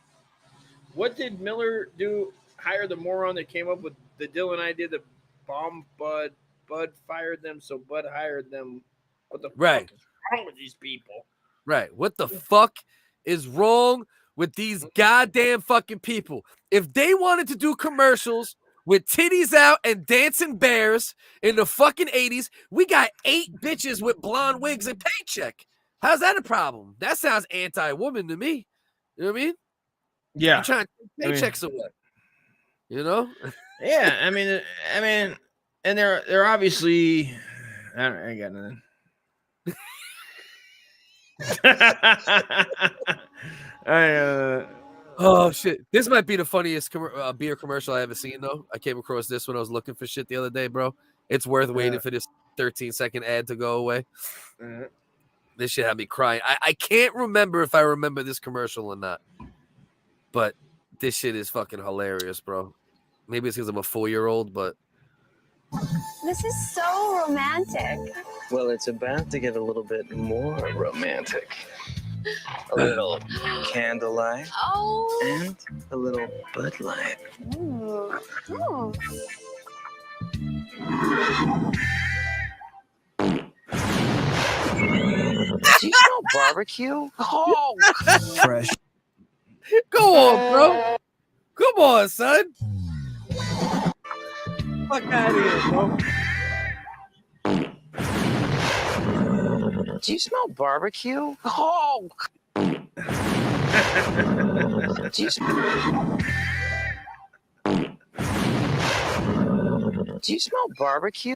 what did Miller do? Hire the moron that came up with the Dylan idea that bomb Bud. Bud fired them, so Bud hired them. What the fuck is wrong with these people? Right. What the fuck is wrong with these goddamn fucking people? If they wanted to do commercials with titties out and dancing bears in the fucking 80s, we got 8 bitches with blonde wigs and paycheck. How's that a problem? That sounds anti-woman to me. You know what I mean? Yeah. You're trying to take paychecks away. You know? Yeah, I mean, and they're obviously, I ain't got nothing. Oh shit! This might be the funniest beer commercial I ever seen, though. I came across this when I was looking for shit the other day, bro. It's worth waiting for this 13-second ad to go away. This shit had me crying. I can't remember if I remember this commercial or not, but this shit is fucking hilarious, bro. Maybe it's because I'm a 4-year-old, but This is so romantic. Well, it's about to get a little bit more romantic. A little candlelight Oh. and a little Bud Light. Ooh. Ooh. Do you smell barbecue? Oh, Fresh. Go on, bro. Come on, son. Fuck out of here, bro. do you smell barbecue? Oh. Do you smell barbecue? Do you smell barbecue?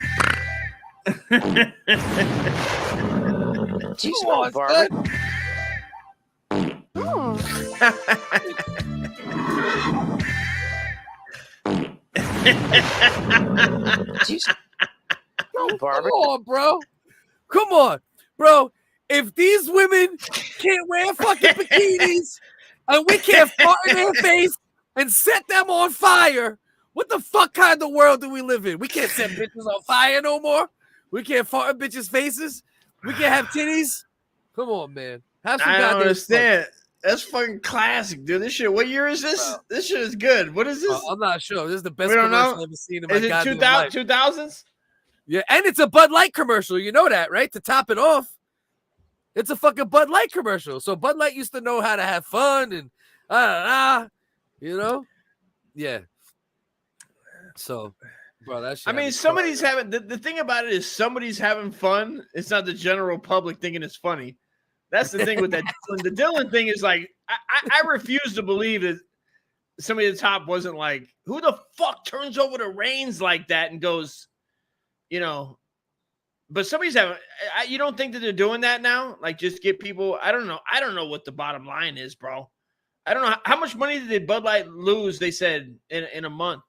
Do you smell barbecue? Come on, bro. Come on, bro. If these women can't wear fucking bikinis and we can't fart in their face and set them on fire, what the fuck kind of world do we live in? We can't set bitches on fire no more. We can't fart in bitches' faces. We can't have titties. Come on, man. Have some I don't goddamn understand. That's fucking classic, dude. This shit. What year is this? Bro. This shit is good. What is this? I'm not sure. This is the best We don't commercial know. I've ever seen in my Is it goddamn 2000, life. 2000s? Yeah, and it's a Bud Light commercial. You know that, right? To top it off, it's a fucking Bud Light commercial. So Bud Light used to know how to have fun and you know? Yeah. So, bro, that shit. I mean, somebody's having the thing about it is somebody's having fun. It's not the general public thinking it's funny. That's the thing with that. The Dylan thing is like, I refuse to believe that somebody at the top wasn't like, who the fuck turns over the reins like that and goes, you know, but somebody's having, you don't think that they're doing that now? Like, just get people, I don't know. I don't know what the bottom line is, bro. I don't know. How much money did Bud Light lose, they said, in a month?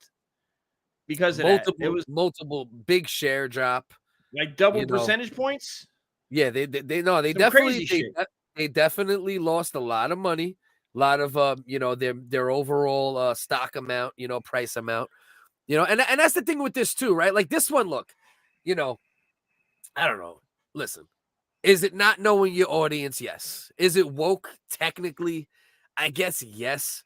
Because of that. It was multiple big share drop. Like double percentage points? Yeah, they Some definitely crazy shit. they definitely lost a lot of money, a lot of their overall stock amount, price amount, and that's the thing with this too, right? Like this one, look, I don't know. Listen, is it not knowing your audience? Yes. Is it woke? Technically, I guess yes.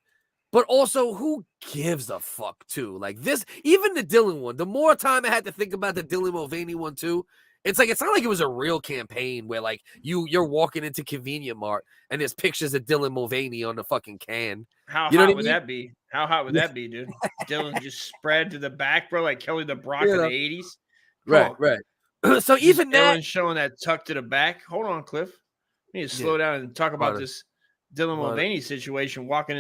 But also, who gives a fuck too? Like this, even the Dylan one. The more time I had to think about the Dylan Mulvaney one too, it's not like it was a real campaign where like you're walking into Convenient Mart and there's pictures of Dylan Mulvaney on the fucking can. How You know hot what I would mean? that be? How hot would that be, dude? Dylan just spread to the back, bro, like Kelly the Brock in the 80s. Come on. Right. So even that, Dylan showing that tuck to the back. Hold on, Cliff. We need to slow down and talk about this Dylan Mulvaney situation. Walking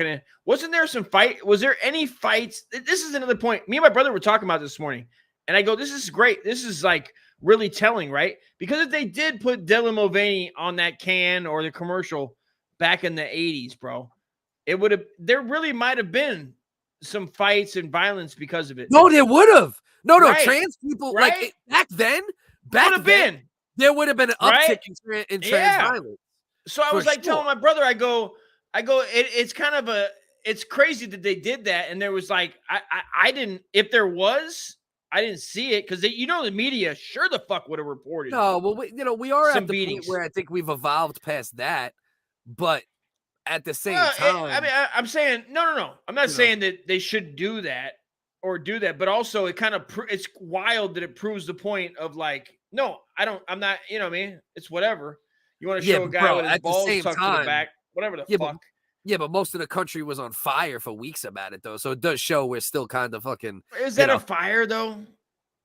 in. Wasn't there some fight? Was there any fights? This is another point. Me and my brother were talking about this morning, and I go, "This is great. This is like really telling, right? Because if they did put Dylan Mulvaney on that can or the commercial back in the 80s, bro, it would have. There really might have been some fights and violence because of it. no, there would have. No, Right. trans people Right. like back then. There would have been an Right. uptick in trans Yeah. violence. So I For was like sure. telling my brother, I go, it's kind of it's crazy that they did that. And there was like, I didn't, if there was, I didn't see it because the media sure the fuck would have reported. No, well, we are some at the beatings. point where I think we've evolved past that, but at the same Well, time, I'm saying, no. I'm not saying that they should do that or do that, but also it kind of, it's wild that it proves the point of like, no, I'm not, you know what I mean? It's whatever. You want to show a guy with his balls tucked to the back, whatever the fuck. But most of the country was on fire for weeks about it, though. So it does show we're still kind of fucking. Is that a fire, though?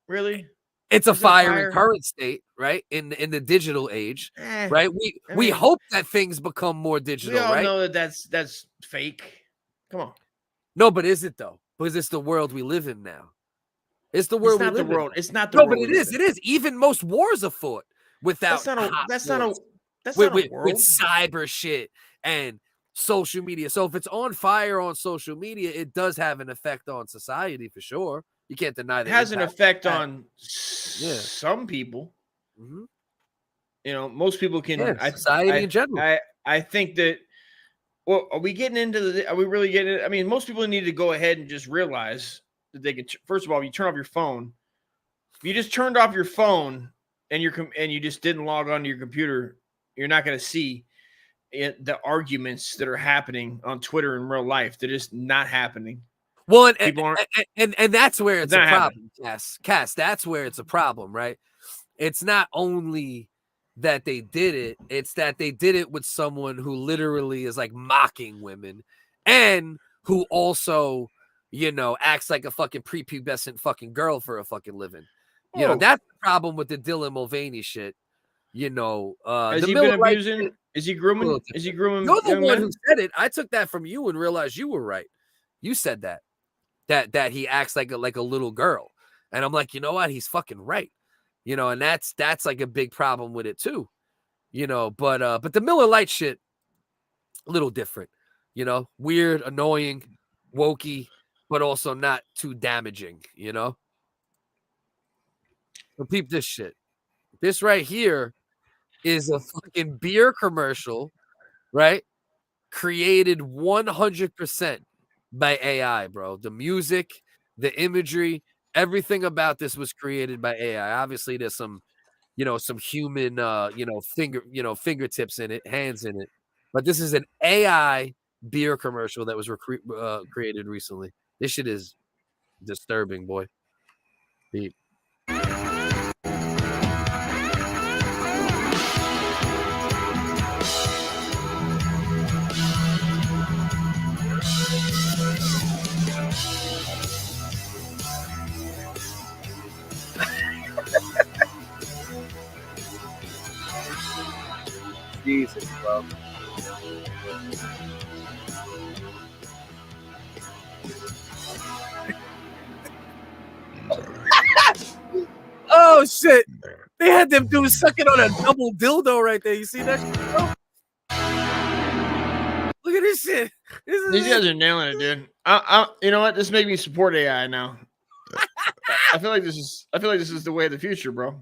Really? It's a Is it fire in current state, right? In the digital age, right? We hope that things become more digital, We all right? know that that's fake. Come on. No, but is it though? Because it's the world we live in now. It's the world It's not we the live world. in. It's not the no, world. but we it is. live It is. Even most wars are fought without. That's not a with world. cyber shit and social media. So if it's on fire on social media, it does have an effect on society for sure. You can't deny that. It has an effect on Yeah. some people. Mhm. Most people can. Yeah, society in general. I think that. Well, are we getting into the? Are we really getting? I mean, most people need to go ahead and just realize that they could. First of all, if you turn off your phone, if you just turned off your phone and you just didn't log onto your computer, you're not going to see the arguments that are happening on Twitter in real life. They're just not happening. Well, People aren't, and that's where it's a not problem, Cass. That's where it's a problem, right? It's not only that they did it, it's that they did it with someone who literally is like mocking women and who also, you know, acts like a fucking prepubescent fucking girl for a fucking living. You know, that's the problem with the Dylan Mulvaney shit. You know, has the he Miller been Lite abusing? shit, Is he grooming? Is he grooming? You're the young one men? who said it. I took that from you and realized you were right. You said that he acts like a little girl, and I'm like, you know what? He's fucking right. You know, and that's like a big problem with it too. You know, but the Miller Lite shit, a little different. You know, weird, annoying, wokey, but also not too damaging. You know, so peep this shit. This right here is a fucking beer commercial, right? Created 100% by AI, bro. The music, the imagery, everything about this was created by AI. Obviously, there's some, you know, some human, fingertips in it, hands in it. But this is an AI beer commercial that was created recently. This shit is disturbing, boy. Beep. Jesus, bro. Oh shit! They had them dudes sucking on a double dildo right there. You see that shit, bro? Look at this shit. These guys are nailing it, dude. You know what? This made me support AI now. I feel like this is the way of the future, bro.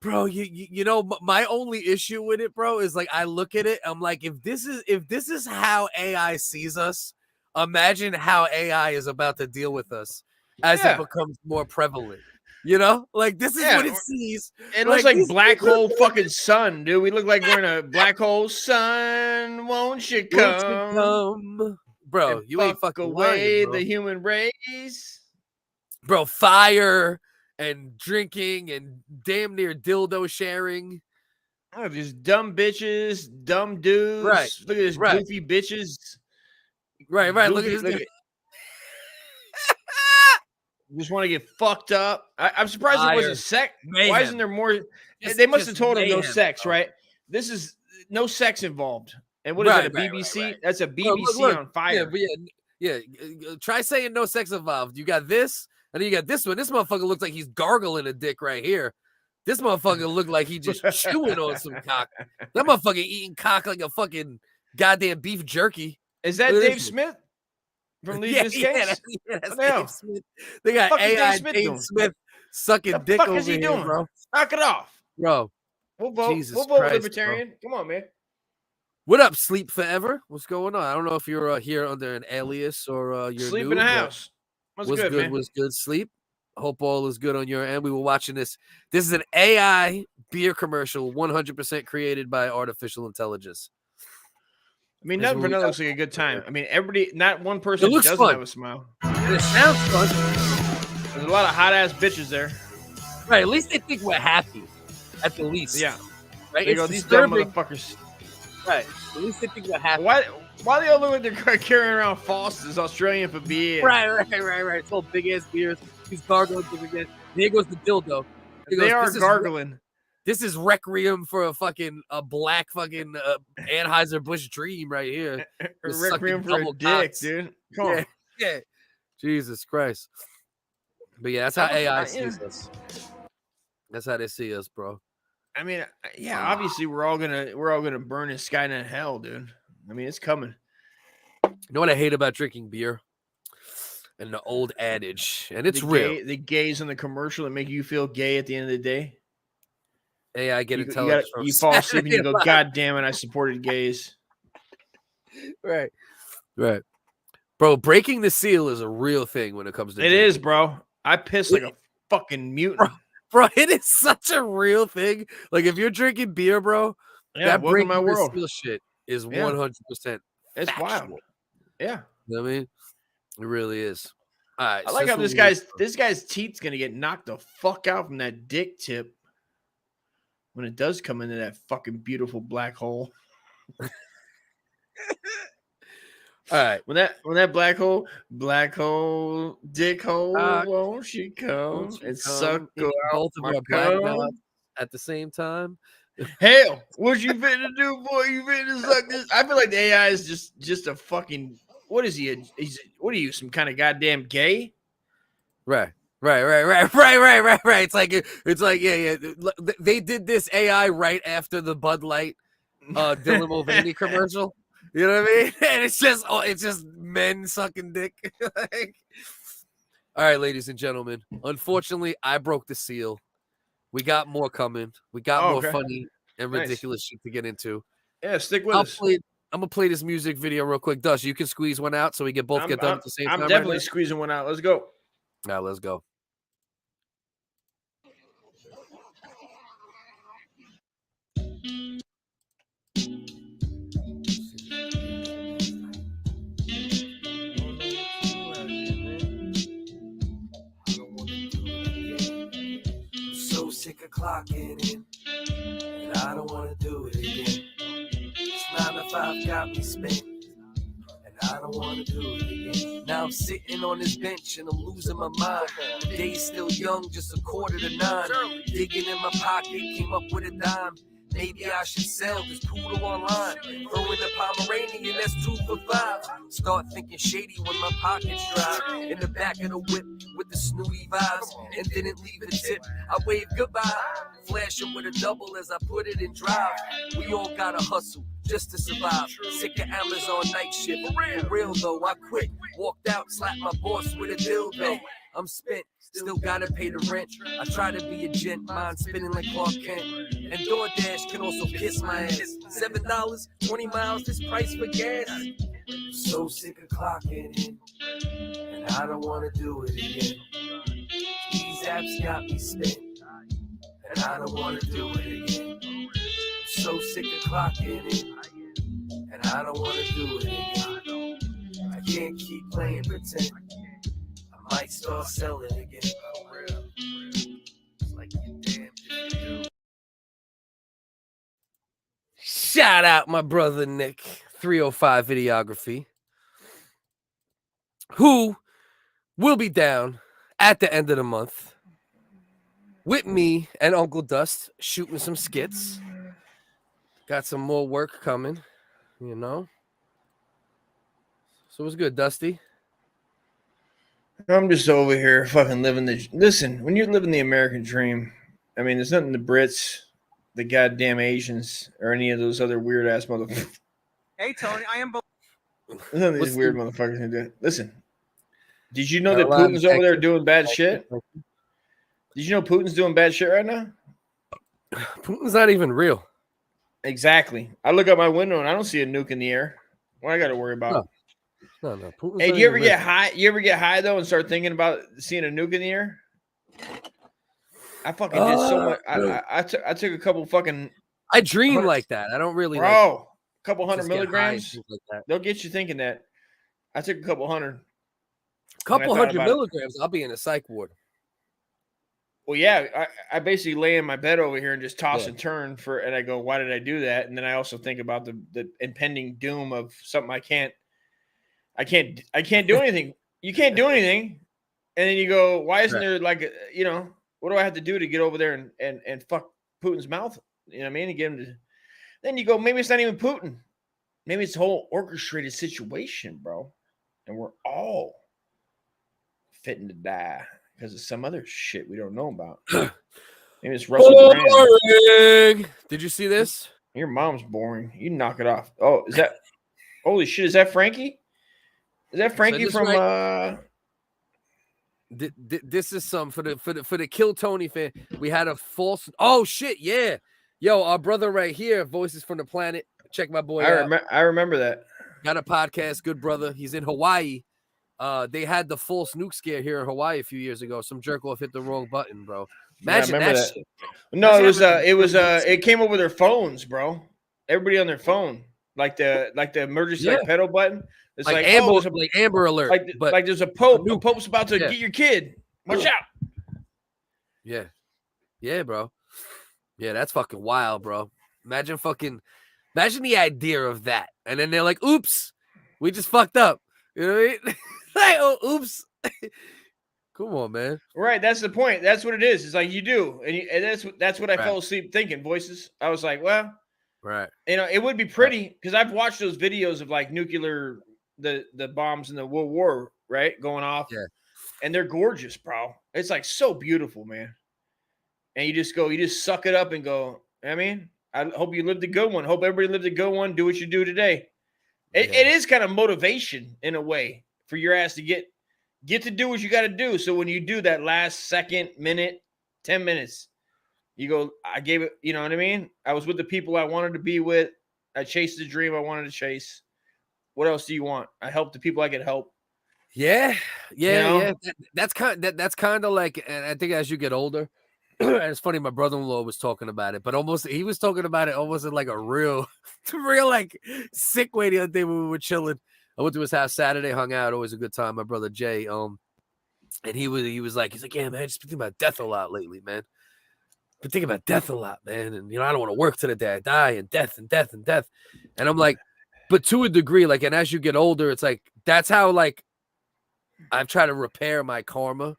Bro, you know, my only issue with it, bro, is like I look at it, I'm like, if this is how AI sees us, imagine how AI is about to deal with us as it becomes more prevalent. You know, like this is what it sees. It looks like black hole fucking sun, dude. We look like we're in a black hole sun. Won't you come? Bro? You ain't fucking away lying, bro. the human race, bro. Fire and drinking and damn near dildo sharing. Oh, these dumb bitches, dumb dudes. Right. Look at this goofy bitches. Right. Look at this. Just want to get fucked up. I'm surprised it wasn't sex. Why Mayhem. isn't there more? They must have told him no mayhem, sex, bro. right? This is no sex involved. And what is that? A BBC? Right. That's a BBC Look, on fire. Yeah. Try saying no sex involved. You got this, and then you got this one. This motherfucker looks like he's gargling a dick right here. This motherfucker looked like he just chewing on some cock. That motherfucker eating cock like a fucking goddamn beef jerky. Is that Dave Smith? From Legion of Skanks? That's Dave Smith. They got AI Dave Smith sucking dick fuck over is he here, doing? bro. Knock it off. Bro. We'll vote. Jesus We'll vote Christ, Libertarian. bro. Come on, man. What up, Sleep Forever? What's going on? I don't know if you're here under an alias or you're Sleep new, in the but house. What's good, man? What's good, Sleep? Hope all is good on your end. We were watching this. This is an AI beer commercial, 100% created by artificial intelligence. I mean, nothing for nothing looks like a good time. I mean, everybody, not one person doesn't fun. have a smile. And it sounds fun. There's a lot of hot ass bitches there. Right, at least they think we're happy. At the least. Yeah. Right. They It's go, these dumb disturbing. motherfuckers. Right. At least they think we're happy. Why do they all look like they're carrying around Foster's Australian for beer? Right. It's all big ass beers. He's gargling again. Here goes the dildo. They are gargling. This is requiem for a black fucking Anheuser-Busch dream right here. Requiem for a dick, dude. Come on. Yeah. Jesus Christ. But yeah, that's how AI sees us. That's how they see us, bro. I mean, yeah, obviously we're all gonna burn in Skynet hell, dude. I mean, it's coming. You know what I hate about drinking beer? And the old adage, and it's real. The gays in the commercial that make you feel gay at the end of the day. AI get intelligence. You fall asleep and you go, God damn it, I supported gays. Right. Bro, breaking the seal is a real thing when it comes to It is, bro. I piss like a fucking mutant. Bro, it is such a real thing. Like if you're drinking beer, bro, Yeah, that welcome to my breaking the world. seal shit is Yeah. 100% It's factual. wild. Yeah. You know what I mean? It really is. All right. I like how this this guy's teeth's gonna get knocked the fuck out from that dick tip when it does come into that fucking beautiful black hole. All right. When that black hole, dick hole, won't she come and suck out both of my our black cum? mouths at the same time? Hell, what you finna do, boy? You finna suck this? I feel like the AI is just a fucking. What is he? What are you? Some kind of goddamn gay? Right. It's like yeah. They did this AI right after the Bud Light Dylan Mulvaney commercial. You know what I mean? And it's just men sucking dick. Like, all right, ladies and gentlemen. Unfortunately, I broke the seal. We got more coming. We got more funny and ridiculous shit to get into. Yeah, stick with us. I'm gonna play this music video real quick. Dust, you can squeeze one out so we can both get done at the same time. I'm definitely squeezing one out. Let's go. Now let's go. I'm so sick of clocking in, and I don't want to do it again. This 9 to 5 got me spent, and I don't want to do it again. Now I'm sitting on this bench and I'm losing my mind. The day's still young, just 8:45. Digging in my pocket, came up with a dime. Maybe I should sell this poodle online. Throw in the Pomeranian, that's 2 for $5. Start thinking shady when my pockets dry. In the back of the whip with the snooty vibes, and didn't leave a tip. I wave goodbye, flashing with a double as I put it in drive. We all gotta hustle just to survive. Sick of Amazon night shift. For real though, I quit. Walked out, slapped my boss with a dildo. I'm spent, still gotta pay the rent. I try to be a gent, mind spinning like Clark Kent. And DoorDash can also kiss my ass. $7, 20 miles, this price for gas. I'm so sick of clocking in, and I don't wanna do it again. These apps got me spent, and I don't wanna do it again. I'm so sick of clocking in, and I don't wanna do it again. I can't keep playing pretend. I might start selling again. It's like you damn if you do. Shout out my brother Nick, 305 Videography, who will be down at the end of the month with me and Uncle Dust shooting some skits. Got some more work coming, you know. So what's good, Dusty? I'm just over here fucking living the. Listen, when you're living the American dream, I mean, there's nothing the Brits, the goddamn Asians, or any of those other weird ass motherfuckers. Hey, Tony, I am. None of these weird motherfuckers can do it. Listen, did you know that Putin's over there doing bad shit? Did you know Putin's doing bad shit right now? Putin's not even real. Exactly. I look out my window and I don't see a nuke in the air. What I got to worry about? No. Putin's Hey, not do you ever even get real. high? You ever get high though and start thinking about seeing a nuke in the air? I fucking did so much. I took a couple fucking. I dream like that. I don't really Bro, like a couple hundred just get high and milligrams. things like that. They'll get you thinking that. I took a couple hundred. Couple when I thought hundred about it. milligrams, I'll be in a psych ward. Well, yeah, I basically lay in my bed over here and just toss Yeah. and turn and I go, why did I do that? And then I also think about the impending doom of something I can't do anything. You can't do anything. And then you go, why isn't there like, what do I have to do to get over there and fuck Putin's mouth? You know what I mean? And get him to, then you go, maybe it's not even Putin. Maybe it's a whole orchestrated situation, bro. And we're all fitting to die because of some other shit we don't know about. Maybe it's Russell Brand. Boring. Did you see this? Your mom's boring. You knock it off. Oh, is that? Holy shit! Is that Frankie? Is that Frankie this from? right- This is some for the Kill Tony fan. We had a false. Oh shit! Yeah, yo, our brother right here, Voices from the Planet. Check my boy out. I remember that. Got a podcast. Good brother. He's in Hawaii. they had the false nuke scare here in Hawaii a few years ago. Some jerk off hit the wrong button, bro. Yeah, I Imagine remember that that. shit. No, Imagine it came over their phones, bro. Everybody on their phone, like the emergency like pedo button. It's like, Amber, there's a like Amber Alert, like there's a pope. nuke. A pope's about to Yeah. get your kid. Watch out. Yeah. Yeah, bro. Yeah, that's fucking wild, bro. Imagine the idea of that. And then they're like, oops, we just fucked up. You know what I mean? Like, oh, oops. Come on, man. Right, that's the point. That's what it is. It's like you do, and that's what I Right. fell asleep thinking. Voices. I was like, well, right. You know, it would be pretty because I've watched those videos of like nuclear the bombs in the World War, right, going off. Yeah. And they're gorgeous, bro. It's like so beautiful, man. And you just suck it up and go. I mean, I hope you lived a good one. Hope everybody lived a good one. Do what you do today. It is kind of motivation in a way for your ass to get to do what you got to do. So when you do that last second, minute, 10 minutes, you go, I gave it, you know what I mean? I was with the people I wanted to be with. I chased the dream I wanted to chase. What else do you want? I helped the people I could help. Yeah. Yeah. You know? Yeah. That's kind of like, and I think as you get older, and it's funny, my brother-in-law was talking about it, but he was talking about it almost in like a real like sick way the other day when we were chilling. I went to his house Saturday, hung out, always a good time. My brother Jay, and he was like, yeah, man, I just been thinking about death a lot lately, man. Been thinking about death a lot, man. And I don't want to work to the day I die, and death and death and death. And I'm like, but to a degree, like, and as you get older, it's like that's how like I've tried to repair my karma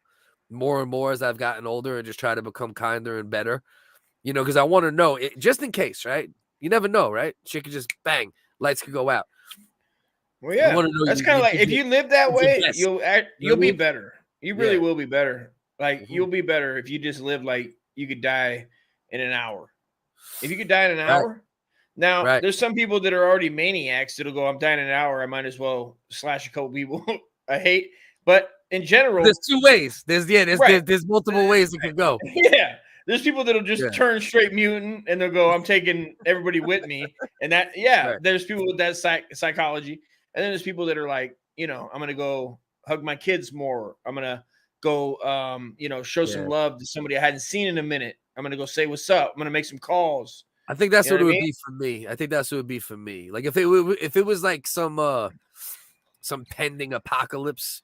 more and more as I've gotten older and just try to become kinder and better, because I want to know it, just in case, right? You never know, right? Shit could just bang, lights could go out. Well, yeah, that's kind of like if you live that way, you'll be better. You really will be better. Like you'll be better if you just live like you could die in an hour. If you could die in an hour, now there's some people that are already maniacs that'll go, I'm dying in an hour. I might as well slash a couple people I hate. But in general, there's two ways. There's multiple ways it can go. Yeah. There's people that'll just turn straight mutant and they'll go, I'm taking everybody with me. And that, there's people with that psychology. And then there's people that are like, I'm going to go hug my kids more. I'm going to go, show some love to somebody I hadn't seen in a minute. I'm going to go say what's up. I'm going to make some calls. I think that's what it would be for me. I think that's what it would be for me. Like if it was like some pending apocalypse,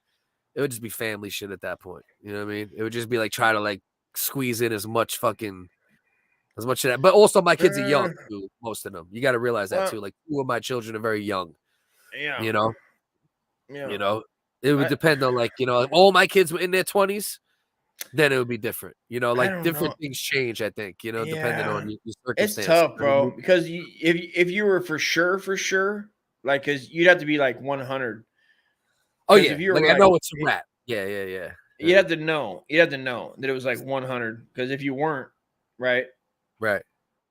it would just be family shit at that point. You know what I mean? It would just be like try to like squeeze in as much of that. But also my kids are young too, most of them. You got to realize that too. Like 2 of my children are very young. Yeah. It would depend on like, if all my kids were in their 20s, then it would be different. Like different things change, I think, depending on your circumstances. It's tough, bro, because if you were for sure, like, because you'd have to be like 100. Oh yeah, if you were like, I know it's a wrap. Yeah. You had to know that it was like 100. Because if you weren't, right,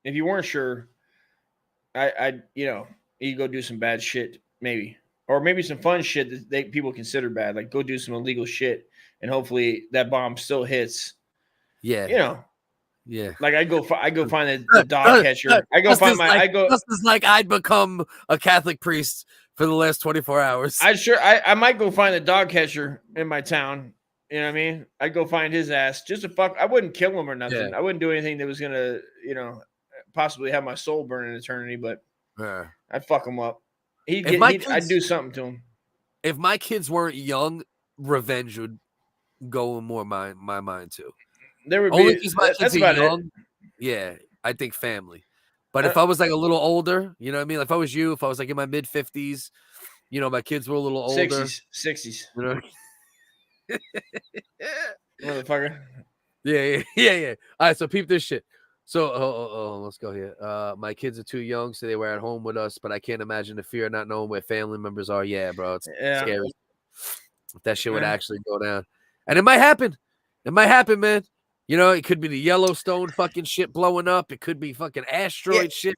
if you weren't sure, I you go do some bad shit, maybe, or maybe some fun shit that people consider bad, like go do some illegal shit, and hopefully that bomb still hits. Yeah, Like I go find the dog catcher. I go find my. Just as like I'd become a Catholic priest for the last 24 hours. I might go find the dog catcher in my town. You know what I mean? I'd go find his ass just to fuck. I wouldn't kill him or nothing. I wouldn't do anything that was gonna, possibly have my soul burn in eternity. But I'd fuck him up. I'd do something to him. If my kids weren't young, revenge would go in more my mind too. There would only be because my kids are young. Yeah, I think family. But if I was like a little older, you know what I mean? If I was you, if I was like in my mid 50s, my kids were a little older. 60s. Motherfucker. Yeah. All right, so peep this shit. So, let's go here. My kids are too young, so they were at home with us, but I can't imagine the fear of not knowing where family members are. Yeah, bro, it's scary. If that shit would actually go down. And it might happen. It might happen, man. It could be the Yellowstone fucking shit blowing up. It could be fucking asteroid shit.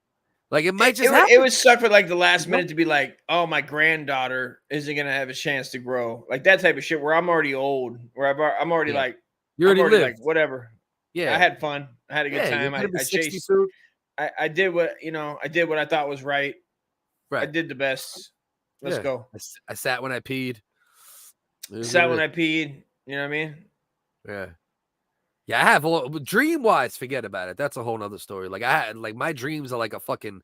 Like, it might just happen. It would suck for, like, the last minute to be like, oh, my granddaughter isn't going to have a chance to grow. Like, that type of shit where I'm already old, where I'm already like, you already lived. Like, whatever. Yeah. I had fun. I had a good time. I chased. I did what, I did what I thought was right. I did the best. Let's go. I sat when I peed. Sat when I peed. You know what I mean? Yeah. Yeah, I have all dream wise, forget about it. That's a whole nother story. Like I had like my dreams are like a fucking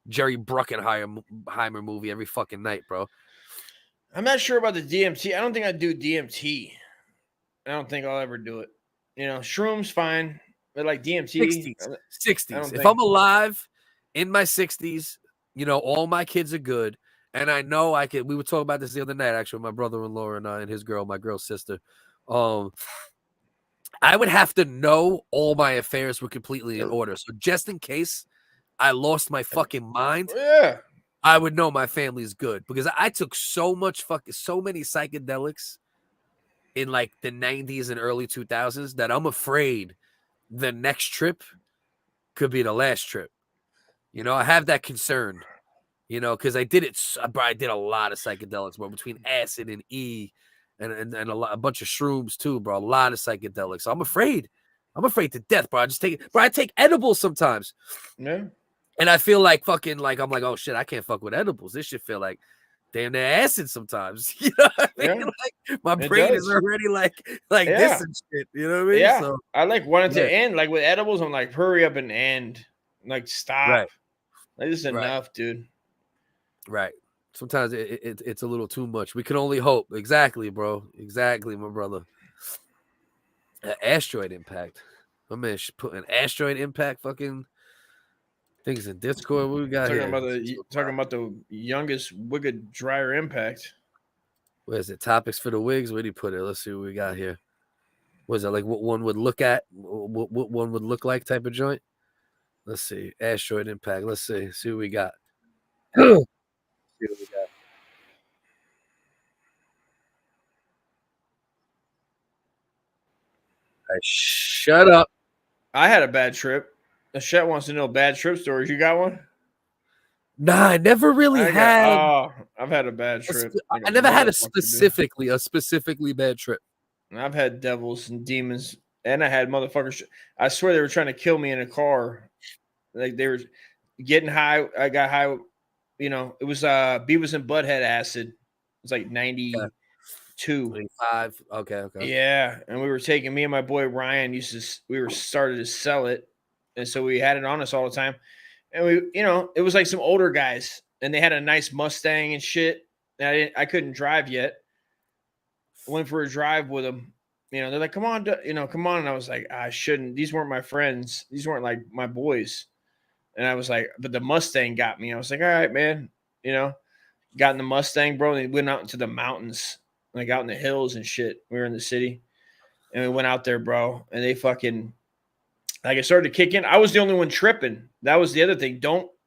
Jerry Bruckheimer movie every fucking night, bro. I'm not sure about the DMT. I don't think I'd do DMT. I don't think I'll ever do it. You know, shrooms fine, but like DMT, 60s. If I'm alive in my 60s, you know, all my kids are good, and I know I can. We were talking about this the other night, actually, with my brother-in-law and his girl, my girl's sister. I would have to know all my affairs were completely in order. So just in case I lost my fucking mind, I would know my family's good, because I took so many psychedelics in like the 90s and early 2000s that I'm afraid the next trip could be the last trip. You know, I have that concern, you know, because I did a lot of psychedelics, bro, between acid and E and a bunch of shrooms too, bro. A lot of psychedelics. So I'm afraid to death, bro. I take edibles sometimes. Yeah. And I feel like fucking like I'm like, oh shit, I can't fuck with edibles. This shit feel like damn near acid sometimes. You know what I mean? Yeah. Like my brain is already like this and shit. You know what I mean? Yeah. So, I like want it to end. Like with edibles, I'm like, hurry up and end. Like stop. Right. Like this is enough, dude. Right. Sometimes it's a little too much. We can only hope. Exactly, bro. Exactly, my brother. Asteroid impact. My man should put an asteroid impact fucking things in Discord. What we got Talking here? about the youngest WHiggaz dryer impact. Where's it? Topics for the wigs. Where do you put it? Let's see what we got here. Was it like what one would look at? What one would look like type of joint? Let's see. Asteroid impact. Let's see. See what we got. Shut up. I had a bad trip. The Chet wants to know bad trip stories. You got one? Nah, I never really had. I've had a bad trip. I never had a specifically bad trip. And I've had devils and demons, and I had motherfuckers. I swear they were trying to kill me in a car. Like they were getting high. I got high. You know, it was Beavis and Butthead acid. It was like 92. 25. Okay. Yeah, and we were taking, me and my boy Ryan started to sell it, and so we had it on us all the time. And we, you know, it was like some older guys, and they had a nice Mustang and shit. And I couldn't drive yet. Went for a drive with them. You know, they're like, come on, come on. And I was like, I shouldn't. These weren't my friends. These weren't like my boys. And I was like, but the Mustang got me. I was like, all right, man. You know, got in the Mustang, bro. And they went out into the mountains, like out in the hills and shit. We were in the city. And we went out there, bro. And they fucking, like, it started to kick in. I was the only one tripping. That was the other thing.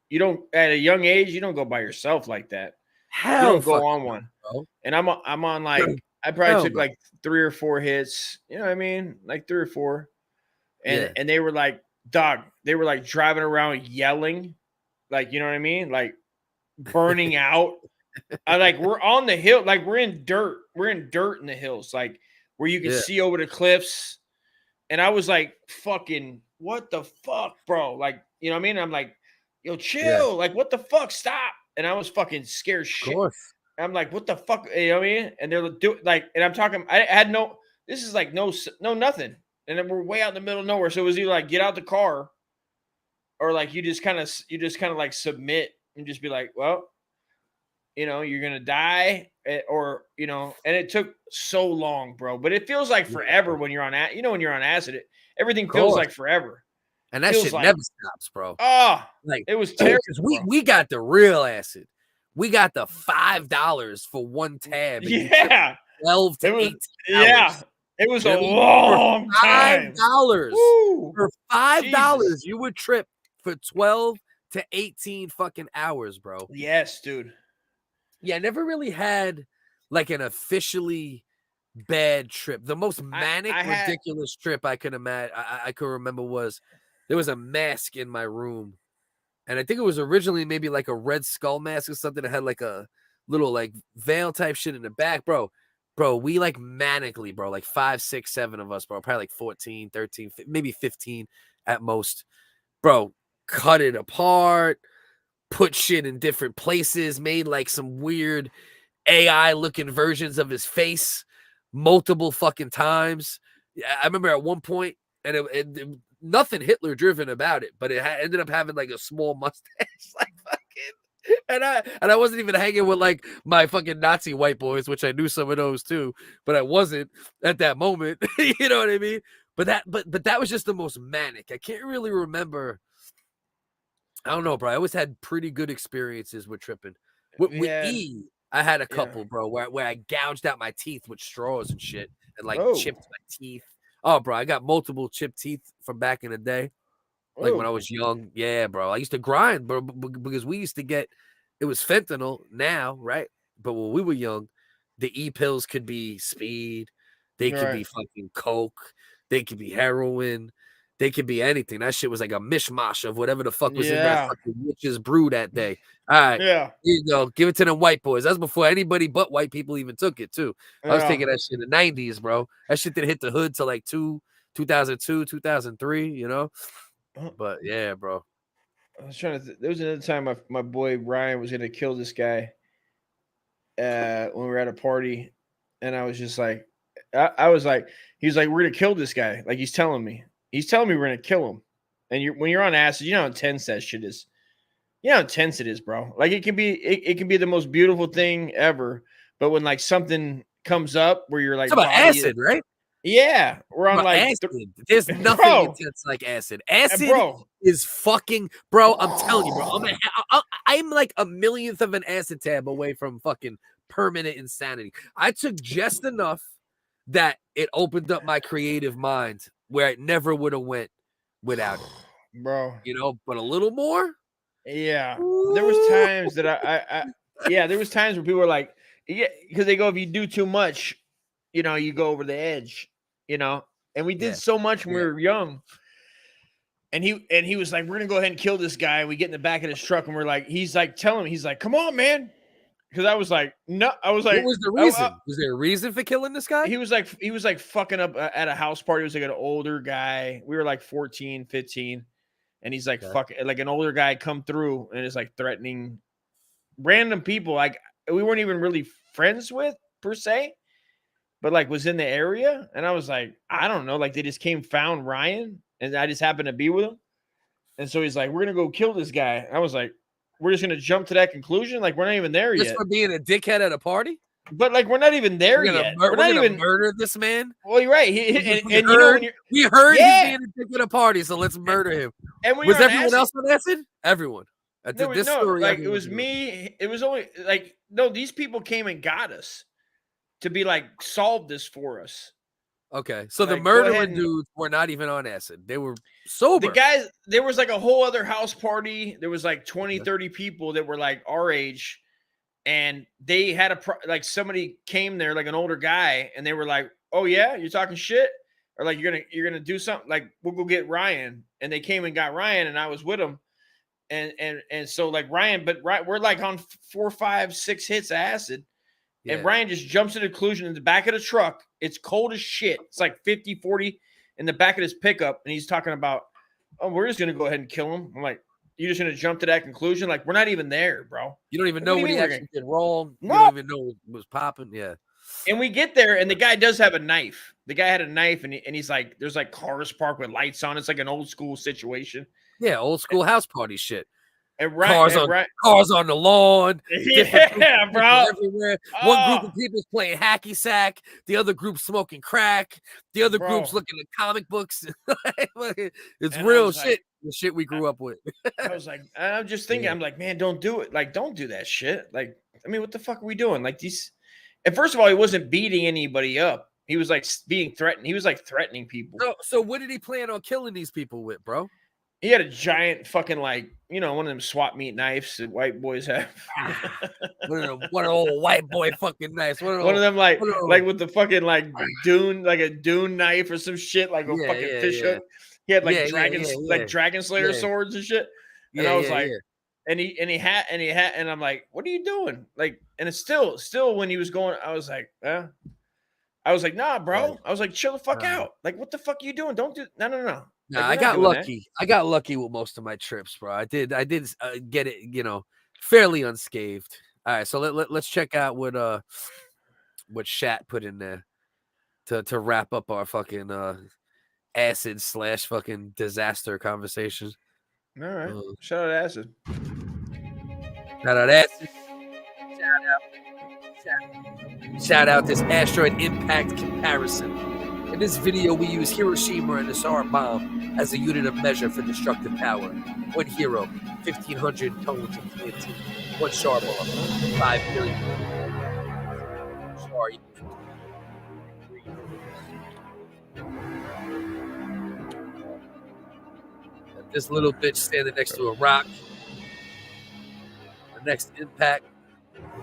You don't at a young age, you don't go by yourself like that. You don't go on one. Bro. And I'm on like, I probably took like 3 or 4 hits. You know what I mean? Like 3 or 4. And they were like, dog, they were like driving around yelling. Like, you know what I mean? Like burning out. We're on the hill. Like we're in dirt. We're in dirt in the hills. Like where you can see over the cliffs. And I was like, fucking, what the fuck, bro? Like, you know what I mean? I'm like, yo, chill. Yeah. Like, what the fuck? Stop. And I was fucking scared shit. I'm like, what the fuck? You know what I mean? And they're doing like, and I'm talking, I had this is like no nothing. And then we're way out in the middle of nowhere. So it was either like get out the car or like you just kind of like submit and just be like, well, you know, you're going to die or, you know, and it took so long, bro. But it feels like forever when you're on, when you're on acid, everything feels like forever. And that shit never stops, bro. Oh, like it was terrible. We got the real acid. We got the $5 for one tab. Yeah. 12 to 18 hours. Yeah. It was a long time. $5. For $5, you would trip for 12 to 18 fucking hours, bro. Yes, dude. Yeah, I never really had like an officially bad trip. The most manic, ridiculous trip I could imagine, I could remember was there was a mask in my room. And I think it was originally maybe like a red skull mask or something that had like a little like veil type shit in the back, bro. Bro, we like manically, bro, like 5, 6, 7 of us, bro, probably like 14, 13, maybe 15 at most. Bro, cut it apart, put shit in different places, made like some weird AI looking versions of his face multiple fucking times. Yeah, I remember at one point, and nothing Hitler driven about it, but it ended up having like a small mustache, like fucking. And I wasn't even hanging with like my fucking Nazi white boys, which I knew some of those too, but I wasn't at that moment. You know what I mean? But that was just the most manic. I can't really remember. I don't know, bro. I always had pretty good experiences with tripping. With E, I had a couple, bro, where I gouged out my teeth with straws and shit and like chipped my teeth. Oh, bro, I got multiple chipped teeth from back in the day. Like when I was young. Yeah, bro. I used to grind, bro, because we used to get, it was fentanyl now, right? But when we were young, the E pills could be speed. They could be fucking coke. They could be heroin. They could be anything. That shit was like a mishmash of whatever the fuck was in that fucking witch's brew that day. All right. Yeah. Here you go. Give it to them white boys. That's before anybody but white people even took it, too. I was taking that shit in the 90s, bro. That shit didn't hit the hood till like 2002, 2003, you know? But yeah, bro. I was trying to. There was another time my boy Ryan was gonna kill this guy. When we were at a party, and I was just like, I was like, he was like, we're gonna kill this guy. Like he's telling me we're gonna kill him. And when you're on acid, you know how intense that shit is. You know how intense it is, bro. Like it can be the most beautiful thing ever, but when like something comes up where you're like, it's about acid, right? Yeah, we're on like acid. There's nothing intense like acid. Acid is fucking, bro. I'm telling you, bro. I'm like a millionth of an acid tab away from fucking permanent insanity. I took just enough that it opened up my creative mind where it never would have went without it, bro. You know, but a little more. Yeah, there was times that there was times where people were like, yeah, because they go, if you do too much, you know, you go over the edge. You know, and we did so much when we were young. And he was like, we're gonna go ahead and kill this guy. We get in the back of his truck, and we're like, he's like, come on, man. Because I was like, no, I was like, what was the reason? Was there a reason for killing this guy? He was like fucking up at a house party. He was like an older guy. We were like 14, 15. And he's like, like an older guy come through and is like threatening random people. Like we weren't even really friends with per se. But like was in the area, and I was like, I don't know, like they just found Ryan, and I just happened to be with him, and so he's like, we're gonna go kill this guy. I was like, we're just gonna jump to that conclusion, like we're not even there just yet. For being a dickhead at a party, but like we're not even there yet. We're not even murder this man. Well, you're right. You know when we heard he's being a dick at a party, so let's murder him. And was everyone else on acid? Everyone. It was me. It was only like no. These people came and got us. To be like, solve this for us. Okay. So like, the murdering dudes were not even on acid. They were sober. The guys, there was like a whole other house party. There was like 20, 30 people that were like our age. And they had like somebody came there, like an older guy. And they were like, oh yeah, you're talking shit? Or like, you're going to do something like, we'll go get Ryan. And they came and got Ryan and I was with him. And so like Ryan, but we're like on 4, 5, 6 hits of acid. Yeah. And Ryan just jumps into the conclusion in the back of the truck. It's cold as shit. It's like 50, 40 in the back of his pickup. And he's talking about, oh, we're just going to go ahead and kill him. I'm like, you're just going to jump to that conclusion? Like, we're not even there, bro. You don't even know what he actually did wrong. No. You don't even know what was popping. Yeah. And we get there, and the guy does have a knife. The guy had a knife, and he's like, there's like cars parked with lights on. It's like an old school situation. Yeah, old school house party shit. And cars on the lawn. Yeah, bro. Everywhere. One group of people is playing hacky sack. The other group smoking crack. The other group's looking at comic books. It's real shit. Like, the shit we grew up with. I was like, I'm just thinking, I'm like, man, don't do it. Like, don't do that shit. Like, I mean, what the fuck are we doing? Like these. And first of all, he wasn't beating anybody up. He was like being threatened. He was like threatening people. So what did he plan on killing these people with, bro? He had a giant fucking like, you know, one of them swap meat knives that white boys have. One of them old white boy fucking knives. One of them like with the fucking like a dune knife or some shit, like a fucking fish hook. He had like dragon slayer swords and shit. And I was like, and he had and I'm like, what are you doing? Like, and it's still when he was going, I was like, I was like, nah, bro. I was like, chill the fuck out. Like, what the fuck are you doing? Don't do no. Nah, I got lucky. I got lucky with most of my trips, bro. I did get it, you know, fairly unscathed. All right, so let's check out what Shat put in there. to wrap up our fucking acid / fucking disaster conversation. All right. Shout out acid. Shout out acid. Shout out this asteroid impact comparison. In this video, we use Hiroshima and the SAR bomb as a unit of measure for destructive power. 1 hero, 1,500 tons of TNT. 1 SHAR bomb, 5 billion. SHAR equals 3. This little bitch standing next to a rock. The next impact,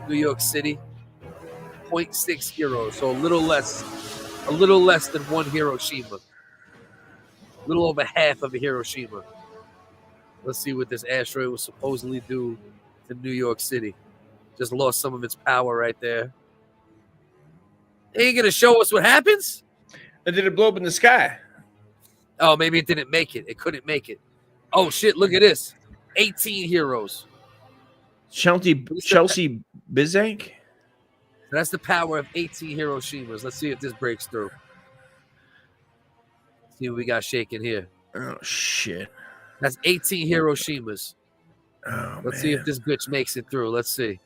New York City, 0.6 heroes, so a little less than 1 Hiroshima. A little over half of a Hiroshima. Let's see what this asteroid will supposedly do to New York City. Just lost some of its power right there. They ain't gonna show us what happens? And did it blow up in the sky? Oh, maybe it didn't make it. It couldn't make it. Oh shit, look at this. 18 heroes. Chelsea Bizank? That's the power of 18 Hiroshimas. Let's see if this breaks through. See what we got shaking here. Oh shit. That's 18 Hiroshimas. Oh, Let's see if this bitch makes it through. Let's see.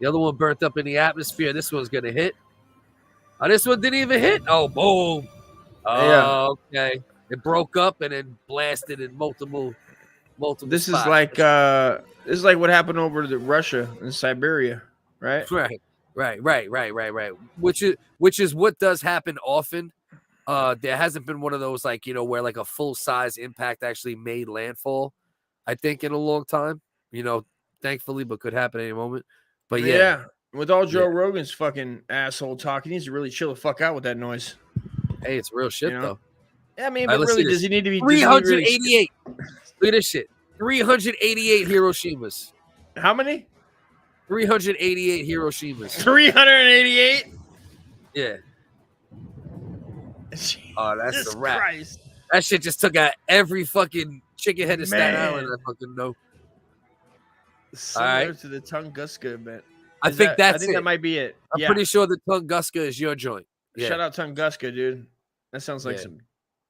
The other one burnt up in the atmosphere. This one's gonna hit. Oh, this one didn't even hit. Oh, boom. Oh, yeah. Okay. It broke up and then blasted in multiple. This spots. is like what happened over to Russia and Siberia, right? Right. Which is what does happen often. There hasn't been one of those where like a full size impact actually made landfall, I think, in a long time. Thankfully, but could happen any moment. But yeah. With all Joe Rogan's fucking asshole talk, he needs to really chill the fuck out with that noise. Hey, it's real shit though. Yeah, I mean, but really, does he need to be 388? Look at this shit. 388 Hiroshimas. How many? 388 Hiroshimas. 388? Yeah. Oh, that's Jesus the wrap. Christ. That shit just took out every fucking chicken head of Staten Island I fucking know. Similar to the Tunguska event. I think that might be it. I'm pretty sure the Tunguska is your joint. Yeah. Shout out Tunguska, dude. That sounds like some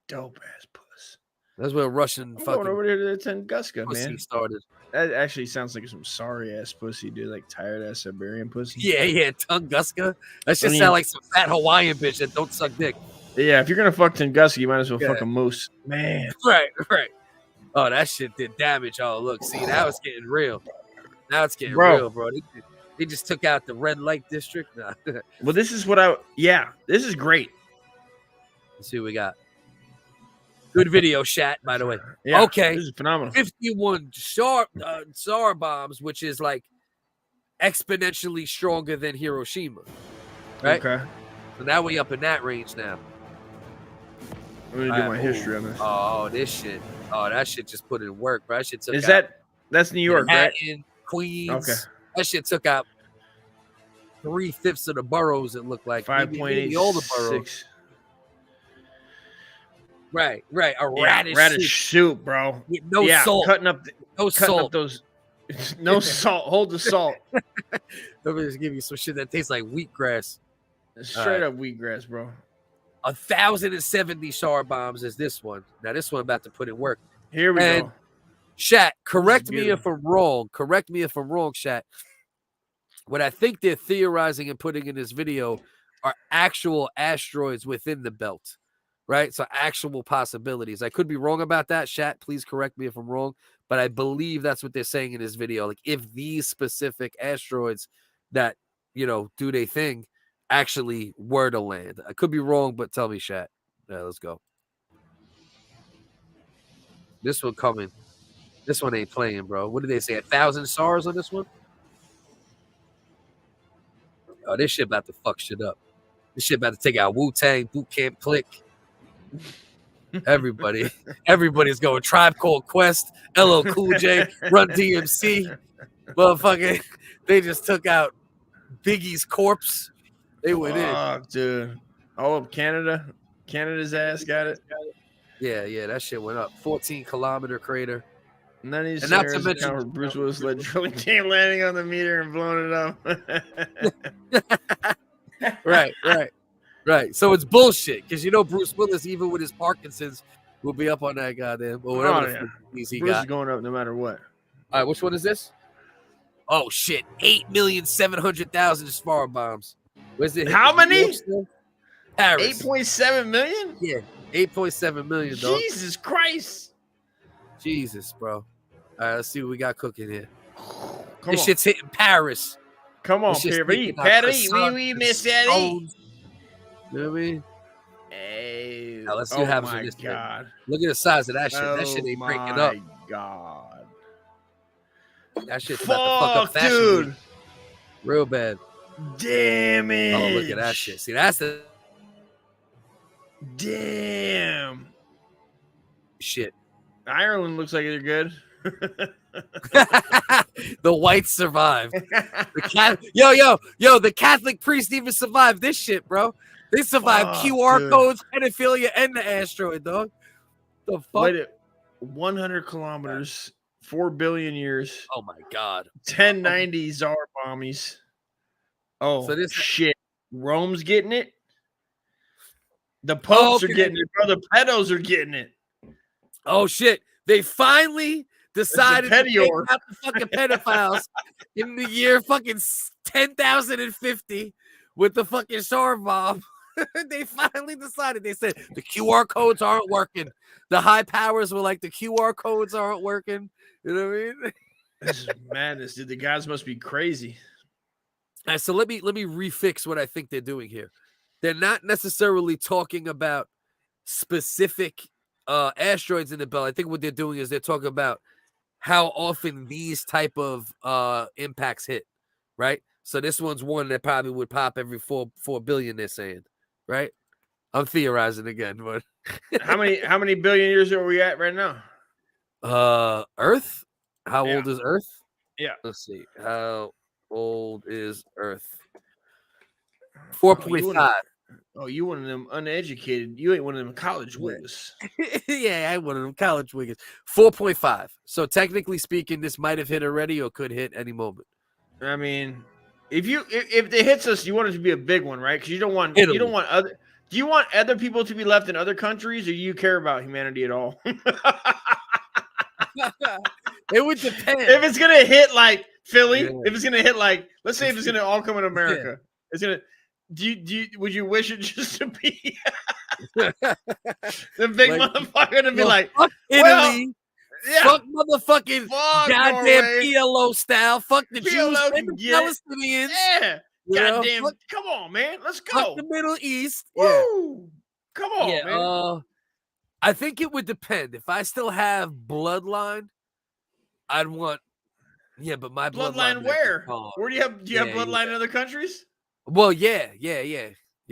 dope ass puss. That's where Russian I'm fucking going over there to the Tunguska, pussy man. started. That actually sounds like some sorry ass pussy, dude. Like tired ass Siberian pussy. Yeah, Tunguska. That should sound like some fat Hawaiian bitch that don't suck dick. Yeah, if you're gonna fuck Tunguska, you might as well fuck a moose. Man. Right. Oh, that shit did damage. Oh, look, see, now it's getting real. Now it's getting real, bro. They just took out the red light district. Nah. Well, this is what this is great. Let's see what we got. Good video, Shat, by the way. Yeah, okay. This is phenomenal. 51 SAR bombs, which is like exponentially stronger than Hiroshima. Right? Okay. So now we up in that range now. I'm gonna do my history on this. Oh, this shit. Oh, that shit just put in work, bro. That shit took that's New York, Manhattan, right? Queens. Okay. That shit took out 3/5 of the boroughs, it looked like. 5.8 all the boroughs. Right. A radish soup, bro. With no salt. Cutting up salt. those. No salt. Hold the salt. Let me just give you some shit that tastes like wheatgrass. Straight up wheatgrass, bro. 1,070 SAR bombs is this one. Now this one about to put in work. Here we go. Shat, correct me if I'm wrong. Shat. What I think they're theorizing and putting in this video are actual asteroids within the belt, right? So actual possibilities. I could be wrong about that. Shat, please correct me if I'm wrong. But I believe that's what they're saying in this video. Like if these specific asteroids that, do they thing actually were to land. I could be wrong, but tell me, Shat. Yeah, let's go. This one coming. This one ain't playing, bro. What did they say? 1,000 SARs on this one? Oh, this shit about to fuck shit up. This shit about to take out Wu-Tang, Boot Camp Click. Everybody's going Tribe Called Quest, LL Cool J, Run DMC. Motherfucker, they just took out Biggie's corpse. They went in. Oh, dude. All of Canada. Canada's ass got it. Yeah, that shit went up. 14-kilometer crater. And then he's not to mention where Bruce Willis led drilling team landing on the meter and blowing it up. Right. Right. So it's bullshit because you know Bruce Willis, even with his Parkinson's, will be up on that goddamn or whatever the fuck he Bruce got. is going up no matter what. All right, which one is this? Oh shit, 8,700,000 is farm bombs. Where's it? How many? Paris. 8.7 million? Yeah, 8.7 million. Dog. Jesus Christ. Jesus, bro. All right, let's see what we got cooking here. Come This on. shit's hitting Paris. Come on, This shit's Paris. hitting Paris, croissant, oui, Miss Eddie. scones. You know what I mean? Hey. Now, let's see what happens with this. God. Look at the size of that shit. That shit ain't breaking up. Oh, my God. That shit's about to fuck up fashion dude. week. Real bad. Damn it. Oh, look at that shit. See, that's the damn shit. Ireland looks like they're good. The whites survived. The Catholic priest even survived this shit, bro. They survived QR codes, pedophilia, and the asteroid, dog. The fuck? Wait, 100 kilometers, 4 billion years. Oh my God. 1090 Tsar bombies. Oh, so this shit. Rome's getting it. The popes are getting it, bro. The pedos are getting it. Oh shit! They finally decided to take out the fucking pedophiles in the year fucking 10,050 with the fucking Tsar bomb. They finally decided. They said the QR codes aren't working. The high powers were like, the QR codes aren't working. You know what I mean? This is madness, dude. The guys must be crazy. All right, so let me refix what I think they're doing here. They're not necessarily talking about specific asteroids in the belt. I think what they're doing is they're talking about how often these type of impacts hit, right? So this one's one that probably would pop every 4 billion, they're saying, right? I'm theorizing again, but how many billion years are we at right now? Earth? How old is Earth? Yeah. Let's see. How old is Earth? 4.5. Oh, you one of them uneducated. You ain't one of them college WHiggaz. Yeah, I one of them college WHiggaz. 4.5. So technically speaking, this might have hit already or could hit any moment. I mean, if it hits us, you want it to be a big one, right? Because you don't want other. Do you want other people to be left in other countries, or do you care about humanity at all? It would depend. If it's gonna hit like Philly, if it's gonna hit like, let's say if it's gonna all come in America, it's gonna. Would you wish it just to be the big motherfucker to be like, fuck Italy, fuck motherfucking goddamn Norway. PLO style, fuck the Jews PLO and the get it. Palestinians. Yeah, You know, goddamn, fuck- come on, man, let's fuck go. the Middle East. Woo! Come on, Yeah, man. I think it would depend. If I still have bloodline, I'd want. Yeah, but my Bloodline where? Where do you have? Do you have bloodline in other countries? Well, yeah.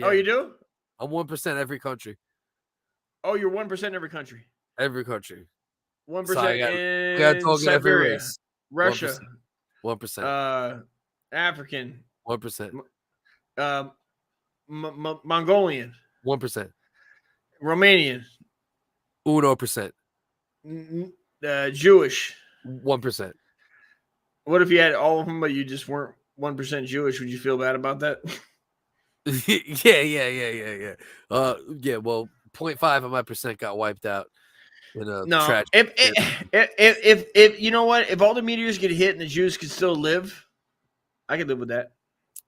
Oh, you do? I'm 1% every country. Oh, you're 1% every country. Every country. 1% So I got in talking every Siberia, race. Russia, 1%. African, 1%. Mongolian, 1%. Romanian, 1%. Jewish. 1%. What if you had all of them, but you just weren't 1% Jewish? Would you feel bad about that? Yeah. Well, 0.5 of my percent got wiped out. No, if you know what, if all the meteors get hit and the Jews can still live, I could live with that.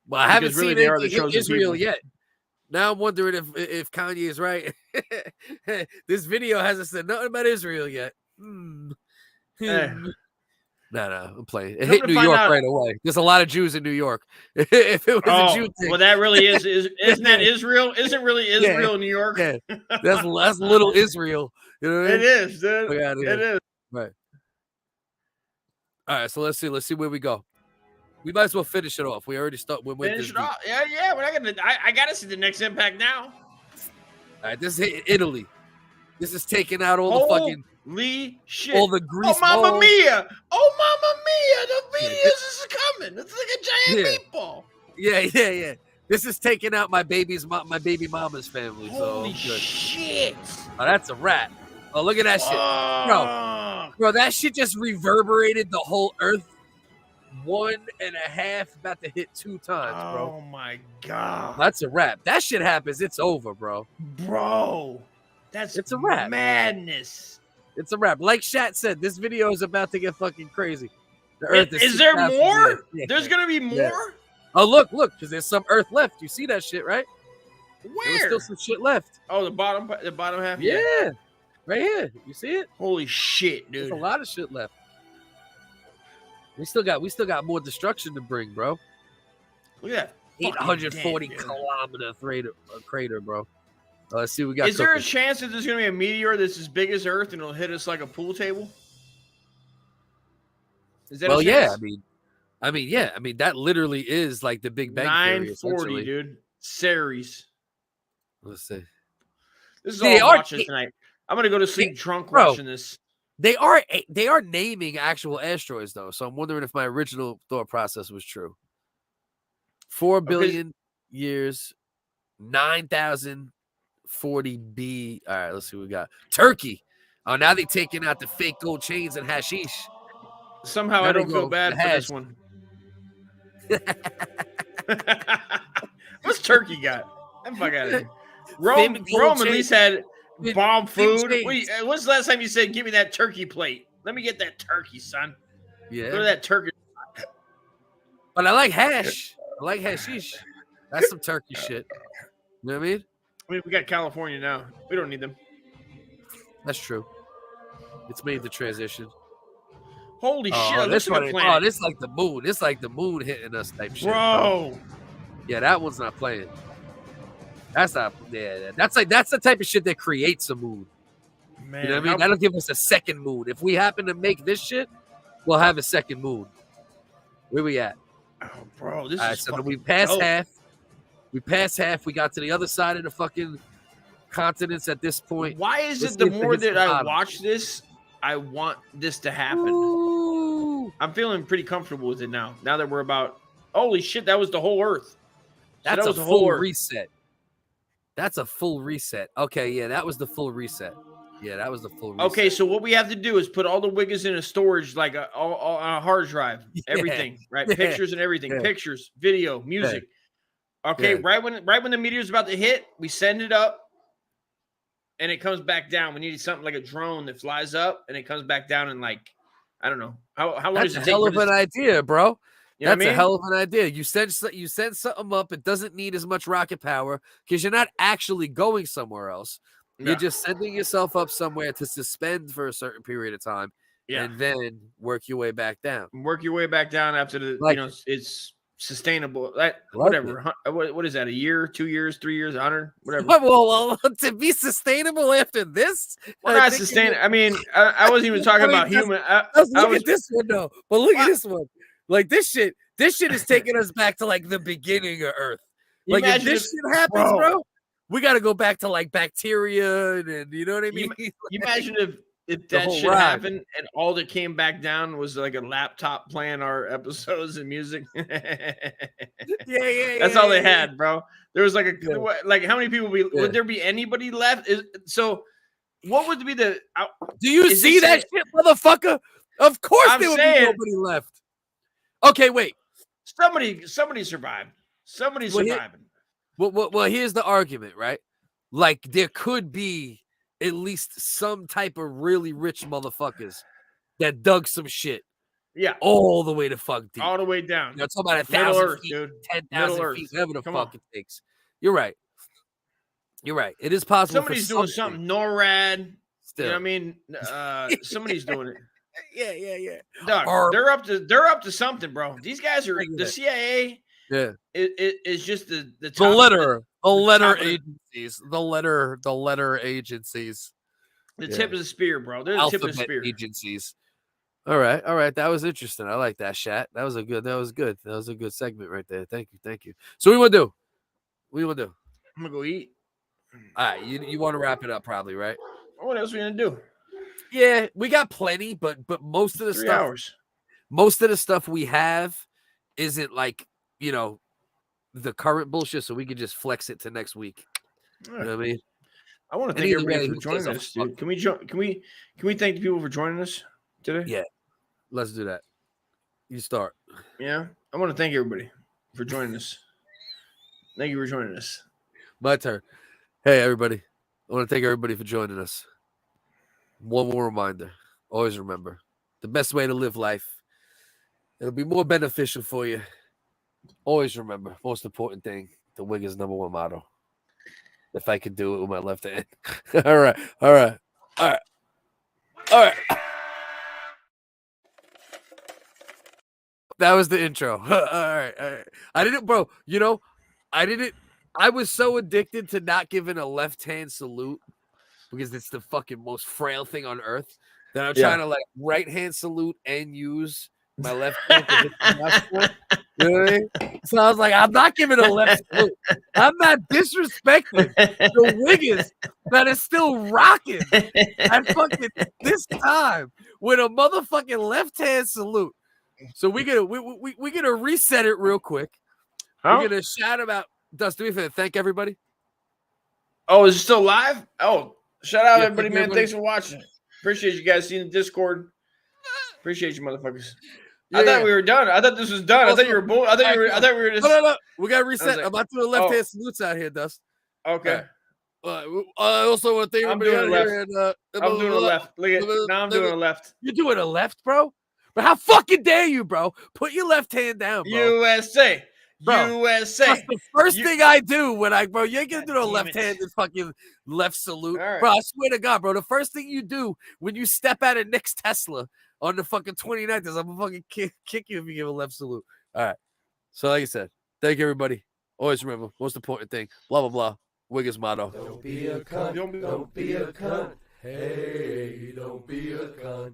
Well, I haven't Because really seen they are the anything in chosen Israel people. yet. Now I'm wondering if Kanye is right. This video hasn't said nothing about Israel yet. No, I'm playing. It Come hit to New find York out- right away. There's a lot of Jews in New York. If it was a Jew thing, well, that really isn't that Israel? Isn't really Israel, New York? Yeah, that's little Israel. You know what I It mean? is, dude. Fuck outta It here. is. Right. All right, so let's see where we go. We might as well finish it off. We already started. We went Finish this it off. Yeah. We're not gonna. I gotta see the next impact now. All right, this is Italy. This is taking out all the fucking shit. all the grease. Oh, Mamma balls. Mia! Oh, Mamma Mia! The meteors is coming. It's like a giant meatball. Yeah. This is taking out my baby mama's family. Holy so good. shit! Oh, that's a rat. Oh, look at that shit, bro. That shit just reverberated the whole earth. 1.5, about to hit 2 times, bro. Oh my god. That's a wrap. That shit happens. It's over, bro. Bro, it's a wrap. Madness. It's a wrap. Like Shat said, this video is about to get fucking crazy. The Earth Is there 6,000 more? years. Yeah. There's gonna be more. Yeah. Oh, look, because there's some Earth left. You see that shit, right? Where? There's still some shit left. Oh, the bottom half. Yeah, right here. You see it? Holy shit, dude! There's a lot of shit left. We still got more destruction to bring, bro. Look at that. 840 kilometer crater, bro. Let's see what we got. Is there a chance that there's gonna be a meteor that's as big as Earth and it'll hit us like a pool table? Is that a chance? Yeah. I mean, that literally is like the Big Bang Theory. 940, dude. Series. Let's see. This is all I'm watching tonight. I'm gonna go to sleep drunk watching this. They are naming actual asteroids though, so I'm wondering if my original thought process was true. 4 billion years, 9,040 B. All right, let's see what we got. Turkey. Oh, now they're taking out the fake gold chains and hashish. Somehow I don't feel bad for this one. What's Turkey got? That fuck out of here. Rome at least had bomb food. When's the last time you said, give me that turkey plate? Let me get that turkey, son. Yeah. Go to that turkey. But I like hash. I like hashish. That's some turkey shit. You know what I mean? I mean, we got California now. We don't need them. That's true. It's made the transition. Holy shit! This one, this like the moon. It's like the moon hitting us type shit, bro. Yeah, that one's not playing. That's not. Yeah, that's the type of shit that creates a moon. Man, you know what I mean? That'll give us a second moon. If we happen to make this shit, we'll have a second moon. Where we at? Oh, bro, this is so we passed half. We passed half. We got to the other side of the fucking continents at this point. Why is it the more that I watch this, I want this to happen? Ooh. I'm feeling pretty comfortable with it now. Now that we're about, holy shit, that was the whole Earth. That's a full reset. That's a full reset. Okay, yeah, that was the full reset. Yeah, that was the full reset. Okay, so what we have to do is put all the WHiggaz in a storage, like on a hard drive, everything, right? Yeah. Pictures and everything, pictures, video, music. Yeah. Okay, right when the meteor's about to hit, we send it up, and it comes back down. We need something like a drone that flies up, and it comes back down in like, I don't know how long That's does it a take? hell of an idea, bro. You know That's what I mean? a hell of an idea. You send something up. It doesn't need as much rocket power because you're not actually going somewhere else. You're just sending yourself up somewhere to suspend for a certain period of time, and then work your way back down. Work your way back down after the it's sustainable. Whatever. What is that? A year, 2 years, 3 years, 100, whatever. Well, to be sustainable after this, well, not sustainable. I mean, I wasn't even talking about human. Look at this one though. But look at this one. Like this shit is taking us back to like the beginning of Earth. Like if this shit happens, bro, we got to go back to like bacteria and you know what I mean. You imagine if that shit happened and all that came back down was like a laptop playing our episodes and music. That's all they had, bro. There was like like how many people would there be anybody left? So what would be the? Do you see that shit, motherfucker? Of course there would be nobody left. Okay, wait. Somebody survived. Somebody's surviving. Well, here's the argument, right? Like there could be at least some type of really rich motherfuckers that dug some shit. Yeah. All the way to fuck deep. All the way down. You're talking about 1,000 feet, 10,000 feet, whatever the fuck it takes. You're right. You're right. It is possible. Somebody's doing something. NORAD. Still. You know what I mean? Somebody's doing it. Yeah. Dog, they're up to something, bro. These guys are the CIA. Yeah. It's just the letter agencies. The tip of the spear, bro. They're the tip of the spear. Agencies. All right. That was interesting. I like that, Shat. That was good. That was a good segment right there. Thank you. So what do you want to do? I'm gonna go eat. All right, you want to wrap it up, probably, right? What else are we gonna do? Yeah, we got plenty, but most of the 3 stuff, hours. Most of the stuff we have isn't like the current bullshit, so we could just flex it to next week. You know what I mean? I want to thank everybody for joining us, dude. Can we thank the people for joining us today? Yeah, let's do that. You start. Yeah. I want to thank everybody for joining us. Thank you for joining us. My turn. Hey, everybody. I want to thank everybody for joining us. One more reminder. Always remember, the best way to live life, it'll be more beneficial for you. Always remember, most important thing, the WHiggaz #1 motto. If I could do it with my left hand. All right. That was the intro. All right. I didn't, bro. You know, I was so addicted to not giving a left hand salute because it's the fucking most frail thing on earth that I'm trying to like right hand salute and use my left hand. To hit the muscle. You know what I mean? So I was like, I'm not giving a left salute. I'm not disrespecting the WHiggaz that is still rocking at fucking this time with a motherfucking left hand salute. So we're gonna reset it real quick. We're gonna shout about Dustin. Do me a favor, thank everybody. Oh, is it still live? Oh, shout out Yeah, everybody, thank man. everybody. Thanks for watching. Appreciate you guys seeing the Discord. Appreciate you, motherfuckers. Yeah, I thought we were done. I thought this was done. I thought you were bull. I thought we were just. No. We gotta reset. like, I'm about to do the left hand salutes out here, Dust. Okay. I also want to thank I'm everybody doing out a here. left. I'm doing a left. Look at now. I'm doing a left. You're doing a left, bro. But how fucking dare you, bro? Put your left hand down, bro. USA. Bro, USA. that's the first thing I do when bro, you ain't gonna do the left-handed fucking left salute. All right. Bro, I swear to God, bro, the first thing you do when you step out of Nick's Tesla on the fucking 29th is I'm gonna fucking kick you if you give a left salute. All right. So like I said, thank you, everybody. Always remember, most important thing, blah, blah, blah. WHiggaz motto. Don't be a cunt. Don't be a cunt. Hey, don't be a cunt.